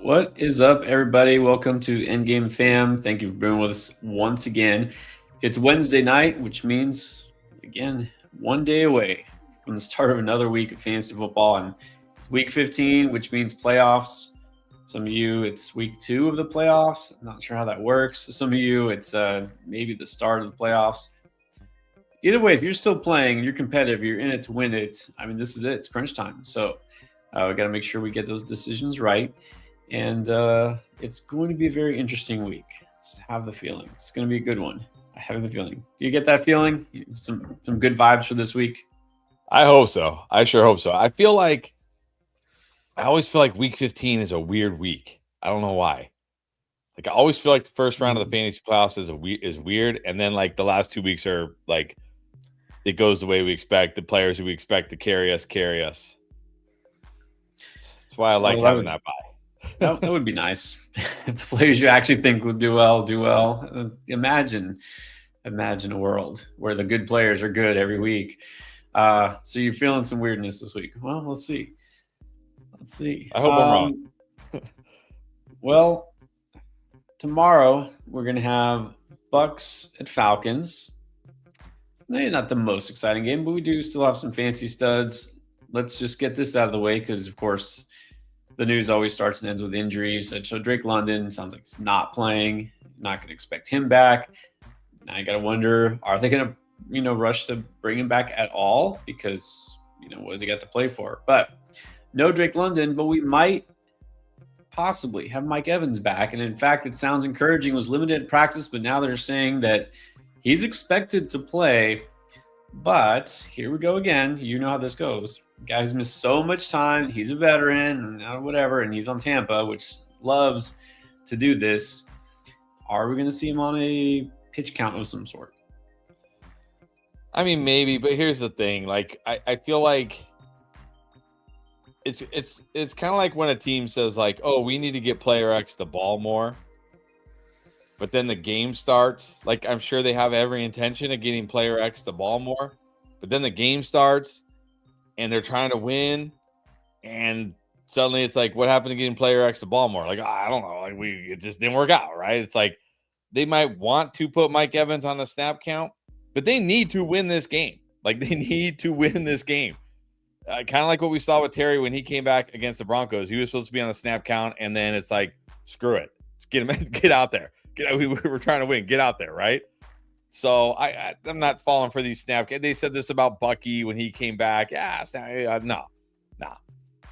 What is up, everybody? Welcome to Endgame Fam. Thank you for being with us once again. It's Wednesday night, which means, again, one day away from the start of another week of fantasy football. And it's week 15, which means playoffs. Some of you, it's week 2 of the playoffs. I'm not sure how that works. Some of you, it's maybe the start of the playoffs. Either way, if you're still playing, you're competitive, you're in it to win it. I mean, this is it. It's crunch time. So we got to make sure we get those decisions right. And it's going to be a very interesting week. Just have the feeling. It's going to be a good one. I have the feeling. Do you get that feeling? Some good vibes for this week? I hope so. I sure hope so. I always feel like week 15 is a weird week. I don't know why. Like I always feel like the first round of the fantasy playoffs is weird, and then like the last 2 weeks are like it goes the way we expect. The players who we expect to carry us. That's why I like having that bye. That would be nice. If the players you actually think will do well, do well. Imagine a world where the good players are good every week. So you're feeling some weirdness this week. Well, let's see. I hope I'm wrong. Well, tomorrow we're going to have Bucks at Falcons. Maybe not the most exciting game, but we do still have some fancy studs. Let's just get this out of the way because, of course, the news always starts and ends with injuries. So Drake London sounds like he's not playing. Not going to expect him back. Now you got to wonder, are they going to, rush to bring him back at all? Because, what does he got to play for? But no Drake London, but we might possibly have Mike Evans back. And in fact, it sounds encouraging. It was limited practice, but now they're saying that he's expected to play. But here we go again. You know how this goes. Guy's missed so much time. He's a veteran and whatever, and he's on Tampa, which loves to do this. Are we going to see him on a pitch count of some sort? I mean, maybe, but here's the thing. Like, I feel like it's kind of like when a team says, like, oh, we need to get player X the ball more. But then the game starts. Like, I'm sure they have every intention of getting player X the ball more. But then the game starts. And they're trying to win, and suddenly it's like, what happened to getting player X the ball more? Like, I don't know. Like, it just didn't work out, right? It's like they might want to put Mike Evans on a snap count, but they need to win this game. Like, they need to win this game. Kind of like what we saw with Terry when he came back against the Broncos. He was supposed to be on a snap count, and then it's like, screw it. Get him, get out there. We were trying to win. Get out there, right? So I'm not falling for these snap. They said this about Bucky when he came back. No.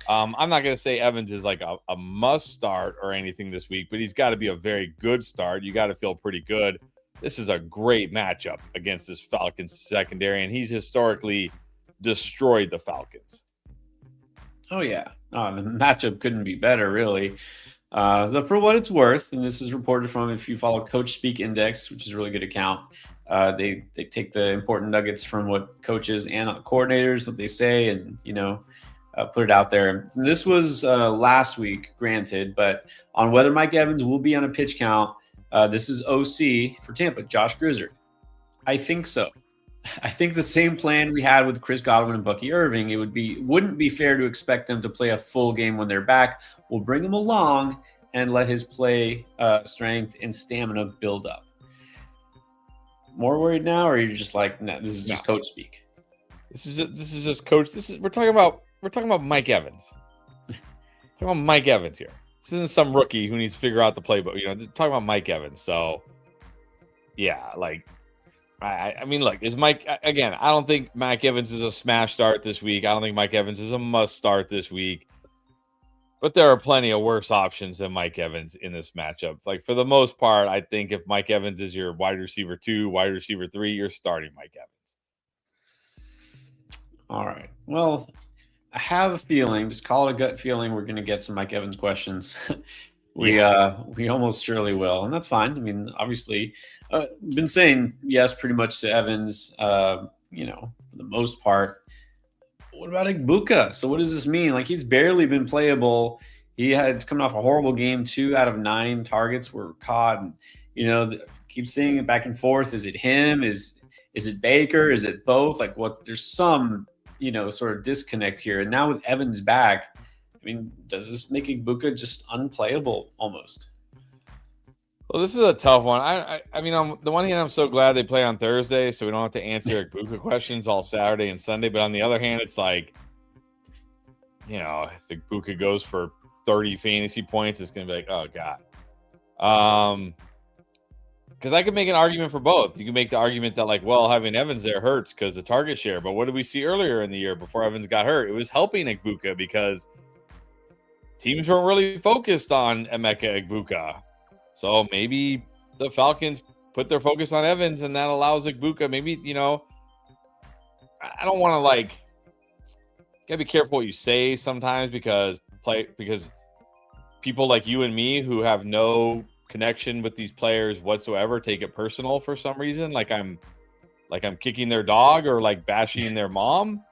I'm not going to say Evans is like a must start or anything this week, but he's got to be a very good start. You got to feel pretty good. This is a great matchup against this Falcons secondary, and he's historically destroyed the Falcons. Oh, yeah. The matchup couldn't be better, really. For what it's worth, and this is reported from, if you follow Coach Speak Index, which is a really good account, they take the important nuggets from what coaches and coordinators, what they say, and put it out there. And this was last week, granted, but on whether Mike Evans will be on a pitch count, this is OC for Tampa, Josh Grizzard. I think so. I think the same plan we had with Chris Godwin and Bucky Irving, wouldn't be fair to expect them to play a full game when they're back. We'll bring him along and let his play strength and stamina build up. More worried now, or are you just like, no, this is just coach speak? This is just coach. We're talking about Mike Evans. Talking about Mike Evans here. This isn't some rookie who needs to figure out the playbook. Talking about Mike Evans. So yeah, like. I mean, look, is Mike again? I don't think Mike Evans is a smash start this week. I don't think Mike Evans is a must start this week. But there are plenty of worse options than Mike Evans in this matchup. Like, for the most part, I think if Mike Evans is your wide receiver 2, wide receiver 3, you're starting Mike Evans. All right. Well, I have a feeling, just call it a gut feeling, we're going to get some Mike Evans questions. We almost surely will, and that's fine. I mean, obviously, been saying yes pretty much to Evans, for the most part. What about Igbuka? So what does this mean? Like, he's barely been playable. He had coming off a horrible game. 2 out of 9 targets were caught. And, keep seeing it back and forth. Is it him? Is it Baker? Is it both? Like, there's some, sort of disconnect here. And now with Evans back, mean, does this make Igbuka just unplayable almost? Well, this is a tough one. I mean, on the one hand, I'm so glad they play on Thursday, so we don't have to answer Igbuka questions all Saturday and Sunday. But on the other hand, it's like, if Igbuka goes for 30 fantasy points, it's going to be like, oh God. Because I could make an argument for both. You can make the argument that, like, well, having Evans there hurts because the target share. But what did we see earlier in the year before Evans got hurt? It was helping Igbuka because teams weren't really focused on Emeka Igbuka. So maybe the Falcons put their focus on Evans, and that allows Igbuka. Maybe, I don't want to, like, you gotta be careful what you say sometimes because people like you and me who have no connection with these players whatsoever take it personal for some reason. Like I'm kicking their dog or like bashing their mom.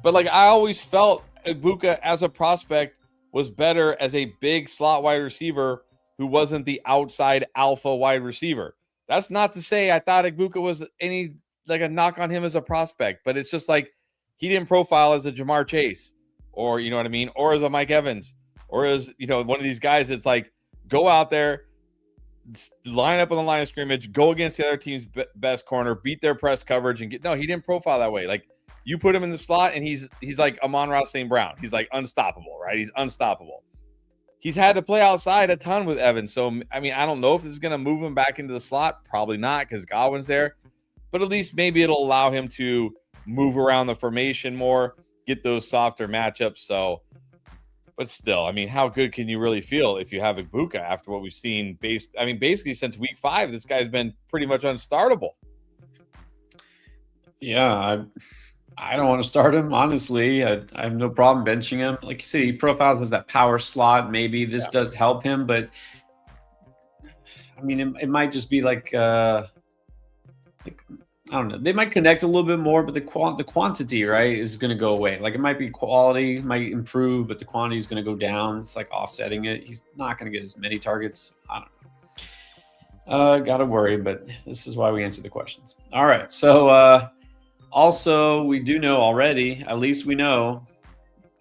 But like I always felt Igbuka as a prospect was better as a big slot wide receiver who wasn't the outside alpha wide receiver. That's not to say I thought Igbuka was any like a knock on him as a prospect, but it's just like he didn't profile as a Jamar Chase or, you know what I mean? Or as a Mike Evans or as, one of these guys that's like, go out there, line up on the line of scrimmage, go against the other team's best corner, beat their press coverage and no, he didn't profile that way. Like you put him in the slot and he's like Amon-Ra St. Brown. He's like unstoppable, right? He's unstoppable. He's had to play outside a ton with Evans. So, I mean, I don't know if this is going to move him back into the slot. Probably not because Godwin's there. But at least maybe it'll allow him to move around the formation more, get those softer matchups. So, but still, I mean, how good can you really feel if you have Igbuka after what we've seen? Basically since week 5, this guy's been pretty much unstartable. Yeah, I don't want to start him, honestly. I have no problem benching him. Like you said, he profiles as that power slot. Maybe this does help him, but I mean, it might just be like I don't know. They might connect a little bit more, but the quantity, right, is going to go away. Like it might be quality, might improve, but the quantity is going to go down. It's like offsetting it. He's not going to get as many targets. I don't know. Got to worry, but this is why we answer the questions. All right. So also, we do know already, at least we know,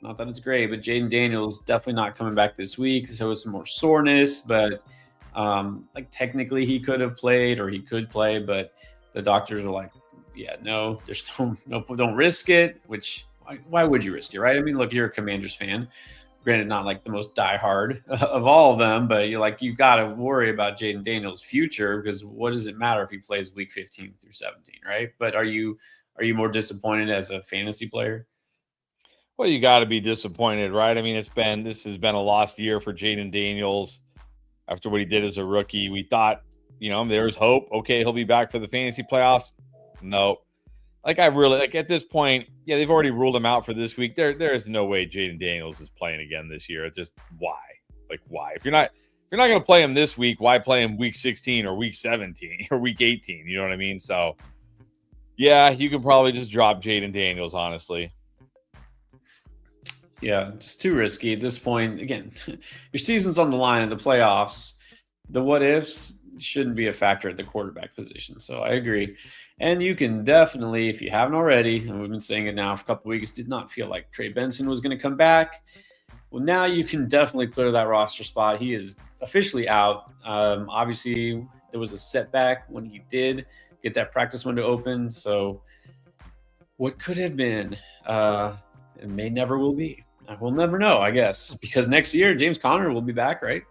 not that it's great, but Jayden Daniels definitely not coming back this week. So it was some more soreness, but like technically he could have played or he could play, but the doctors are like, yeah, no, there's no, don't risk it, which why would you risk it, right? I mean, look, you're a Commanders fan. Granted, not like the most diehard of all of them, but you got to worry about Jayden Daniels' future because what does it matter if he plays week 15 through 17, right? But are you more disappointed as a fantasy player? Well, you got to be disappointed, right? I mean, this has been a lost year for Jayden Daniels after what he did as a rookie. We thought, there was hope. Okay, he'll be back for the fantasy playoffs. No. Like at this point, yeah, they've already ruled him out for this week. There is no way Jayden Daniels is playing again this year. Just why? Like why? If you're not going to play him this week, why play him week 16 or week 17 or week 18? You know what I mean? So yeah, you can probably just drop Jayden Daniels, honestly. Yeah, just too risky at this point. Again, your season's on the line in the playoffs. The what ifs shouldn't be a factor at the quarterback position. So I agree. And you can definitely, if you haven't already, and we've been saying it now for a couple of weeks, did not feel like Trey Benson was going to come back. Well, now you can definitely clear that roster spot. He is officially out. Obviously, there was a setback when he did get that practice window open. So what could have been, it may never will be. We'll never know, I guess, because next year James Conner will be back, right?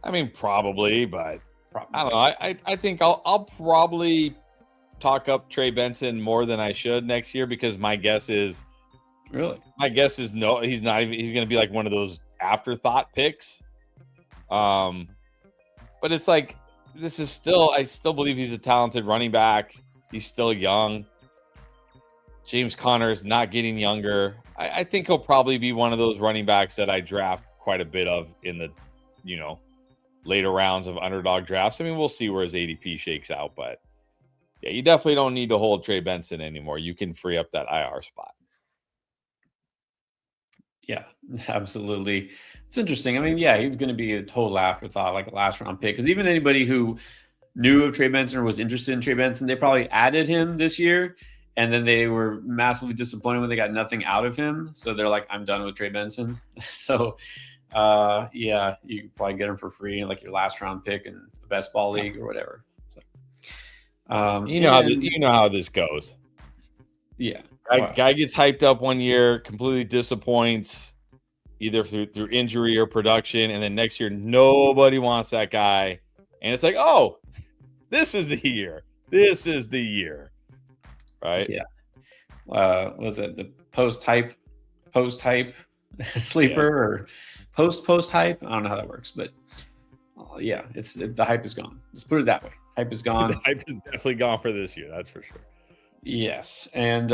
I mean, probably, but I don't know. I think I'll probably talk up Trey Benson more than I should next year because my guess is no, he's not even. He's going to be like one of those afterthought picks. But it's like I still believe he's a talented running back. He's still young. James Conner is not getting younger. I think he'll probably be one of those running backs that I draft quite a bit of in the, later rounds of underdog drafts. I mean, we'll see where his ADP shakes out, but yeah, you definitely don't need to hold Trey Benson anymore. You can free up that IR spot. Yeah, absolutely. It's interesting. I mean, yeah, he's going to be a total afterthought, like a last round pick. Because even anybody who knew of Trey Benson or was interested in Trey Benson, they probably added him this year. And then they were massively disappointed when they got nothing out of him. So they're like, I'm done with Trey Benson. So, yeah, you can probably get him for free, like your last round pick in the best ball league or whatever. So, you know how this goes. Yeah. Guy gets hyped up one year, completely disappoints, either through injury or production, and then next year nobody wants that guy, and it's like, oh, this is the year. This is the year, right? Yeah. Was it the post hype sleeper or post hype? I don't know how that works, but yeah, the hype is gone. Let's put it that way. Hype is gone. The hype is definitely gone for this year. That's for sure. Yes, and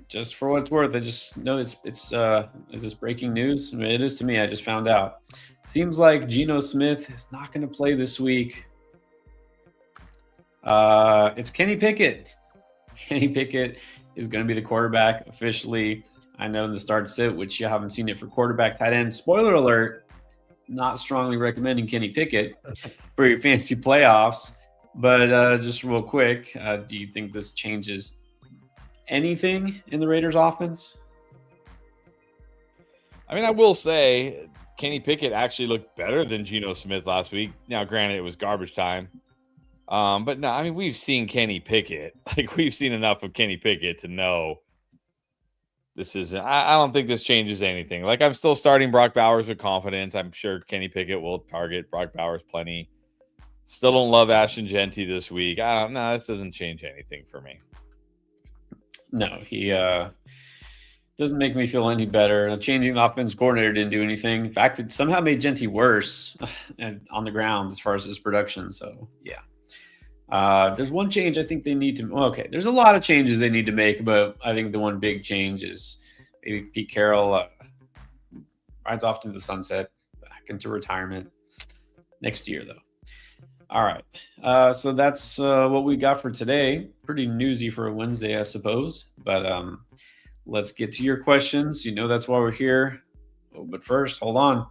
just for what it's worth, I just know it's is this breaking news? I mean, it is to me. I just found out. Seems like Geno Smith is not going to play this week. It's Kenny Pickett. Kenny Pickett is going to be the quarterback officially. I know in the start sit, which you haven't seen it for quarterback, tight end. Spoiler alert: not strongly recommending Kenny Pickett for your fantasy playoffs. But just real quick, do you think this changes anything in the Raiders' offense? I mean, I will say Kenny Pickett actually looked better than Geno Smith last week. Now, granted, it was garbage time. But no, I mean, we've seen Kenny Pickett. Like, we've seen enough of Kenny Pickett to know this isn't – I don't think this changes anything. Like, I'm still starting Brock Bowers with confidence. I'm sure Kenny Pickett will target Brock Bowers plenty. Still don't love Ashton Genty this week. I don't know. This doesn't change anything for me. No, he doesn't make me feel any better. Changing the offense coordinator didn't do anything. In fact, it somehow made Genty worse on the ground as far as his production. So, yeah. There's one change I think they need to – okay, there's a lot of changes they need to make, but I think the one big change is maybe Pete Carroll rides off to the sunset, back into retirement next year, though. All right. So that's what we got for today. Pretty newsy for a Wednesday, I suppose. But let's get to your questions. You know that's why we're here. Oh, but first, hold on.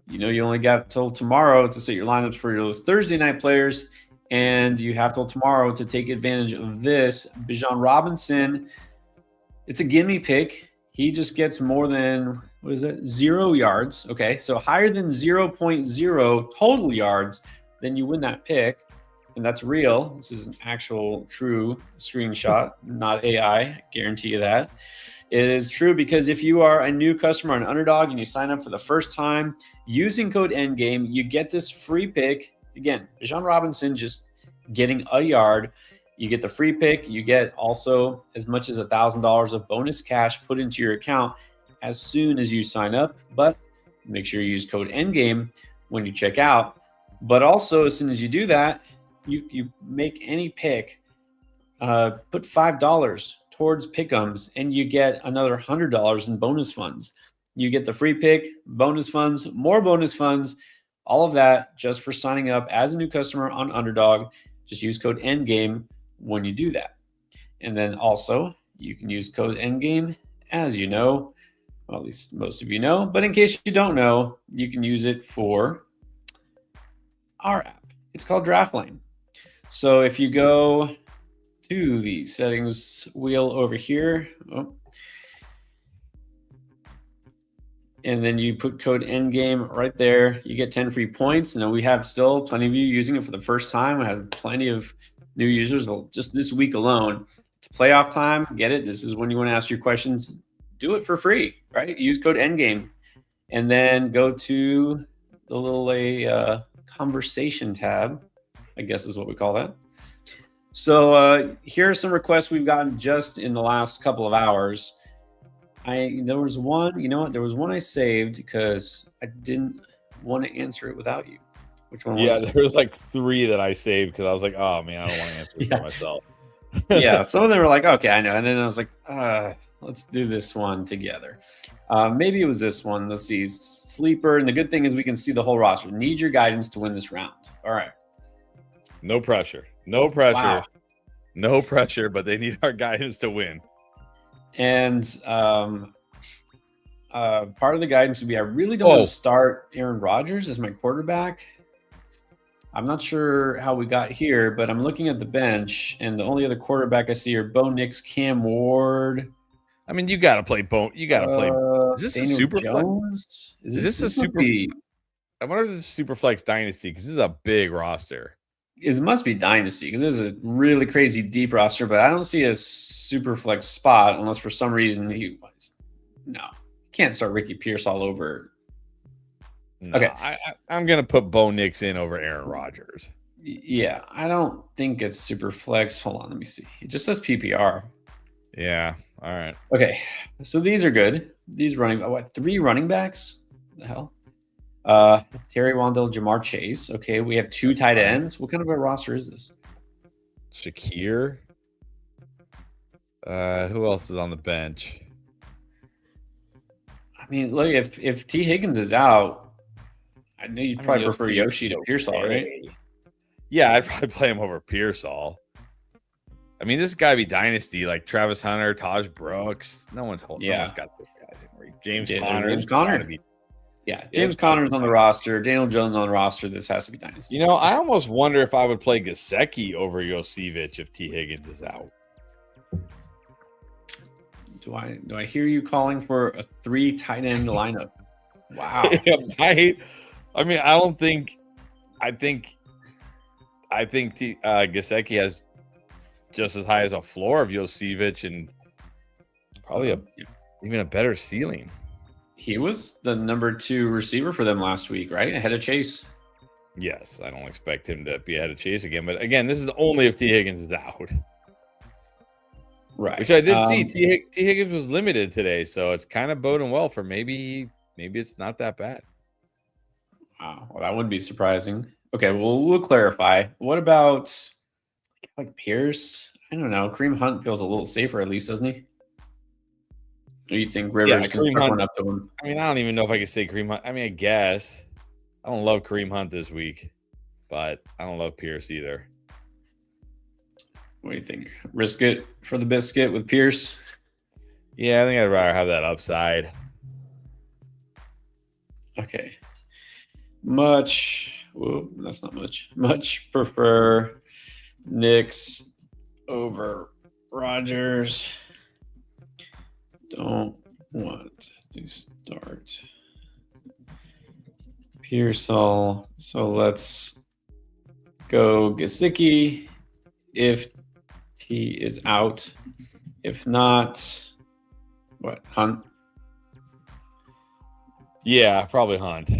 You know you only got till tomorrow to set your lineups for those Thursday night players. And you have till tomorrow to take advantage of this. Bijan Robinson, it's a gimme pick. He just gets more than, 0 yards. Okay, so higher than 0.0 total yards. Then you win that pick, and that's real. This is an actual true screenshot, not AI. Guarantee you that. It is true because if you are a new customer on Underdog and you sign up for the first time using code ENDGAME, you get this free pick. Again, Bijan Robinson just getting a yard. You get the free pick. You get also as much as $1,000 of bonus cash put into your account as soon as you sign up. But make sure you use code ENDGAME when you check out. But also, as soon as you do that, you make any pick, put $5 towards pick'ems, and you get another $100 in bonus funds. You get the free pick, bonus funds, more bonus funds, all of that just for signing up as a new customer on Underdog. Just use code ENDGAME when you do that. And then also, you can use code ENDGAME, as you know, well, at least most of you know, but in case you don't know, you can use it for our app. It's called Draft Lane. So if you go to the settings wheel over here, and then you put code ENDGAME right there, you get 10 free points. And we have still plenty of you using it for the first time. I have plenty of new users just this week alone. It's playoff time. Get it? This is when you want to ask your questions. Do it for free, right? Use code ENDGAME. And then go to the little conversation tab, I guess is what we call that. So here are some requests we've gotten just in the last couple of hours. There was one, you know what? There was one I saved because I didn't want to answer it without you. Which one was it? Yeah, there was like 3 that I saved because I was like, oh man, I don't want to answer it for myself. Yeah, some of them were like, okay, I know. And then I was like, let's do this one together. Maybe it was this one. Let's see. Sleeper. And the good thing is we can see the whole roster. Need your guidance to win this round. All right. No pressure. No pressure. Wow. No pressure, but they need our guidance to win. And part of the guidance would be I really don't want to start Aaron Rodgers as my quarterback. I'm not sure how we got here, but I'm looking at the bench, and the only other quarterback I see are Bo Nix, Cam Ward. I mean, you got to play Bo. You got to play. Is this Daniel a super flex? Jones? Is this a This must super? be. I wonder if this is super flex dynasty because this is a big roster. It must be Dynasty because there's a really crazy deep roster, but I don't see a super flex spot unless for some reason can't start Ricky Pierce all over. No, Okay. I'm gonna put Bo Nix in over Aaron Rodgers. Yeah, I don't think it's super flex. Hold on, let me see. It just says PPR. Yeah. All right. Okay, so these are good. These three running backs? What the hell? Terry Wandell, Jamar Chase. Okay, we have two tight ends. What kind of a roster is this? Shakir. Who else is on the bench? I mean, look, if T. Higgins is out, I know you'd probably prefer Yoshi to Pearsall, right? Yeah, I'd probably play him over Pearsall. I mean, this guy be dynasty like Travis Hunter, Taj Brooks. No one's got those guys in. James Conner. James Conner's on the roster. Daniel Jones on the roster. This has to be dynasty. You know, I almost wonder if I would play Gesicki over Josevich if T. Higgins is out. Do I hear you calling for a 3 tight end lineup? Wow. I mean, I think Gesicki has just as high as a floor of Josevich and probably even a better ceiling. He was the number 2 receiver for them last week, right? Ahead of Chase. Yes, I don't expect him to be ahead of Chase again. But again, this is only if T. Higgins is out. Right. Which I did see. T. Higgins was limited today, so it's kind of boding well for maybe it's not that bad. Wow. Well, that wouldn't be surprising. Okay, well, we'll clarify. What about like Pierce? I don't know. Kareem Hunt feels a little safer, at least, doesn't he? Or you think Rivers can put one up to him? I mean, I don't even know if I could say Kareem Hunt. I mean, I guess. I don't love Kareem Hunt this week, but I don't love Pierce either. What do you think? Risk it for the biscuit with Pierce? Yeah, I think I'd rather have that upside. Okay. That's not much. Much prefer Knicks over Rodgers. Don't want to start Pearsall. So let's go Gesicki if T is out. If not, Hunt? Yeah, probably Hunt.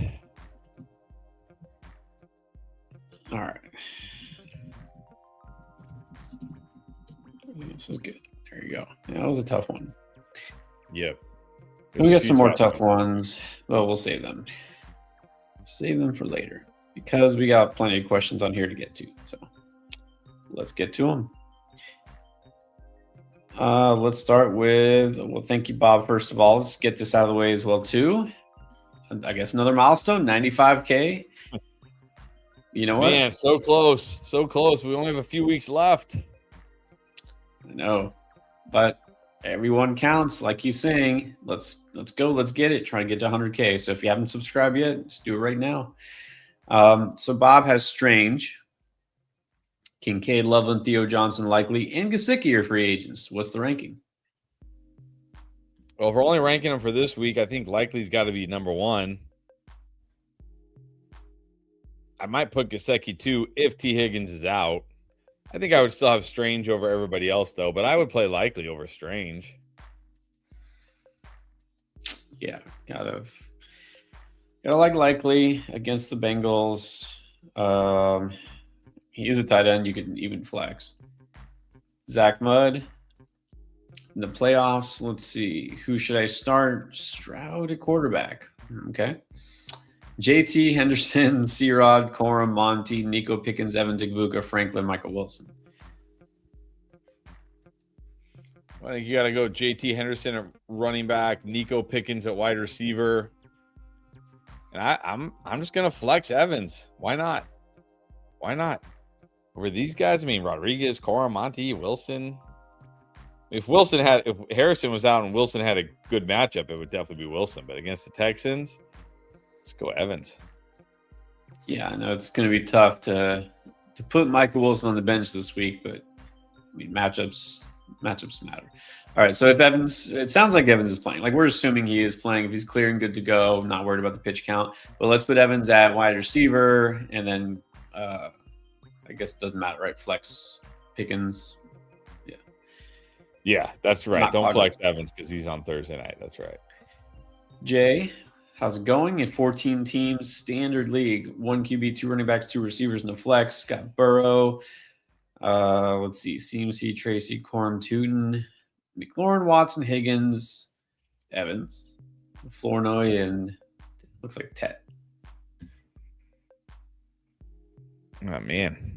All right. This is good. There you go. Yeah, that was a tough one. Yep. We got some more tough ones, but we'll save them. Save them for later because we got plenty of questions on here to get to. So let's get to them. Let's start with, thank you, Bob. First of all, let's get this out of the way as well, too. I guess another milestone, 95K. You know what? Man, so close. So close. We only have a few weeks left. I know. But everyone counts, like he's saying. Let's go. Let's get it. Try to get to 100K. So if you haven't subscribed yet, just do it right now. So Bob has Strange, Kincaid, Loveland, Theo Johnson, Likely, and Gesicki are free agents. What's the ranking? Well, if we're only ranking them for this week, I think Likely's got to be number 1. I might put Gesicki 2 if T. Higgins is out. I think I would still have Strange over everybody else, though, but I would play Likely over Strange. Yeah, gotta like Likely against the Bengals. He is a tight end. You can even flex. Zach Mudd in the playoffs. Let's see. Who should I start? Stroud at quarterback. Okay. JT, Henderson, C-Rod, Corum, Monty, Nico Pickens, Evan Igbuka, Franklin, Michael Wilson. I think you got to go JT Henderson at running back, Nico Pickens at wide receiver. And I'm just going to flex Evans. Why not? Were these guys? I mean, Rodriguez, Corum, Monty, Wilson. If Harrison was out and Wilson had a good matchup, it would definitely be Wilson. But against the Texans, let's go Evans. Yeah, I know it's going to be tough to put Michael Wilson on the bench this week, but I mean matchups matter. All right, so if Evans, it sounds like Evans is playing. Like we're assuming he is playing. If he's clear and good to go, not worried about the pitch count. But let's put Evans at wide receiver, and then I guess it doesn't matter, right? Flex Pickens. Yeah, that's right. Not Don't flex Evans because he's on Thursday night. That's right. Jay, how's it going? In 14 teams, standard league, 1 QB, 2 running backs, 2 receivers, no flex. Got Burrow. Let's see, CMC, Tracy, Corum, Tootin, McLaurin, Watson, Higgins, Evans, Flournoy, and looks like Tet. Oh man.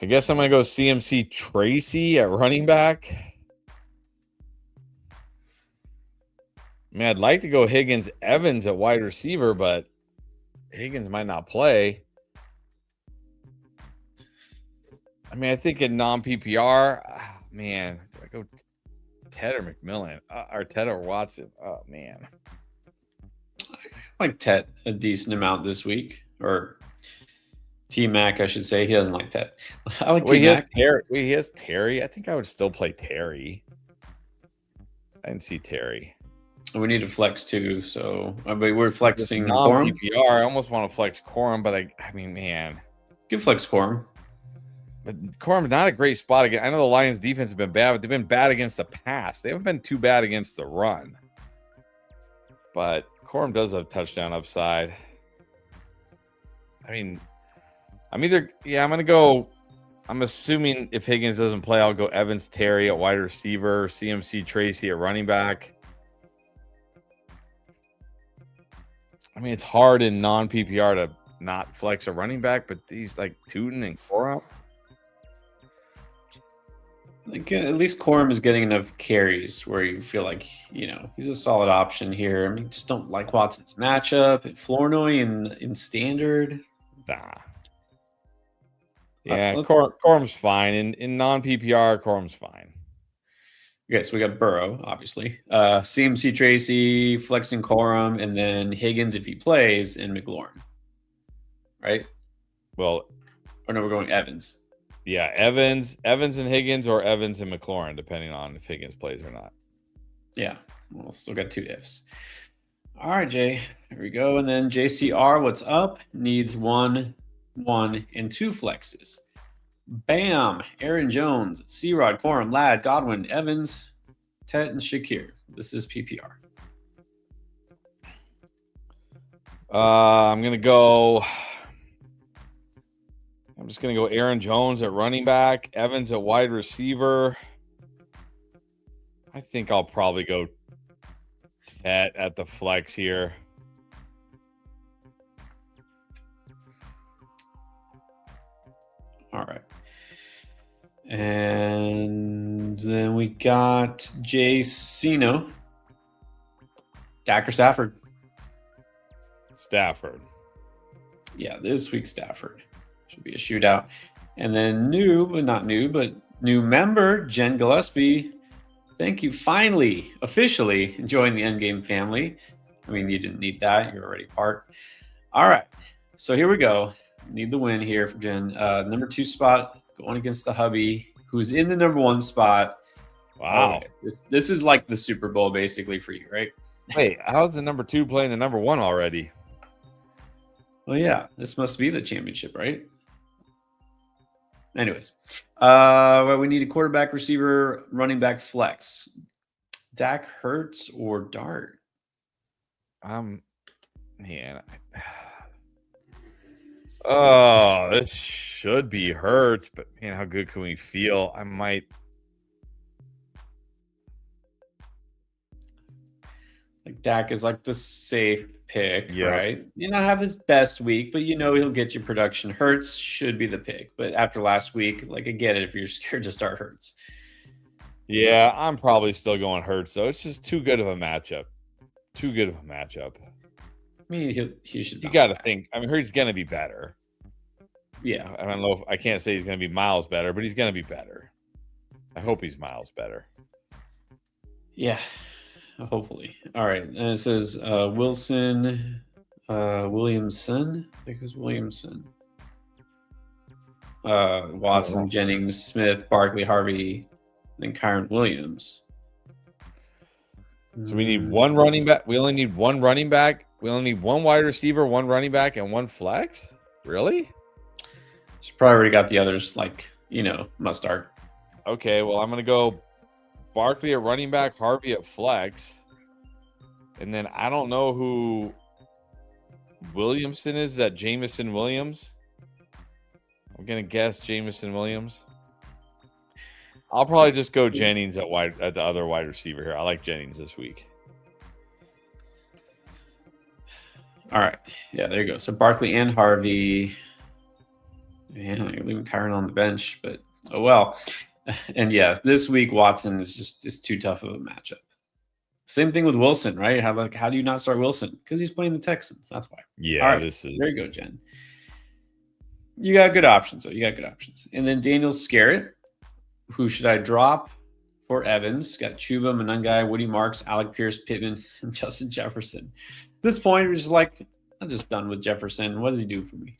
I guess I'm going to go CMC Tracy at running back. I mean, I'd like to go Higgins Evans at wide receiver, but Higgins might not play. I mean, I think in non-PPR, man, do I go Ted or McMillan? Or Ted or Watson? Oh, man. I like Tet a decent amount this week, or T-Mac, I should say. He doesn't like Tet. I like T-Mac. He has Terry. I think I would still play Terry. I didn't see Terry. We need to flex too, so we're flexing non-PPR. I almost want to flex Corum, but I mean, man. Give flex Corum. But Corum's not a great spot again. I know the Lions' defense has been bad, but they've been bad against the pass. They haven't been too bad against the run. But Corum does have touchdown upside. I mean, I'm going to go. I'm assuming if Higgins doesn't play, I'll go Evans, Terry at wide receiver, CMC Tracy at running back. I mean, it's hard in non-PPR to not flex a running back, but these like Tootin and Corum. Like at least Corum is getting enough carries where you feel like, he's a solid option here. I mean, just don't like Watson's matchup at Flournoy in standard. Nah. Yeah, Corum's fine. In non-PPR, Corum's fine. Okay, so we got Burrow, obviously. CMC Tracy, flexing Corum, and then Higgins if he plays, and McLaurin. Right? Well, or no, we're going Evans. Yeah, Evans and Higgins, or Evans and McLaurin, depending on if Higgins plays or not. Yeah, well, still got 2 ifs. All right, Jay, here we go. And then JCR, what's up? Needs 1, and 2 flexes. Bam! Aaron Jones, C-Rod, Corum, Ladd, Godwin, Evans, Tet, and Shakir. This is PPR. I'm just going to go Aaron Jones at running back, Evans at wide receiver. I think I'll probably go Tet at the flex here. All right. And then we got Jaycino. Dak or Stafford? Stafford. Yeah, this week Stafford. Should be a shootout. And then new member, Jen Gillespie. Thank you. Finally, officially joined the Endgame family. I mean, you didn't need that. You're already part. All right. So here we go. Need the win here for Jen. Number 2 spot going against the hubby, who's in the number 1 spot. Wow. This is like the Super Bowl basically for you, right? Wait, how's the number 2 playing the number 1 already? Well, yeah, this must be the championship, right? Anyways, we need a quarterback, receiver, running back, flex. Dak, Hurts, or Dart? Man. Oh, this should be Hurts, but man, how good can we feel? I might. Like Dak is like the safe pick, right? Not have his best week, but he'll get you production. Hurts should be the pick, but after last week, like I get it if you're scared to start Hurts. Yeah, I'm probably still going Hurts though. It's just too good of a matchup. I mean, he should. You got to think. I mean, Hurts going to be better. Yeah, I don't know I can't say he's going to be miles better, but he's going to be better. I hope he's miles better. Yeah. Hopefully. All right. And it says Wilson, Williamson. I think it was Williamson. Watson, Jennings, Smith, Barkley, Harvey, and Kyron Williams. So we need one running back. We only need one running back. We only need one wide receiver, one running back, and one flex. Really? She's probably already got the others, must start. Okay, well, I'm going to go Barkley at running back, Harvey at flex. And then I don't know who Williamson is, that Jameson Williams. I'm going to guess Jameson Williams. I'll probably just go Jennings at the other wide receiver here. I like Jennings this week. All right. Yeah, there you go. So Barkley and Harvey. Man, you're leaving Kyron on the bench, but oh well. And yeah, this week Watson is too tough of a matchup. Same thing with Wilson, right? How do you not start Wilson? Because he's playing the Texans. That's why. Yeah, all right, there you go, Jen. You got good options, though. You got good options. And then Daniels Scarrett. Who should I drop for Evans? Got Chuba, Monungai, Woody Marks, Alec Pierce, Pittman, and Justin Jefferson. At this point, we're just like, I'm just done with Jefferson. What does he do for me?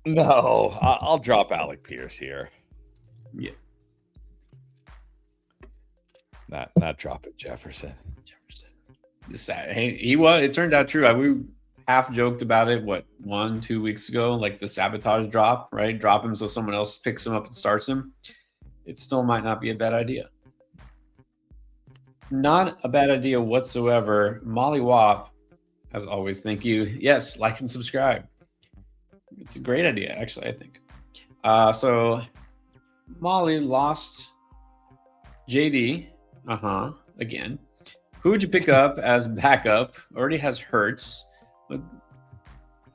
No, I'll drop Alec Pierce here. Yeah. Not dropping Jefferson. It turned out true. We half joked about it, 1-2 weeks ago, like the sabotage drop, right? Drop him so someone else picks him up and starts him. It still might not be a bad idea. Not a bad idea whatsoever. Molly Wop, as always, thank you. Yes, like and subscribe. It's a great idea, actually, I think. So Molly lost JD. Again. Who would you pick up as backup? Already has Hurts. But,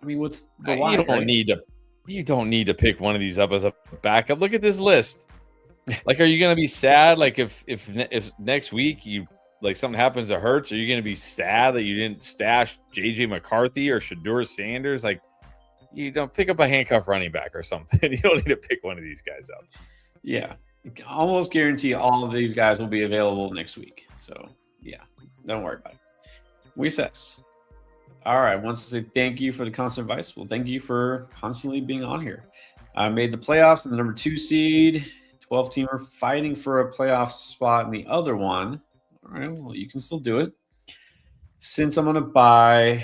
what's the why? You don't need to pick one of these up as a backup. Look at this list. Are you going to be sad? If next week something happens to Hurts, are you going to be sad that you didn't stash JJ McCarthy or Shedeur Sanders? You don't pick up a handcuff running back or something. You don't need to pick one of these guys up. Yeah, you can almost guarantee all of these guys will be available next week. So yeah, don't worry about it. We says. All right, wants to say thank you for the constant advice. Well, thank you for constantly being on here. I made the playoffs in the number 2 seed. 12-teamer fighting for a playoff spot in the other one. All right, well, you can still do it. Since I'm going to buy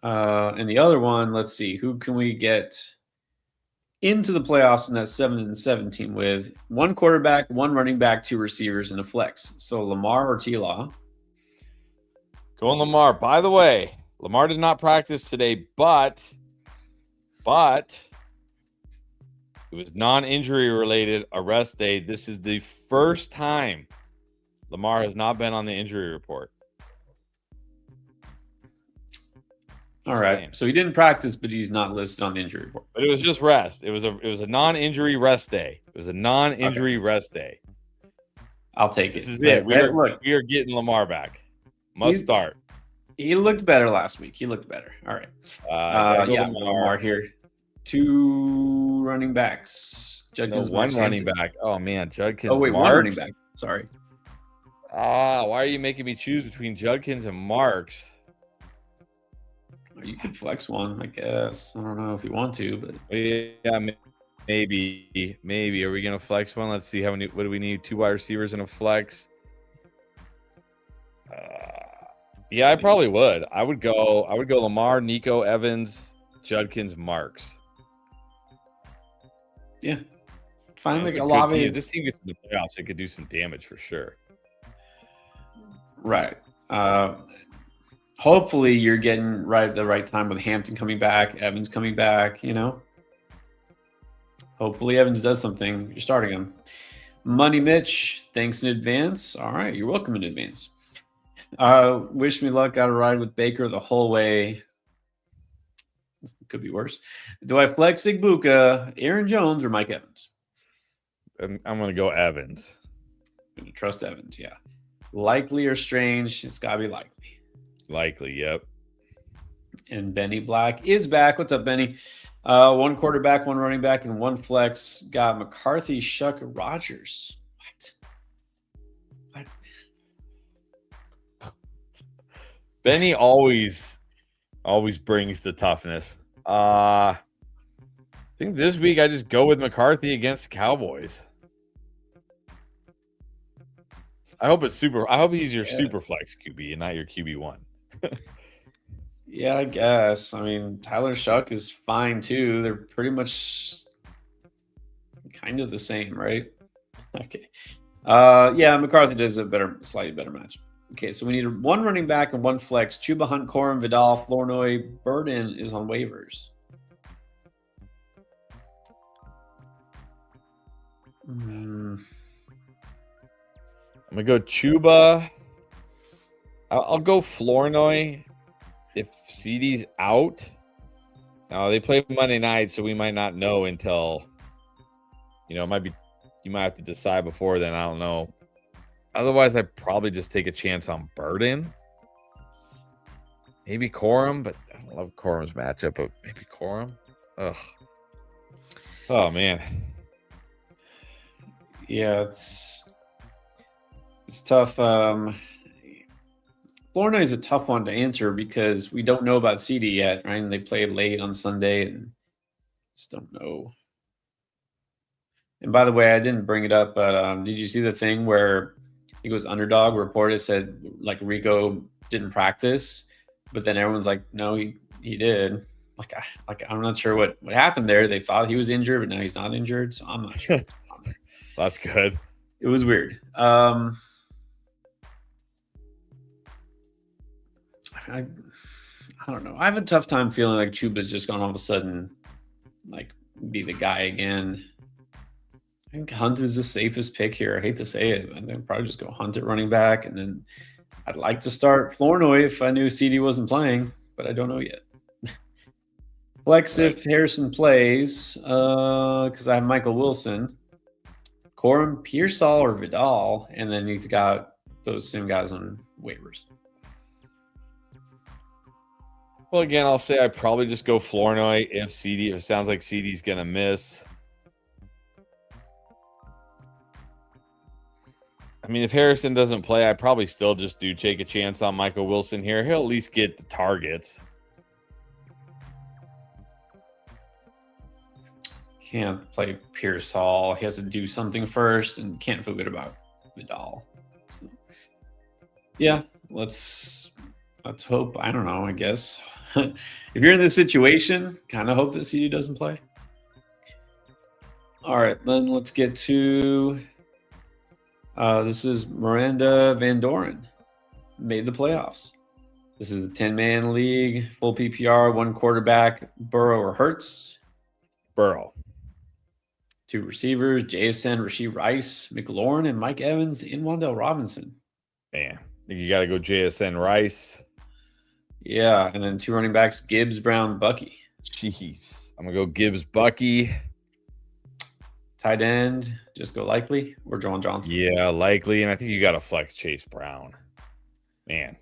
in the other one, let's see. Who can we get into the playoffs in that 7-17 with? 1 quarterback, 1 running back, 2 receivers, and a flex. So Lamar or T-Law? Going Lamar. By the way, Lamar did not practice today, but it was non-injury related, a rest day. This is the first time Lamar has not been on the injury report. All right. So he didn't practice, but he's not listed on the injury report. But it was just rest. It was a non-injury rest day. It was a non-injury rest day. I'll take it. This is it. We are getting Lamar back. Must start. He looked better last week. He looked better. All right. Lamar here. 2 running backs. Judkins, one running back. Oh man, Judkins. Oh wait, Marks. 1 running back. Sorry. Why are you making me choose between Judkins and Marks? You could flex one, I guess. I don't know if you want to, but yeah, maybe. Are we gonna flex one? Let's see. What do we need? 2 wide receivers and a flex. Yeah, I probably would. I would go Lamar, Nico, Evans, Judkins, Marks. Yeah. Fine, like Olave. This team gets in the playoffs, it could do some damage for sure. Right. Hopefully you're getting right at the right time with Hampton coming back, Evans coming back, Hopefully Evans does something. You're starting him. Money Mitch, thanks in advance. All right, you're welcome in advance. Wish me luck. Got to ride with Baker the whole way. This could be worse. Do I flex Igbuka, Aaron Jones, or Mike Evans? I'm going to go Evans. I'm going to trust Evans, yeah. Likely or strange? It's got to be likely. Likely, yep. And Benny Black is back. What's up, Benny? 1 quarterback, 1 running back, and 1 flex. Got McCarthy, Shuck, Rogers. What? Benny always Always brings the toughness. I think this week I just go with McCarthy against the Cowboys. I hope he's your Superflex QB and not your QB1. Yeah, I guess. I mean, Tyler Shuck is fine too. They're pretty much kind of the same, right? Okay. Yeah, McCarthy does a slightly better match. Okay, so we need one running back and one flex. Chuba Hunt, Corum, Vidal, Flournoy, Burden is on waivers. I'm gonna go Chuba. I'll go Flournoy if CD's out. Now they play Monday night, so we might not know until it might be. You might have to decide before then. I don't know. Otherwise, I'd probably just take a chance on Burden. Maybe Corum, but I don't love Corum's matchup. But maybe Corum. Ugh. Oh man. Yeah, it's tough. Florida is a tough one to answer because we don't know about CD yet, right? And they play late on Sunday and just don't know. And by the way, I didn't bring it up, but did you see the thing where I think it was Underdog reported said like Rico didn't practice, but then everyone's like, no, he did. Like I'm not sure what happened there. They thought he was injured, but now he's not injured, so I'm not sure what's going on there. That's good. It was weird. I don't know. I have a tough time feeling like Chuba's just gone all of a sudden like be the guy again. I think Hunt is the safest pick here. I hate to say it. I think I'd probably just go Hunt at running back, and then I'd like to start Flournoy if I knew CD wasn't playing, but I don't know yet. Flex right. If Harrison plays, because I have Michael Wilson, Corum, Pearsall, or Vidal, and then he's got those same guys on waivers. Well, again, I'll say I probably just go Flournoy if it sounds like CD's going to miss. I mean, if Harrison doesn't play, I probably still just take a chance on Michael Wilson here. He'll at least get the targets. Can't play Pearsall. He has to do something first and can't feel good about Vidal. So, yeah, let's hope. I don't know, I guess. If you're in this situation, kind of hope that CD doesn't play. All right, then let's get to... this is Miranda Van Doren. Made the playoffs. This is a 10-man league, full PPR, one quarterback, Burrow or Hurts. Burrow. Two receivers, Jason, Rashee Rice, McLaurin, and Mike Evans, and Wan'Dale Robinson. Man, I think you got to go JSN Rice. Yeah, and then two running backs, Gibbs, Brown, Bucky. Jeez. I'm going to go Gibbs, Bucky. Tight end, just go Likely or John Johnson. Yeah, Likely, and I think you got to flex Chase Brown. Man,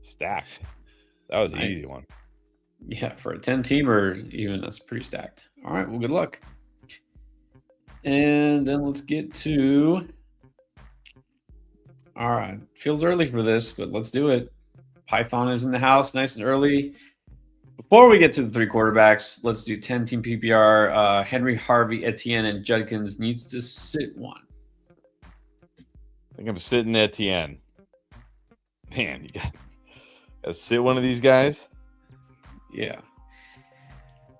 stacked. That was an easy one. Yeah, for a 10-teamer, even that's pretty stacked. All right, well, good luck. And then let's get to... All right, feels early for this, but let's do it. Python is in the house, nice and early. Before we get to the three quarterbacks, let's do 10-team PPR. Henry, Harvey, Etienne, and Judkins needs to sit one. I think I'm sitting Etienne. Man, you got to sit one of these guys? Yeah.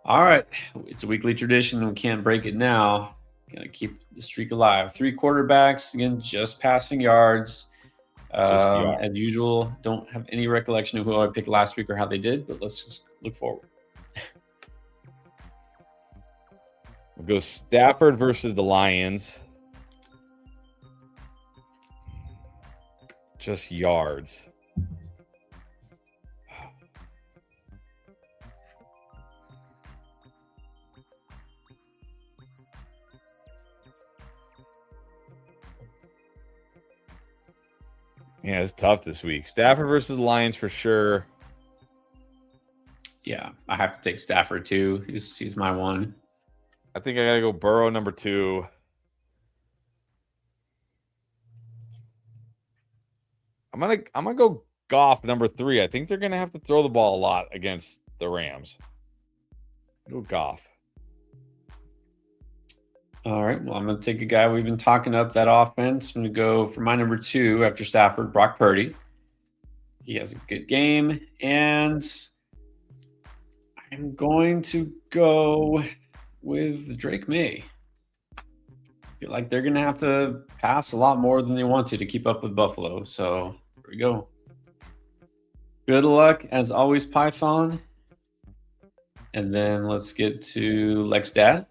All right. It's a weekly tradition. We can't break it now. Got to keep the streak alive. Three quarterbacks, again, just passing yards. As usual, don't have any recollection of who I picked last week or how they did, but let's just look forward. We'll go Stafford versus the Lions. Just yards. Yeah, it's tough this week. Stafford versus the Lions for sure. Yeah, I have to take Stafford too. He's my one. I think I gotta go Burrow number 2. I'm gonna go Goff, number 3. I think they're going to have to throw the ball a lot against the Rams. Go Goff. All right. Well, I'm going to take a guy we've been talking up that offense. I'm going to go for my number 2 after Stafford, Brock Purdy. He has a good game. And I'm going to go with Drake May. I feel like they're going to have to pass a lot more than they want to keep up with Buffalo. So here we go. Good luck, as always, Python. And then let's get to Lex Dad.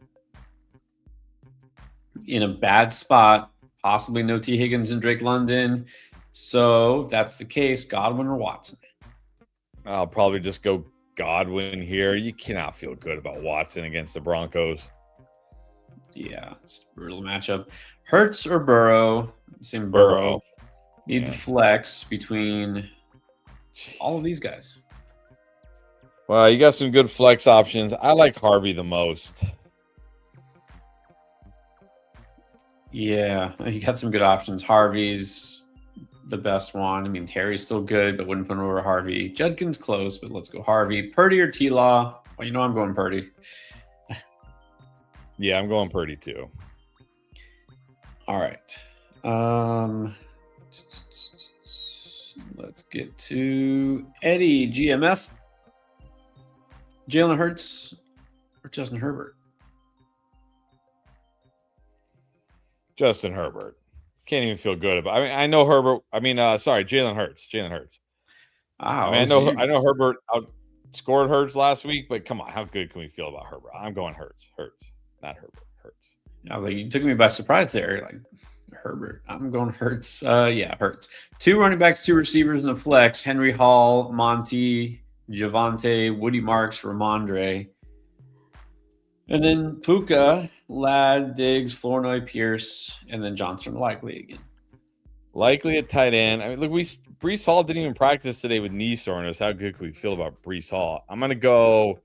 In a bad spot, possibly no T. Higgins and Drake London. So if that's the case, Godwin or Watson? I'll probably just go Godwin here. You cannot feel good about Watson against the Broncos. Yeah, it's a brutal matchup. Hurts or Burrow? Same Burrow. Need to flex between all of these guys. Well, you got some good flex options. I like Harvey the most. Yeah, you got some good options. Harvey's the best one. I mean, Terry's still good, but wouldn't put him over Harvey. Judkins close, but let's go Harvey. Purdy or T-Law? Well, you know I'm going Purdy. Yeah, I'm going Purdy too. All right. Let's get to Eddie GMF. Jalen Hurts or Justin Herbert? Justin Herbert. Can't even feel good about. I know Herbert. Jalen Hurts. Jalen Hurts. I know Herbert outscored Hurts last week, but come on, how good can we feel about Herbert? I'm going Hurts, not Herbert. Hurts. Like you took me by surprise there. Like Herbert. I'm going Hurts. Hurts. 2 running backs, 2 receivers in the flex. Henry Hall, Monty, Javonte, Woody Marks, Ramondre. And then Puka, Ladd, Diggs, Flournoy, Pierce, and then Johnson likely again. Likely at tight end. I mean, look, Breece Hall didn't even practice today with knee soreness. How good can we feel about Breece Hall? I'm going to go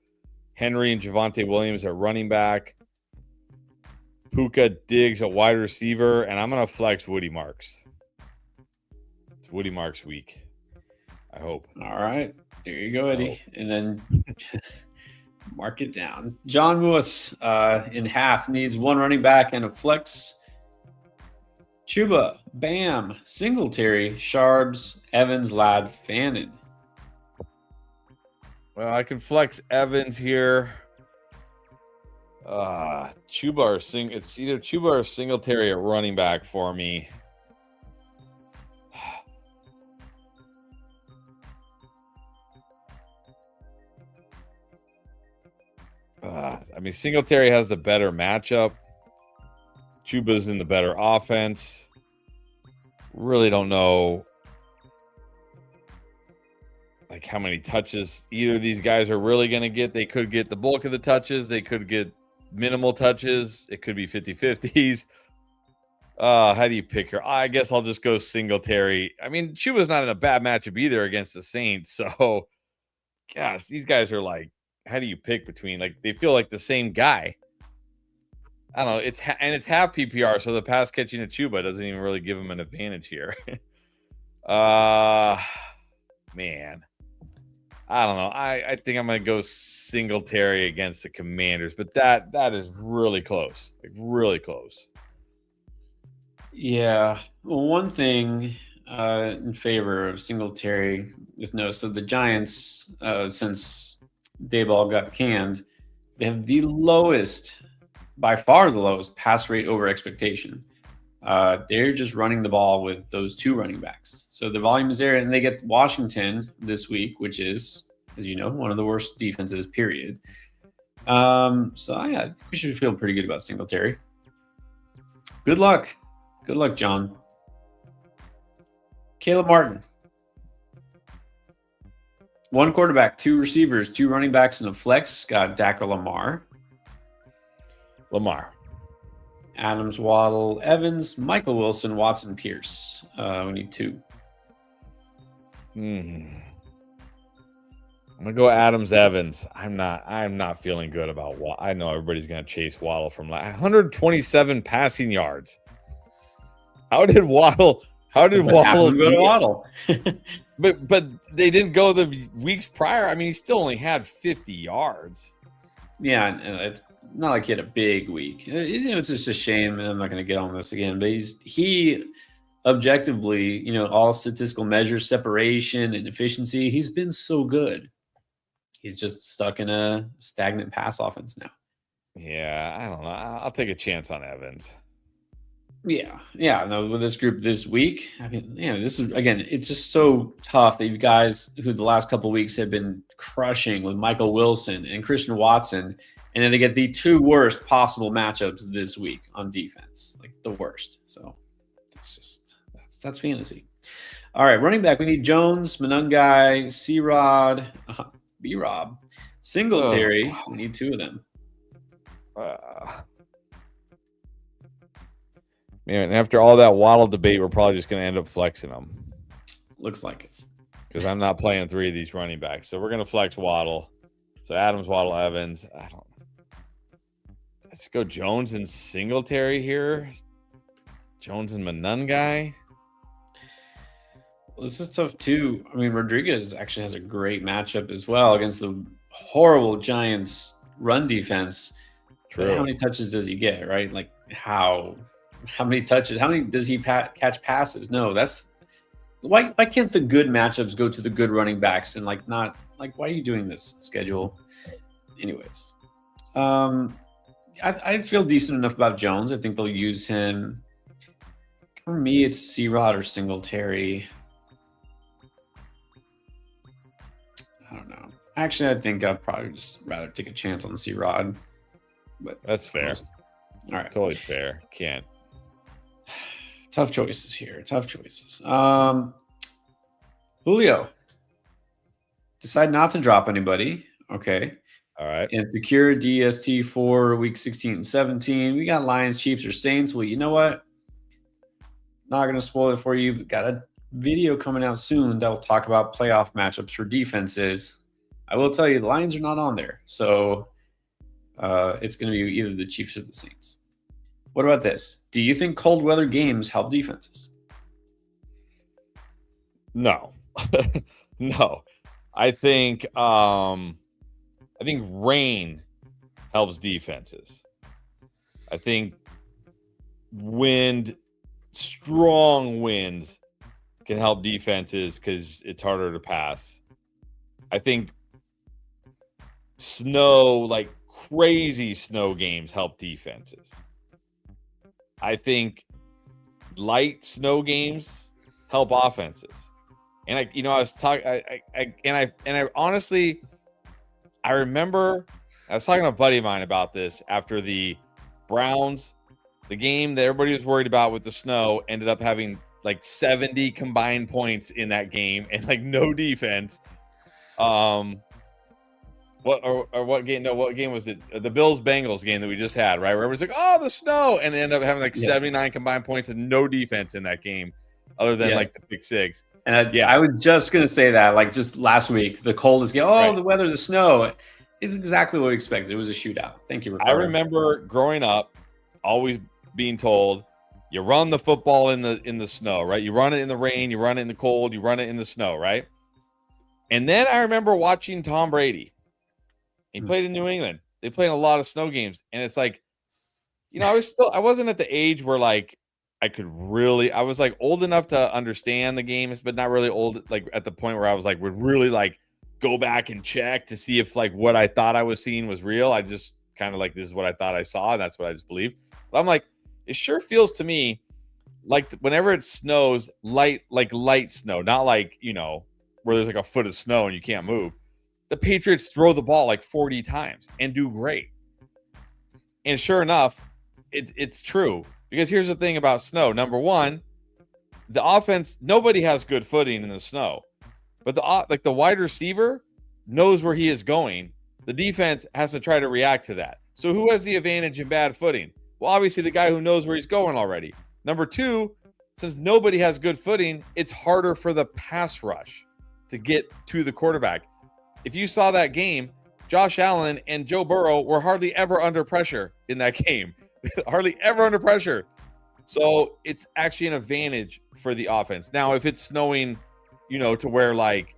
Henry and Javonte Williams at running back. Puka, Diggs at wide receiver, and I'm going to flex Woody Marks. It's Woody Marks week, I hope. All right. There you go, Eddie. And then mark it down. John Lewis in half needs 1 running back and a flex. Chuba, Bam, Singletary, Sharbs, Evans, Ladd, Fannin. Well, I can flex Evans here. It's either Chuba or Singletary at running back for me. Singletary has the better matchup. Chuba's in the better offense. Really don't know like how many touches either of these guys are really going to get. They could get the bulk of the touches. They could get minimal touches. It could be 50-50s. How do you pick her? I guess I'll just go Singletary. I mean, Chuba's not in a bad matchup either against the Saints. So, gosh, these guys are like, how do you pick between, like, they feel like the same guy. I don't know. It's half PPR, so the pass catching of Chuba doesn't even really give him an advantage here. Man. I don't know. I think I'm going to go Singletary against the Commanders, but that is really close. Like, really close. Yeah. Well, one thing in favor of Singletary is so the Giants, since Dayball got canned, they have the lowest, by far the lowest pass rate over expectation. They're just running the ball with those 2 running backs. So the volume is there, and they get Washington this week, which is, as you know, one of the worst defenses, period. We should feel pretty good about Singletary. Good luck. Good luck, John. Caleb Martin. 1 quarterback, 2 receivers, 2 running backs, and a flex. Got Dak or Lamar. Adams, Waddle, Evans, Michael Wilson, Watson, Pierce. We need 2. I'm gonna go Adams, Evans. I'm not feeling good about Waddle. I know everybody's gonna chase Waddle from 127 passing yards. How did Waddle How did Waddle go to Waddle? But they didn't go the weeks prior. I mean, he still only had 50 yards. Yeah, and it's not like he had a big week. It's just a shame, and I'm not going to get on this again. But he objectively, all statistical measures, separation and efficiency, he's been so good. He's just stuck in a stagnant pass offense now. Yeah, I don't know. I'll take a chance on Evans. Yeah. No, with this group this week, I mean, this is, again, it's just so tough that you guys who the last couple of weeks have been crushing with Michael Wilson and Christian Watson, and then they get the two worst possible matchups this week on defense, like the worst. So that's fantasy. All right, running back, we need Jones, Monungai, C-Rod, B-Rob, Singletary. We need two of them. Man, after all that Waddle debate, we're probably just going to end up flexing them. Looks like it. Because I'm not playing three of these running backs. So we're going to flex Waddle. So Adams, Waddle, Evans. Let's go Jones and Singletary here. Jones and Monungai. Well, this is tough too. I mean, Rodriguez actually has a great matchup as well against the horrible Giants run defense. True. But how many touches does he get, right? Like how many touches? How many does he catch passes? No, that's why can't the good matchups go to the good running backs and not why are you doing this schedule? Anyways, I feel decent enough about Jones. I think they'll use him. For me, it's C-Rod or Singletary. I don't know. Actually, I think I'd probably just rather take a chance on C-Rod. But that's fair. All right. Totally fair. Can't. Tough choices here. Tough choices. Julio. Decide not to drop anybody. Okay. All right. And secure DST for week 16 and 17. We got Lions, Chiefs, or Saints. Well, you know what? Not going to spoil it for you. But got a video coming out soon that will talk about playoff matchups for defenses. I will tell you, the Lions are not on there. So it's going to be either the Chiefs or the Saints. What about this? Do you think cold weather games help defenses? No. No. I think rain helps defenses. I think strong winds can help defenses because it's harder to pass. I think snow, crazy snow games, help defenses. I think light snow games help offenses. And I was talking, I honestly, I remember I was talking to a buddy of mine about this after the Browns, the game that everybody was worried about with the snow, ended up having 70 combined points in that game and no defense. What game? No, what game was it? The Bills-Bengals game that we just had, right? Where everyone's like, "Oh, the snow," and they end up having 79 combined points and no defense in that game, other than the pick six. And I was just gonna say that, just last week, the coldest game. Oh, right. The weather, the snow, is exactly what we expected. It was a shootout. Thank you, Ricardo. I remember growing up, always being told, you run the football in the snow, right? You run it in the rain, you run it in the cold, you run it in the snow, right? And then I remember watching Tom Brady. He played in New England. They played a lot of snow games, and it's I wasn't at the age where I was old enough to understand the games, but not really old at the point where I was would really go back and check to see if what I thought I was seeing was real. I just kind of this is what I thought I saw, and that's what I just believed. But I'm it sure feels to me whenever it snows, light snow, not where there's a foot of snow and you can't move. The Patriots throw the ball 40 times and do great. And sure enough, it's true. Because here's the thing about snow. Number one, the offense, nobody has good footing in the snow. But the wide receiver knows where he is going. The defense has to try to react to that. So who has the advantage in bad footing? Well, obviously the guy who knows where he's going already. Number two, since nobody has good footing, it's harder for the pass rush to get to the quarterback. If you saw that game, Josh Allen and Joe Burrow were hardly ever under pressure in that game. Hardly ever under pressure. So it's actually an advantage for the offense. Now, if it's snowing, to where like,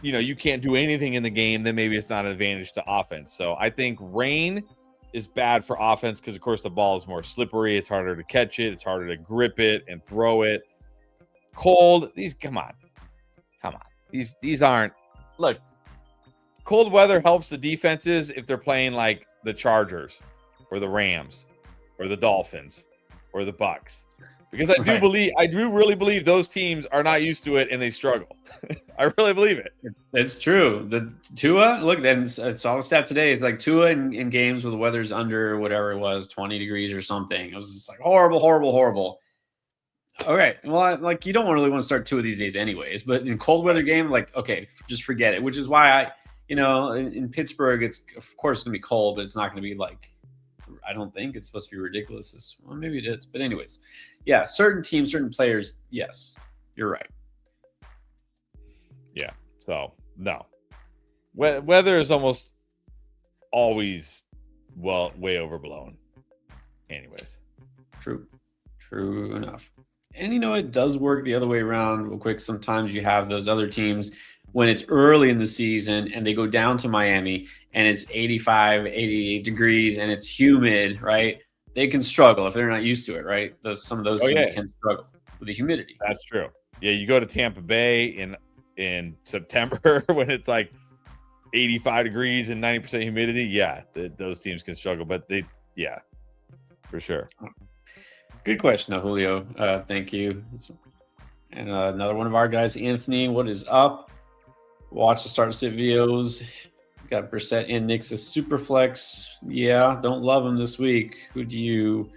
you can't do anything in the game, then maybe it's not an advantage to offense. So I think rain is bad for offense because, of course, the ball is more slippery. It's harder to catch it. It's harder to grip it and throw it. Cold, come on. These aren't. Look, cold weather helps the defenses if they're playing like the Chargers or the Rams or the Dolphins or the Bucks. Because I do really believe those teams are not used to it and they struggle. I really believe it. It's true. The Tua, look, then it's all the stat today. It's like Tua in games where the weather's under whatever it was, 20 degrees or something. It was just like horrible, horrible, horrible. All right. Well, like you don't really want to start Tua these days anyways, but in cold weather game, like, okay, just forget it, which is why in Pittsburgh, it's of course going to be cold, but it's not going to be like, I don't think it's supposed to be ridiculous. Well, maybe it is. But anyways, yeah, certain teams, certain players, yes, you're right. Yeah. So, no. Weather is almost always, way overblown. Anyways. True enough. And, it does work the other way around real quick. Sometimes you have those other teams when it's early in the season and they go down to Miami and it's 85, 88 degrees and it's humid, right? They can struggle if they're not used to it, right? Some of those teams can struggle with the humidity. That's true. Yeah, you go to Tampa Bay in September when it's like 85 degrees and 90% humidity. Yeah, those teams can struggle, but for sure. Good question, Julio. Thank you. And another one of our guys, Anthony. What is up? Watch the start sit videos. Got Brissett and Nix as Superflex. Yeah, don't love him this week. Who do you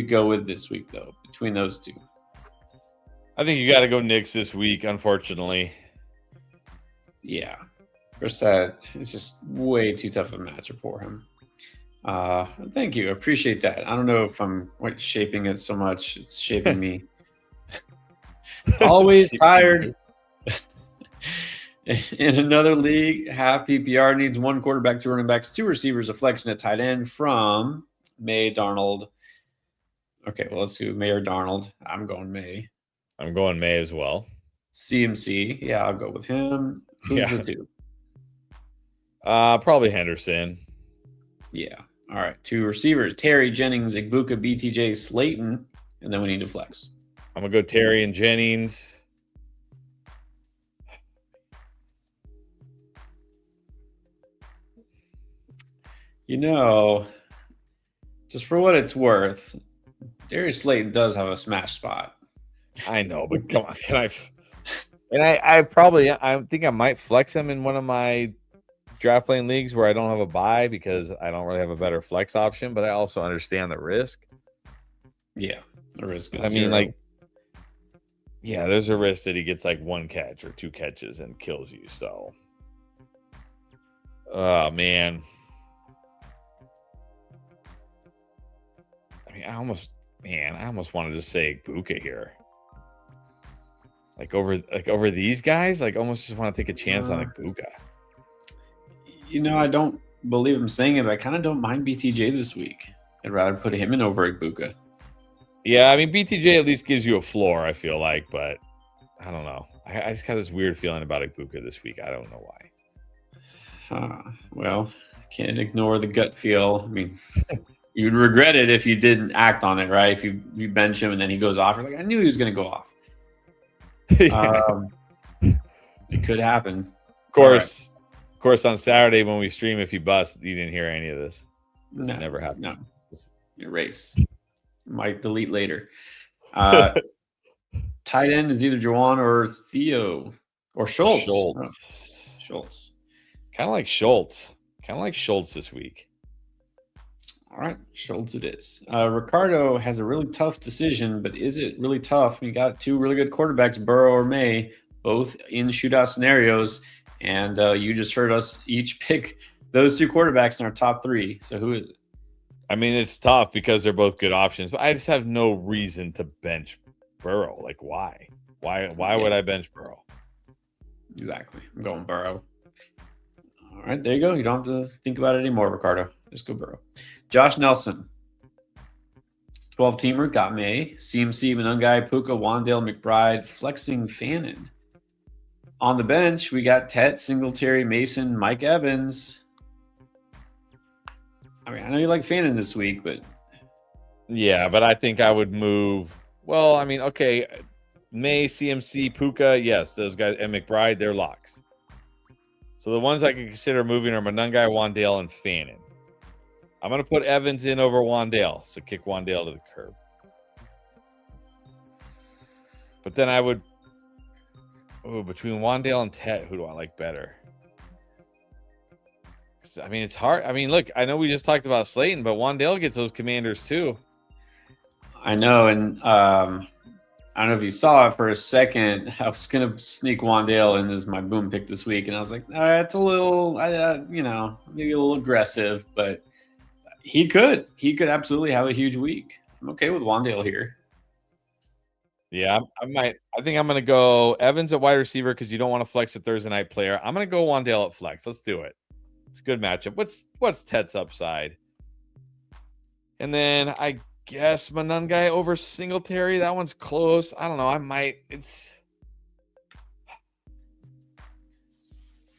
go with this week though? Between those two, I think you got to go Nix this week. Unfortunately, yeah, Brissett. It's just way too tough a matchup for him. Thank you. I appreciate that. I don't know if I'm shaping it so much. It's shaping me. Always tired. In another league, half PPR needs one quarterback, two running backs, two receivers, a flex, and a tight end from May Darnold. Okay, well, let's do May or Darnold. I'm going May. I'm going May as well. CMC. Yeah, I'll go with him. Who's the two? Probably Henderson. Yeah. All right. Two receivers, Terry, Jennings, Igbuka, BTJ, Slayton, and then we need to flex. I'm going to go Terry and Jennings. Just for what it's worth, Darius Slayton does have a smash spot. I know, but come on, I think I might flex him in one of my draft lane leagues where I don't have a buy because I don't really have a better flex option, but I also understand the risk. Yeah, the risk is there's a risk that he gets like one catch or two catches and kills you. So, oh man. I almost want to just say Igbuka here. Like over these guys, like almost just want to take a chance on Igbuka. I don't believe I'm saying it, but I kind of don't mind BTJ this week. I'd rather put him in over Igbuka. Yeah, I mean BTJ at least gives you a floor, I feel like, but I don't know. I just got this weird feeling about Igbuka this week. I don't know why. Well, I can't ignore the gut feel. I mean, you'd regret it if you didn't act on it, right? If you bench him and then he goes off, you're like, I knew he was going to go off. It could happen. Of course, on Saturday when we stream, if you bust, you didn't hear any of this. This never happened. No, just erase. Might delete later. Tight end is either Juwan or Theo or Schultz. Schultz. Kind of like Schultz this week. All right, Schultz it is. Ricardo has a really tough decision, but is it really tough? We got two really good quarterbacks, Burrow or May, both in shootout scenarios, and you just heard us each pick those two quarterbacks in our top three. So who is it? I mean, it's tough because they're both good options, but I just have no reason to bench Burrow. Like, why? Why would I bench Burrow? Exactly. I'm going Burrow. All right, there you go. You don't have to think about it anymore, Ricardo. Just go Burrow. Josh Nelson. 12-teamer got May, CMC, Manungai, Puka, Wandale, McBride, flexing Fannin. On the bench, we got Tet, Singletary, Mason, Mike Evans. I mean, I know you like Fannin this week, but yeah, but I think I would move. Well, I mean, okay, May, CMC, Puka, yes, those guys, and McBride, they're locks. So the ones I can consider moving are Manungai, Wandale, and Fannin. I'm going to put Evans in over Wandale, so kick Wandale to the curb. But then I would, between Wandale and Tet, who do I like better? I mean, it's hard. I mean, look, I know we just talked about Slayton, but Wandale gets those Commanders too. I know, and I don't know if you saw it for a second. I was going to sneak Wandale in as my boom pick this week, and I was like, all right, it's a little, maybe a little aggressive, but he could absolutely have a huge week. I'm okay with Wandale here. Yeah, I think I'm going to go Evans at wide receiver because you don't want to flex a Thursday night player. I'm going to go Wandale at flex. Let's do it. It's a good matchup. What's Tet's upside? And then I guess Manungai over Singletary. That one's close. I don't know. I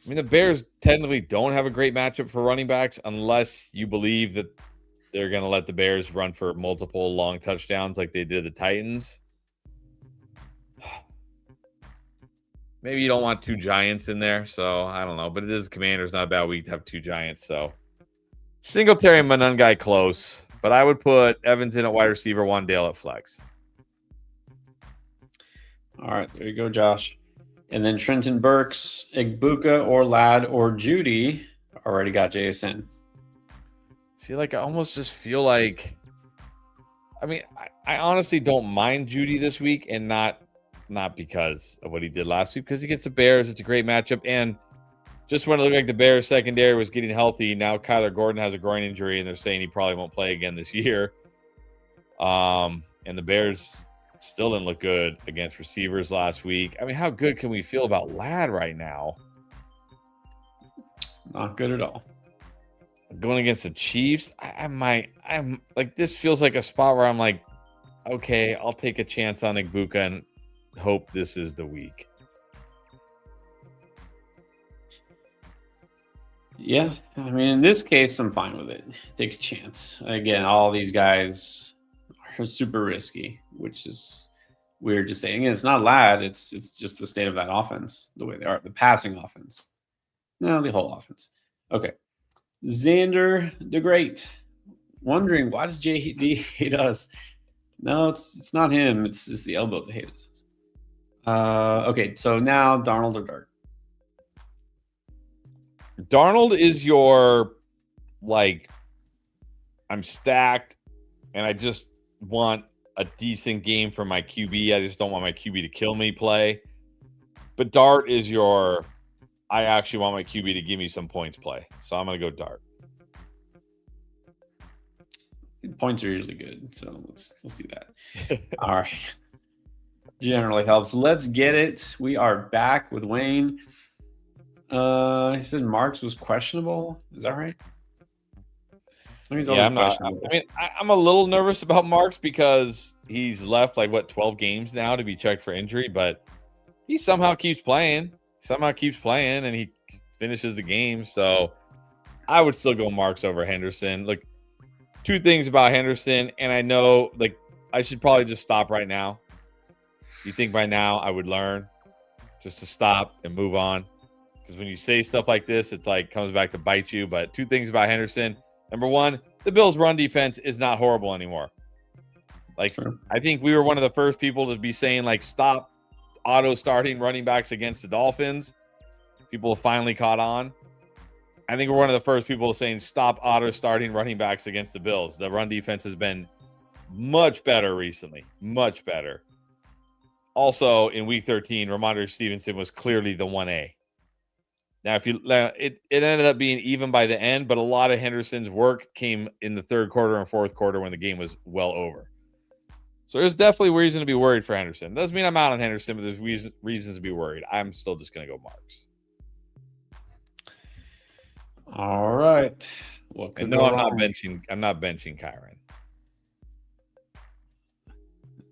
mean, the Bears technically don't have a great matchup for running backs unless you believe that they're going to let the Bears run for multiple long touchdowns like they did the Titans. Maybe you don't want two Giants in there, so I don't know. But it is Commanders, not a bad week to have two Giants. So Singletary and Manungai close, but I would put Evans in at wide receiver, Wandale at flex. All right, there you go, Josh. And then Trenton Burks, Igbuka, or Ladd, or Judy already got JSN. See, like I almost just feel like, I mean, I honestly don't mind Judy this week, and not because of what he did last week, because he gets the Bears. It's a great matchup. And just when it looked like the Bears secondary was getting healthy, now Kyler Gordon has a groin injury, and they're saying he probably won't play again this year. And the Bears still didn't look good against receivers last week. I mean, how good can we feel about Ladd right now? Not good at all. Going against the Chiefs, I'm like, this feels like a spot where I'm like, okay, I'll take a chance on Igbuka and hope this is the week. Yeah, I mean, in this case, I'm fine with it. Take a chance. Again, all these guys are super risky, which is weird to say. Again, it's not Ladd. It's just the state of that offense, the way they are, the passing offense. No, the whole offense. Okay. Xander the Great, wondering why does JD hate us? No, it's not him. It's the elbow that hates us. Okay, so now Darnold or Dart? Darnold is your, like, I'm stacked and I just want a decent game from my QB. I just don't want my QB to kill me play. But Dart is your, I actually want my QB to give me some points play. So I'm going to go Dart. Points are usually good, so let's do that. All right. Generally helps. Let's get it. We are back with Wayne. He said Marks was questionable. Is that right? Yeah, I'm not. I mean, I'm a little nervous about Marks because he's left 12 games now to be checked for injury, but he somehow keeps playing. And he finishes the game. So I would still go Marks over Henderson. Look, two things about Henderson, and I know I should probably just stop right now. You think by now I would learn just to stop and move on? Because when you say stuff like this, it's comes back to bite you. But two things about Henderson. Number one, the Bills' run defense is not horrible anymore. Sure. I think we were one of the first people to be saying, stop auto-starting running backs against the Dolphins. People have finally caught on. I think we're one of the first people saying stop auto-starting running backs against the Bills. The run defense has been much better recently. Much better. Also, in Week 13, Ramondre Stevenson was clearly the 1A. Now, it ended up being even by the end, but a lot of Henderson's work came in the third quarter and fourth quarter when the game was well over. So there's definitely reason to be worried for Henderson. Doesn't mean I'm out on Henderson, but there's reasons to be worried. I'm still just going to go Marks. All right. No, I'm not benching Kyron.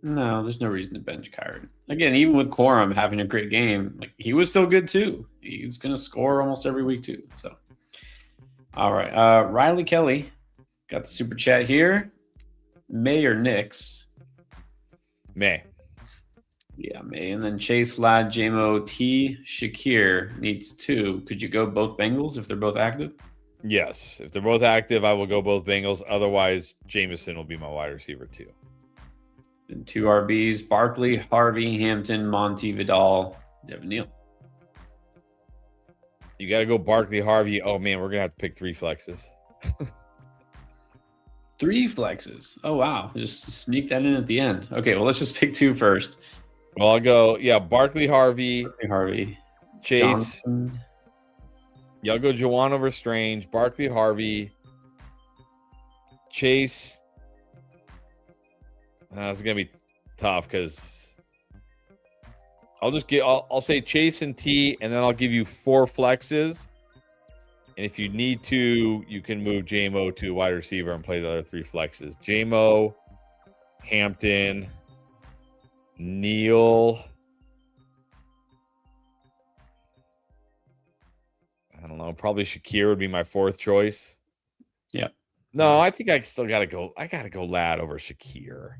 No, there's no reason to bench Kyron. Again, even with Corum having a great game, like he was still good too. He's going to score almost every week too. So, all right. Riley Kelly got the super chat here. May or Knicks? May. Yeah, May. And then Chase, Ladd, JMO, T, Shakir needs 2. Could you go both Bengals if they're both active? Yes. If they're both active, I will go both Bengals. Otherwise, Jameson will be my wide receiver too. And 2 RBs, Barkley, Harvey, Hampton, Monty, Vidal, Devin Neal. You got to go Barkley, Harvey. Oh, man, we're going to have to pick 3 flexes. 3 flexes. Oh, wow. Just sneak that in at the end. Okay, well, let's just pick 2 first. Well, I'll go, Barkley, Harvey, Chase. Johnson. Yeah, I'll go Juwan over Strange, Barkley, Harvey, Chase. It's going to be tough because I'll say Chase and T, and then I'll give you 4 flexes. And if you need to, you can move JMO to wide receiver and play the other 3 flexes. JMO, Hampton, Neal. I don't know. Probably Shakir would be my 4th choice. Yeah. No, I think I still got to go. I got to go Ladd over Shakir.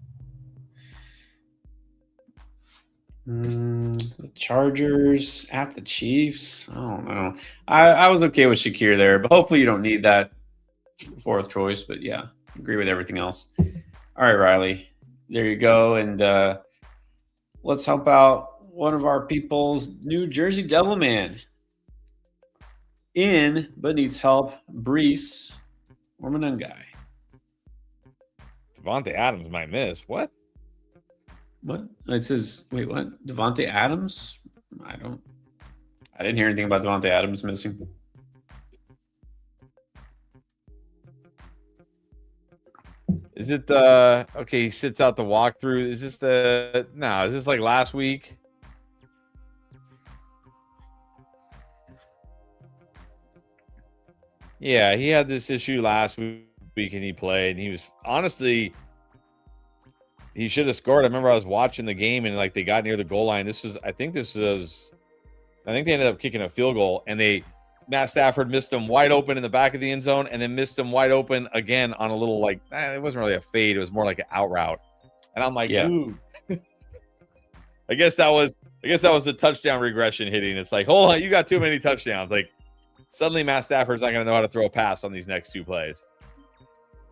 The Chargers at the Chiefs. I don't know. I was okay with Shakir there, but hopefully you don't need that 4th choice. But yeah, agree with everything else. All right, Riley. There you go. And let's help out one of our people's New Jersey Devilman. In, but needs help, Brees or Manungai. Devontae Adams might miss. What? What? It says, wait, what? Devontae Adams? I didn't hear anything about Devontae Adams missing. Is it okay, he sits out the walkthrough. Is this is this like last week? Yeah, he had this issue last week and he played, and he was honestly, he should have scored. I remember I was watching the game and like they got near the goal line. I think they ended up kicking a field goal, and Matt Stafford missed him wide open in the back of the end zone, and then missed him wide open again on a little it wasn't really a fade. It was more like an out route. And I'm like, ooh. I guess that was the touchdown regression hitting. It's like, hold on, you got too many touchdowns. Like suddenly Matt Stafford's not going to know how to throw a pass on these next 2 plays.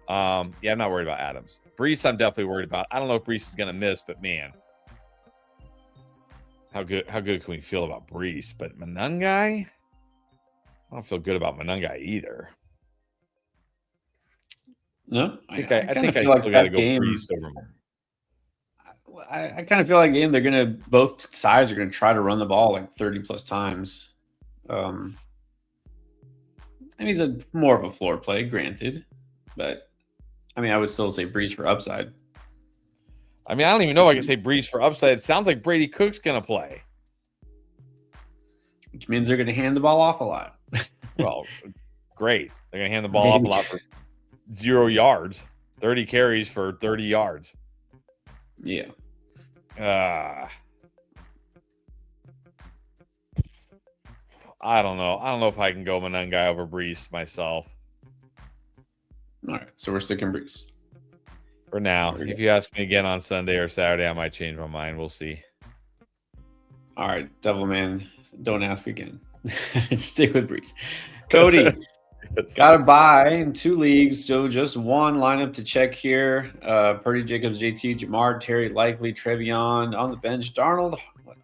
I'm not worried about Adams. Brees, I'm definitely worried about. I don't know if Brees is going to miss, but man, how good can we feel about Brees? But Manungai, I don't feel good about Manungai either. No, I think I still got to go Brees over him. I kind of feel like both sides are going to try to run the ball like 30 plus times. And he's more of a floor play, granted, but I would still say Brees for upside. I don't even know if I can say Brees for upside. It sounds like Brady Cook's going to play, which means they're going to hand the ball off a lot. Well, great. They're going to hand the ball off a lot for 0 yards, 30 carries for 30 yards. Yeah. I don't know. I don't know if I can go Manungai over Brees myself. All right, so we're sticking Brees for now. If you ask me again on Sunday or Saturday, I might change my mind. We'll see. All right, Devilman, don't ask again. Stick with Brees. Cody, got to buy in 2 leagues, so just 1 lineup to check here. Purdy, Jacobs, JT, Jamar, Terry, Likely, Trevion on the bench. Darnold,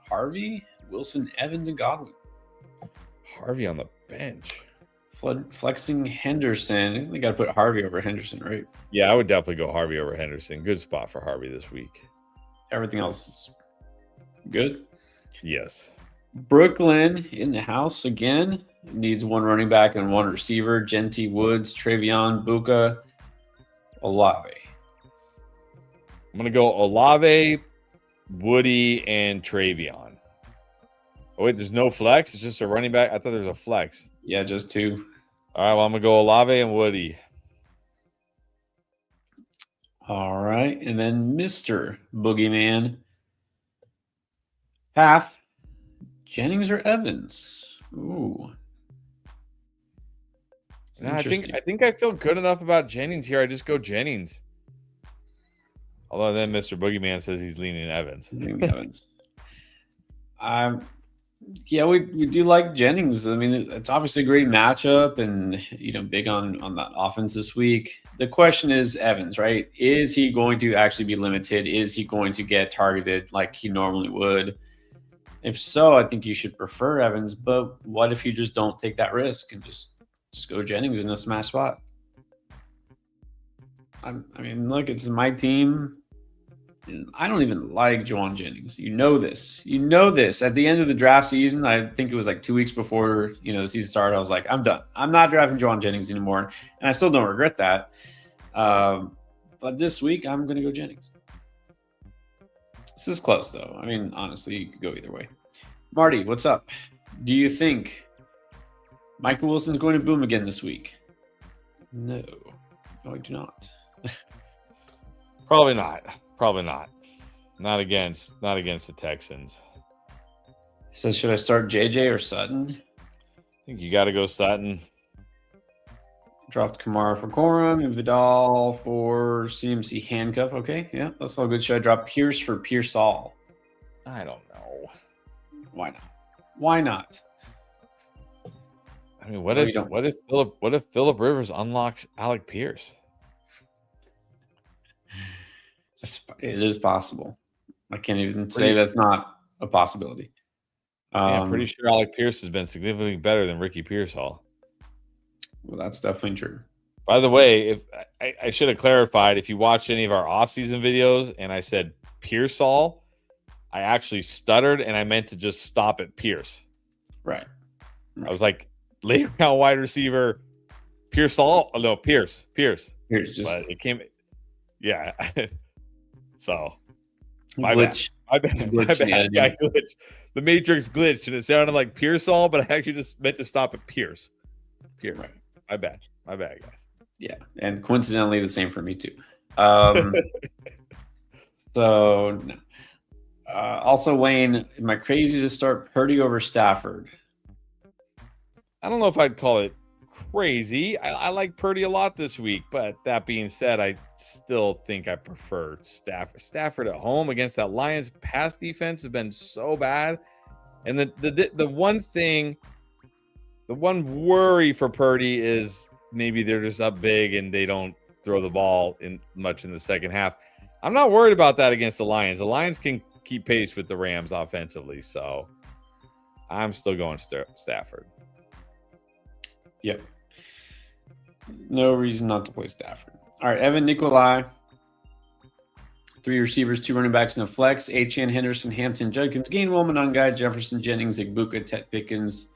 Harvey, Wilson, Evans, and Godwin. Harvey on the bench. Flexing Henderson. They got to put Harvey over Henderson, right? Yeah, I would definitely go Harvey over Henderson. Good spot for Harvey this week. Everything else is good. Yes. Brooklyn in the house again. Needs 1 running back and 1 receiver. Genty, Woods, Trevion, Buka, Olave. I'm going to go Olave, Woody, and Trevion. Oh, wait, there's no flex? It's just a running back? I thought there was a flex. Yeah, just 2. All right, well, I'm going to go Olave and Woody. All right. And then Mr. Boogeyman. Half. Jennings or Evans? Ooh. Yeah, I think I feel good enough about Jennings here. I just go Jennings. Although then Mr. Boogeyman says he's leaning Evans. Yeah, we do like Jennings. I mean, it's obviously a great matchup, and big on that offense this week. The question is Evans, right? Is he going to actually be limited? Is he going to get targeted like he normally would? If so, I think you should prefer Evans. But what if you just don't take that risk and just go Jennings in a smash spot? I mean, look, it's my team. I don't even like Jauan Jennings. You know this. At the end of the draft season, I think it was like 2 weeks before the season started. I was like, I'm done. I'm not drafting Jauan Jennings anymore, and I still don't regret that. But this week, I'm going to go Jennings. This is close, though. I mean, honestly, you could go either way. Marty, what's up? Do you think Michael Wilson's going to boom again this week? No, I do not. Probably not. Not against the Texans. So should I start JJ or Sutton? I think you got to go Sutton. Dropped Kamara for Corum and Vidal for CMC handcuff. Okay, yeah, that's all good. Should I drop Pierce for Pearsall? I don't know. Why not? I mean, what if Phillip Rivers unlocks Alec Pierce? It is possible. I can't even say that's not a possibility. I'm pretty sure Alec Pierce has been significantly better than Ricky Pearsall. Well, that's definitely true. By the way, if I should have clarified, if you watched any of our off-season videos and I said Pearsall, I actually stuttered and I meant to just stop at Pierce. Right. I was like, late round wide receiver, Pearsall? Oh, no, Pierce. Pierce just it came. Yeah. So, my bad. Yeah, glitch. The Matrix glitched, and it sounded like Pearsall, but I actually just meant to stop at Pierce. Right. My bad, guys. Yeah, and coincidentally, the same for me too. So, no. Also, Wayne, am I crazy to start Purdy over Stafford? I don't know if I'd call it crazy. I like Purdy a lot this week, but that being said, I still think I prefer Stafford at home against that Lions pass defense has been so bad. And the one worry for Purdy is maybe they're just up big and they don't throw the ball in much in the second half. I'm not worried about that against the Lions. The Lions can keep pace with the Rams offensively, so I'm still going Stafford. Yep. No reason not to play Stafford. All right, Evan Nikolai. 3 receivers, 2 running backs in a flex. Achane, Henderson, Hampton, Judkins, Gainwell, Monangai, Jefferson, Jennings, Igbuka, Ted Pickens.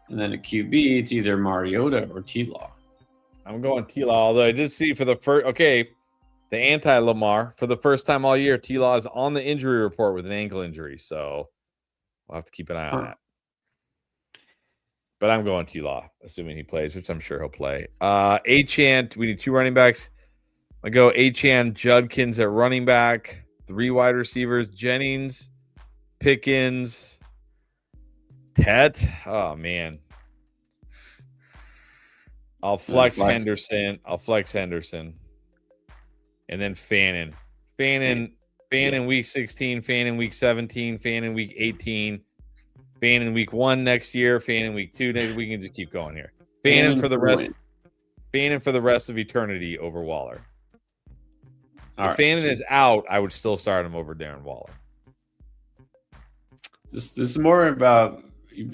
And then a QB, it's either Mariota or T-Law. I'm going T-Law, although I did see for the first, the anti-Lamar, for the first time all year, T-Law is on the injury report with an ankle injury. So we'll have to keep an eye on that. But I'm going T-Law, assuming he plays, which I'm sure he'll play. Achane, we need 2 running backs. I go Achane, Judkins at running back, 3 wide receivers, Jennings, Pickens, Tet. Oh, man. I'll flex Henderson. And then Fannin. Fannin week 16, Fannin week 17, Fannin week 18. Fannin week 1 next year, Fannin week 2 next. We can just keep going here. Fannin for the rest of eternity over Waller. If Fannin is out, I would still start him over Darren Waller. This is more about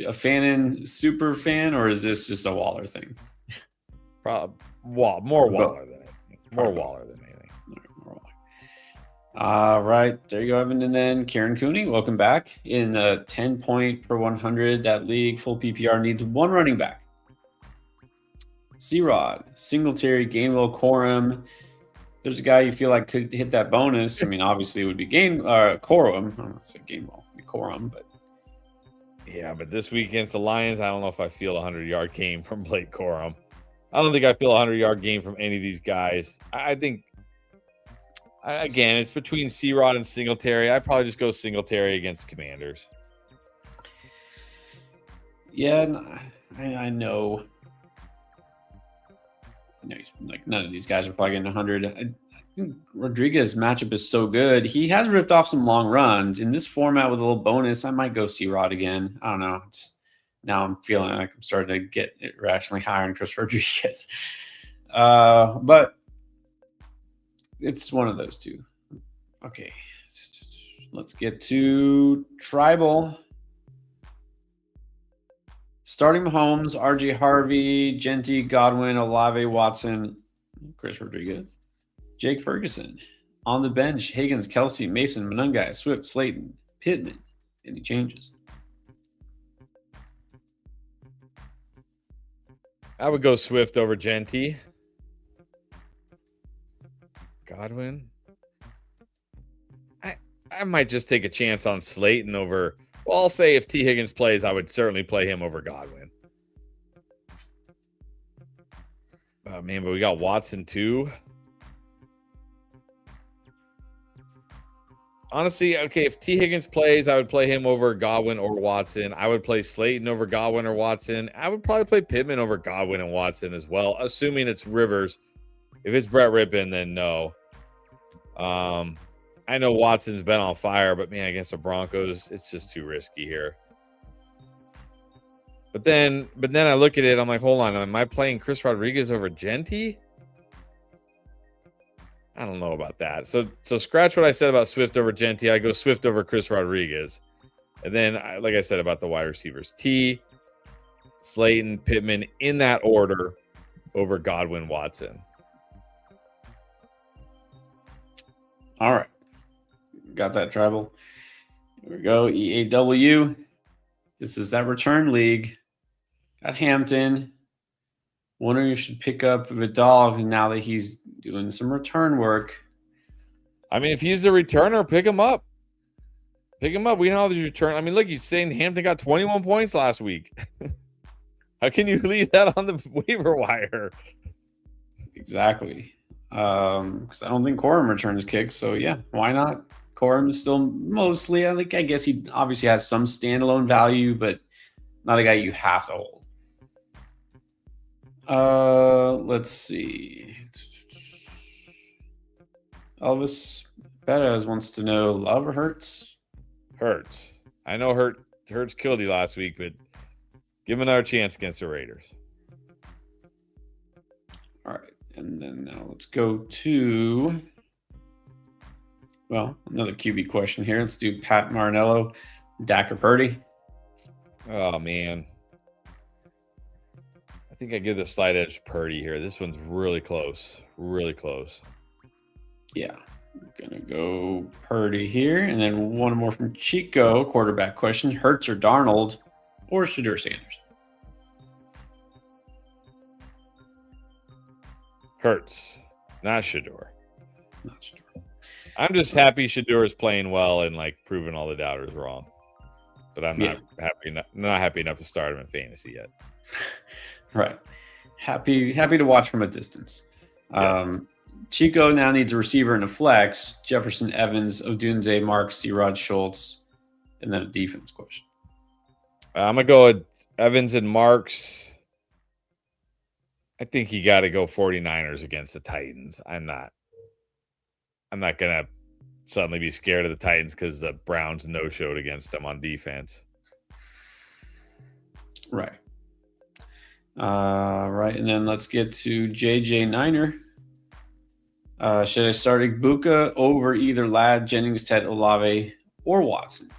a Fannin super fan, or is this just a Waller thing? More Waller than anything. More Waller than anything. All right, there you go, Evan. And then Karen Cooney, welcome back. In the 10 point per 100, that league, full PPR needs 1 running back. C-Rod, Singletary, Gainwell, Corum. There's a guy you feel like could hit that bonus. I mean, obviously it would be Corum. I don't know if it's Gainwell, it'd be Corum, but yeah, but this week against the Lions, I don't know if I feel a 100-yard game from Blake Corum. I don't think I feel a 100-yard game from any of these guys. I think Again, it's between C-Rod and Singletary. I'd probably just go Singletary against the Commanders. Yeah, I know. Like none of these guys are probably getting 100. I think Rodriguez matchup is so good. He has ripped off some long runs. In this format with a little bonus, I might go C-Rod again. I don't know. Now I'm feeling like I'm starting to get irrationally higher on Chris Rodriguez. But it's one of those two. Okay, let's get to Tribal. Starting Mahomes, RJ Harvey, Genty, Godwin, Olave, Watson, Chris Rodriguez, Jake Ferguson. On the bench, Higgins, Kelsey, Mason, Monungai, Swift, Slayton, Pittman. Any changes? I would go Swift over Genty. Godwin. I might just take a chance on Slayton over. Well, I'll say if T. Higgins plays, I would certainly play him over Godwin. Oh, man, but we got Watson too. Honestly, okay, if T. Higgins plays, I would play him over Godwin or Watson. I would play Slayton over Godwin or Watson. I would probably play Pittman over Godwin and Watson as well, assuming it's Rivers. If it's Brett Rippon, then no. I know Watson's been on fire, but man, against the Broncos, it's just too risky here. But then I look at it, I'm like, hold on, am I playing Chris Rodriguez over Genty? I don't know about that. So scratch what I said about Swift over Genty. I go Swift over Chris Rodriguez. And then, like I said about the wide receivers, T, Slayton, Pittman, in that order over Godwin, Watson. All right. Got that, Tribal. Here we go. EAW. This is that return league. Got Hampton. Wonder you should pick up Vidal now that he's doing some return work. I mean, if he's the returner, pick him up. Pick him up. We know how the return. I mean, look, you're saying Hampton got 21 points last week. How can you leave that on the waiver wire? Exactly. Because I don't think Corum returns kicks. So, yeah, why not? Corum is still mostly, I guess he obviously has some standalone value, but not a guy you have to hold. Let's see. Elvis Perez wants to know, Love or Hurts? Hurts. I know Hurts killed you last week, but give him another chance against the Raiders. All right. And then now let's go to, another QB question here. Let's do Pat Marinello, Dak or Purdy. Oh, man. I think I give the slight edge to Purdy here. This one's really close. Really close. Yeah. I'm going to go Purdy here. And then one more from Chico, quarterback question. Hurts or Darnold or Shedeur Sanders? Hurts, not Shedeur. I'm just happy Shedeur is playing well and proving all the doubters wrong. But I'm not happy enough to start him in fantasy yet. Right. Happy to watch from a distance. Yes. Chico now needs a receiver and a flex. Jefferson, Evans, Odunze, Marks, C-Rod, Schultz, and then a defense question. I'm going to go with Evans and Marks. I think you got to go 49ers against the Titans. I'm not going to suddenly be scared of the Titans because the Browns no-showed against them on defense. Right. Right. And then let's get to JJ Niner. Should I start Igbuka over either Ladd, Jennings, Ted, Olave, or Watson?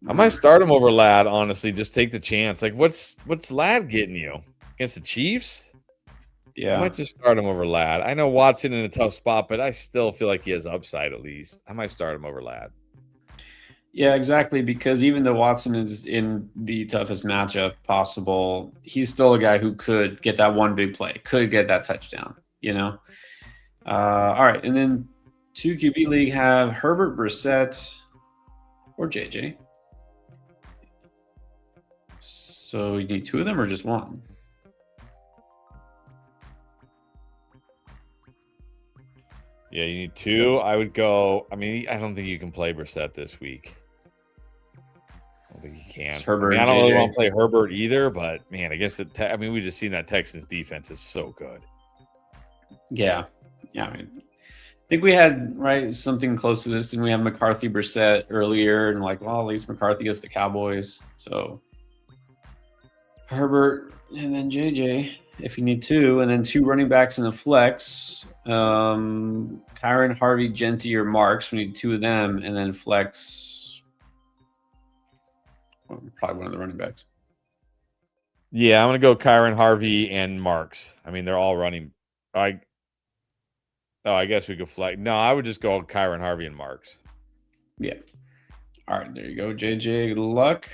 I might start him over Ladd, honestly. Just take the chance. What's Ladd getting you against the Chiefs? Yeah, I might just start him over Ladd. I know Watson in a tough spot, but I still feel like he has upside at least. I might start him over Ladd. Yeah, exactly. Because even though Watson is in the toughest matchup possible, he's still a guy who could get that one big play, could get that touchdown. All right, and then 2 QB league have Herbert, Brissett, or JJ. So you need 2 of them or just one? Yeah, you need 2. I would go. I mean, I don't think you can play Brissett this week. I don't think you can. It's Herbert, I don't really JJ. want to play Herbert either, but man, I guess we just seen that Texans defense is so good. Yeah. I mean, I think we had something close to this. Didn't we have McCarthy Brissett earlier? And at least McCarthy gets the Cowboys. So Herbert and then JJ if you need 2, and then 2 running backs in the flex. Kyron, Harvey, Genty, or Marks. We need 2 of them, and then flex. Probably one of the running backs. Yeah, I'm gonna go Kyron, Harvey, and Marks. I mean, they're all running. I guess we could flex. No, I would just go Kyron, Harvey, and Marks. Yeah. All right, there you go, JJ. Good luck.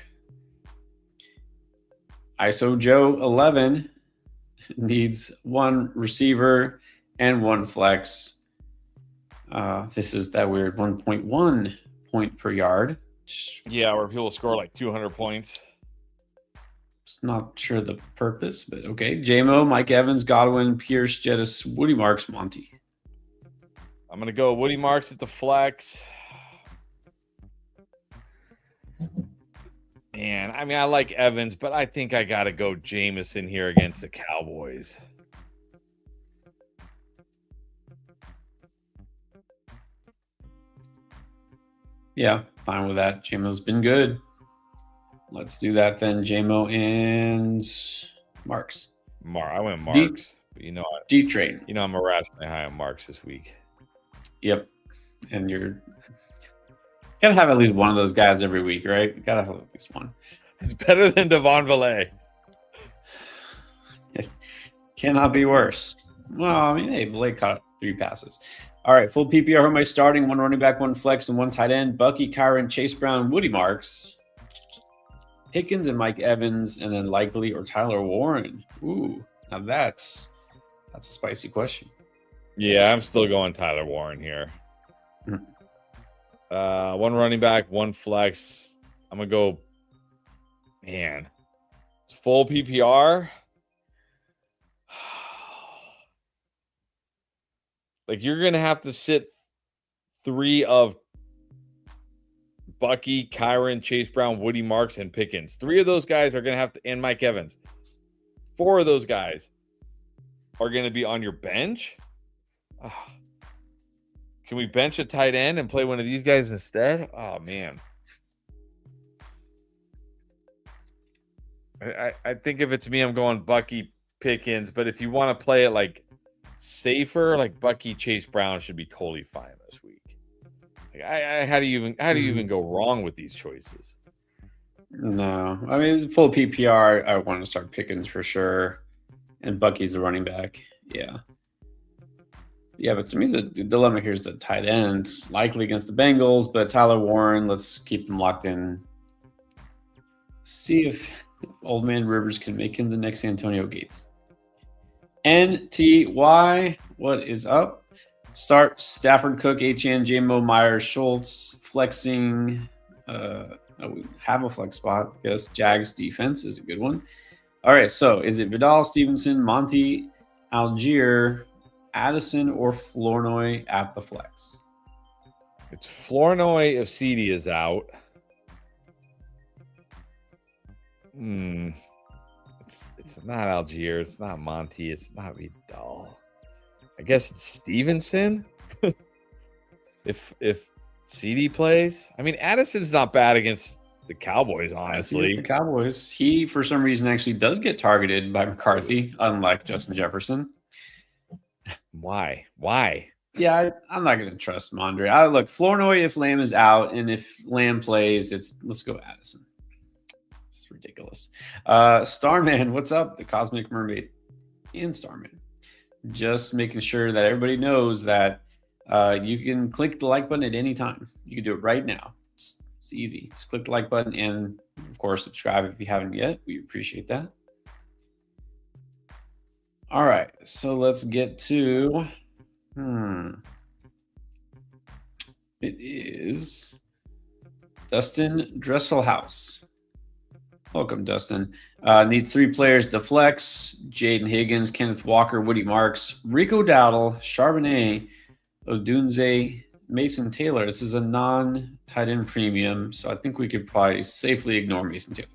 ISO Joe 11 needs 1 receiver and 1 flex. This is that weird 1.1 point per yard. Yeah, where people score like 200 points. Just not sure the purpose, but okay. JMO, Mike Evans, Godwin, Pierce, Jettis, Woody Marks, Monty. I'm going to go Woody Marks at the flex. And I mean, I like Evans, but I think I got to go Jameson here against the Cowboys. Yeah, fine with that. JMO's been good. Let's do that then. JMO and Marks. I went Marks. But deep trade. I'm irrationally high on Marks this week. Yep. And you're gotta have at least one of those guys every week, right? You gotta have at least one. It's better than Devon Valet. Cannot be worse. Well, I mean, hey, Blake caught 3 passes. All right, full PPR. Who am I starting? 1 running back, 1 flex, and 1 tight end. Bucky, Kyron, Chase Brown, Woody Marks, Pickens, and Mike Evans, and then Likely or Tyler Warren. Ooh, now that's a spicy question. Yeah, I'm still going Tyler Warren here. 1 running back, 1 flex. I'm gonna go. Man, it's full PPR. Like, you're gonna have to sit 3 of Bucky, Kyron, Chase Brown, Woody Marks, and Pickens. 3 of those guys are gonna have to, and Mike Evans. 4 of those guys are gonna be on your bench. Can we bench a tight end and play one of these guys instead? Oh man. I think if it's me, I'm going Bucky, Pickens. But if you want to play it like safer, like Bucky, Chase Brown should be totally fine this week. Like, how do you even go wrong with these choices? No, I mean, full PPR. I want to start Pickens for sure, and Bucky's the running back. Yeah, but to me, the dilemma here is the tight end. Likely against the Bengals, but Tyler Warren, let's keep him locked in. See if Old Man Rivers can make him the next Antonio Gates. NTY, what is up? Start Stafford, Cook, HN, JMO, Myers, Schultz, flexing. We have a flex spot. Yes, Jags defense is a good one. All right, so is it Vidal, Stevenson, Monty, Algier, Addison, or Flournoy at the flex? It's Flournoy if CD is out. It's not Algier. It's not Monty. It's not Vidal. I guess it's Stevenson. if CD plays, I mean, Addison's not bad against the Cowboys. Honestly, the Cowboys. He for some reason actually does get targeted by McCarthy, unlike Justin Jefferson. Why? Yeah, I'm not going to trust Mondre. Look, Flournoy if Lamb is out, and if Lamb plays, let's go Addison. It's ridiculous. Starman, what's up? The Cosmic Mermaid and Starman. Just making sure that everybody knows that you can click the like button at any time. You can do it right now. It's easy. Just click the like button and, of course, subscribe if you haven't yet. We appreciate that. All right, so let's get to it is Dustin Dresselhouse. Welcome, Dustin. Needs 3 players to flex: Jaden Higgins, Kenneth Walker, Woody Marks, Rico Dowdle, Charbonnet, Odunze Mason Taylor. This is a non-tight end premium, so I think we could probably safely ignore Mason Taylor.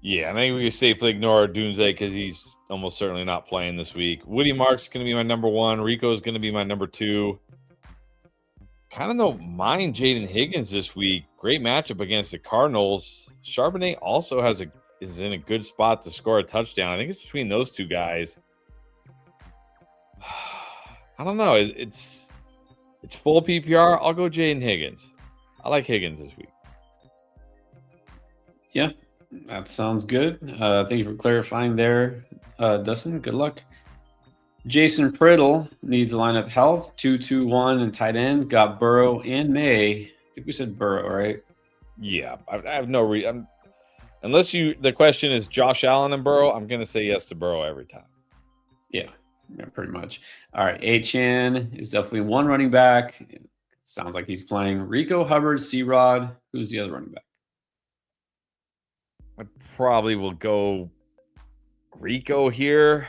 Yeah, I think we can safely ignore Dunze because he's almost certainly not playing this week. Woody Mark's going to be my number 1. Rico's going to be my number 2. Kind of don't mind Jayden Higgins this week. Great matchup against the Cardinals. Charbonnet also is in a good spot to score a touchdown. I think it's between those two guys. I don't know. It's full PPR. I'll go Jayden Higgins. I like Higgins this week. Yeah, that sounds good. Thank you for clarifying there, Dustin. Good luck. Jason Priddle needs lineup help. 2-2-1 and tight end. Got Burrow and May. I think we said Burrow, right? Yeah, I have no reason. Unless the question is Josh Allen and Burrow, I'm going to say yes to Burrow every time. Yeah, pretty much. All right, Achan is definitely one running back. It sounds like he's playing. Rico Hubbard, C-Rod. Who's the other running back? I probably will go Rico here.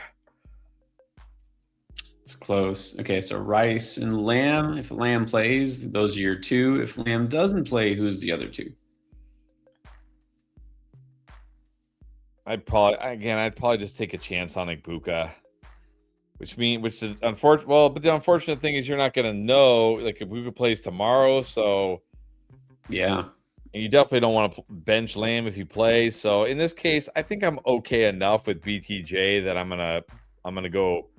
It's close. Okay, so Rice and Lamb. If Lamb plays, those are your 2. If Lamb doesn't play, who's the other 2? I'd probably just take a chance on Igbuka, which is unfortunate. Well, but the unfortunate thing is you're not going to know like Igbuka plays tomorrow, so yeah, and you definitely don't want to bench Lamb if he plays. So in this case, I think I'm okay enough with BTJ that I'm gonna go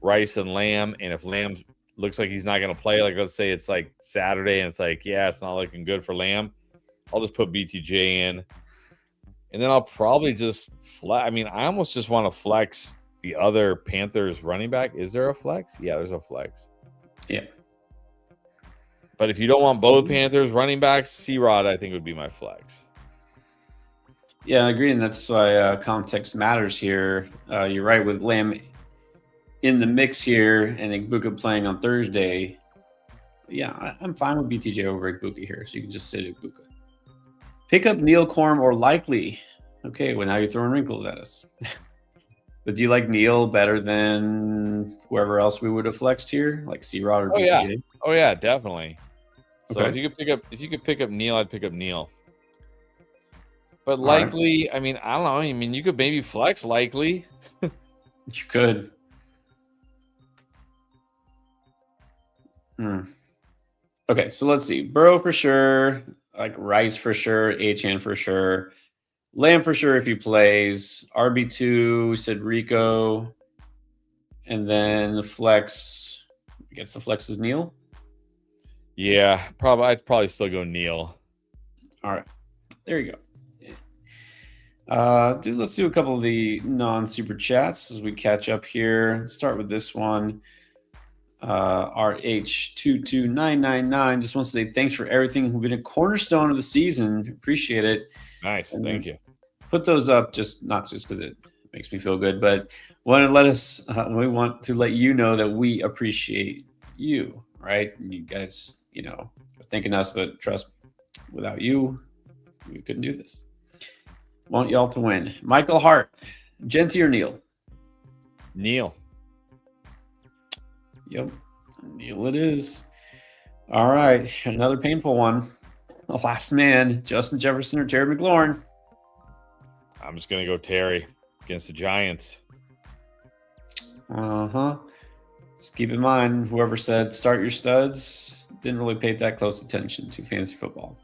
Rice and Lamb, and if Lamb looks like he's not going to play, like let's say it's like Saturday and it's like, yeah, it's not looking good for Lamb, I'll just put BTJ in. And then I'll probably just flex. I mean, I almost just want to flex the other Panthers running back. Is there a flex? Yeah, there's a flex. Yeah. But if you don't want both Panthers running backs, C-Rod, I think would be my flex. Yeah, I agree. And that's why context matters here. You're right with Lamb in the mix here and Igbuka playing on Thursday. Yeah, I'm fine with BTJ over Igbuka here. So you can just sit Igbuka. Pick up Neil Corm or Likely. Okay, well, now you're throwing wrinkles at us. But do you like Neil better than whoever else we would have flexed here, like C-Rod or BTJ? Oh yeah, definitely. So Okay. if you could pick up Neil, I'd pick up Neil. But Likely, right. I mean, I don't know. I mean, you could maybe flex Likely. You could. Okay, so let's see. Burrow for sure, like Rice for sure, Achan for sure, Lamb for sure if he plays. RB2, said Rico, and then the flex. I guess the flex is Neil. Yeah, I'd probably still go Neil. All right, there you go. Let's do a couple of the non-super chats as we catch up here. Let's start with this one. RH22999 just wants to say thanks for everything. We've been a cornerstone of the season. Appreciate it. Nice. And thank you. Put those up not just because it makes me feel good, but we want to let you know that we appreciate you, right? And you guys, are thanking us, but trust me, without you, we couldn't do this. Want y'all to win. Michael Hart, Genty or Neil? Neil. Yep, Neil it is. All right, another painful one. The last man, Justin Jefferson or Terry McLaurin? I'm just going to go Terry against the Giants. Just keep in mind, whoever said start your studs didn't really pay that close attention to fantasy football.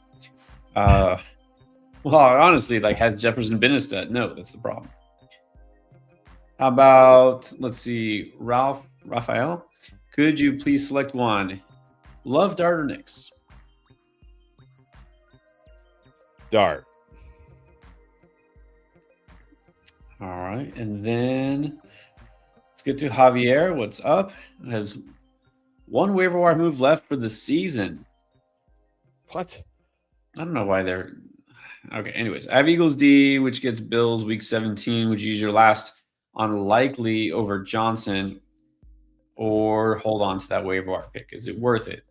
Well, honestly, has Jefferson been a stud? No, that's the problem. How about, let's see, Raphael? Could you please select one? Love, Dart, or Knicks? Dart. All right. And then let's get to Javier. What's up? Has one waiver wire move left for the season. What? I don't know why they're... Okay, anyways. I have Eagles D, which gets Bills week 17. Would you use your last on Likely over Johnson or hold on to that waiver wire pick? Is it worth it?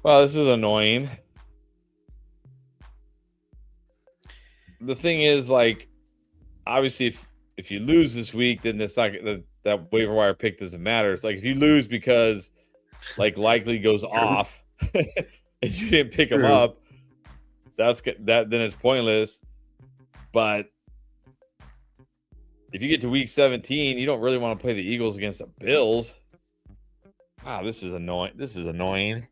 Well, this is annoying. The thing is, obviously, if you lose this week, then it's not that waiver wire pick doesn't matter. It's like if you lose because like likely goes off and you didn't pick him True. up, then it's pointless. But if you get to week 17, you don't really want to play the Eagles against the Bills. Wow, this is annoying.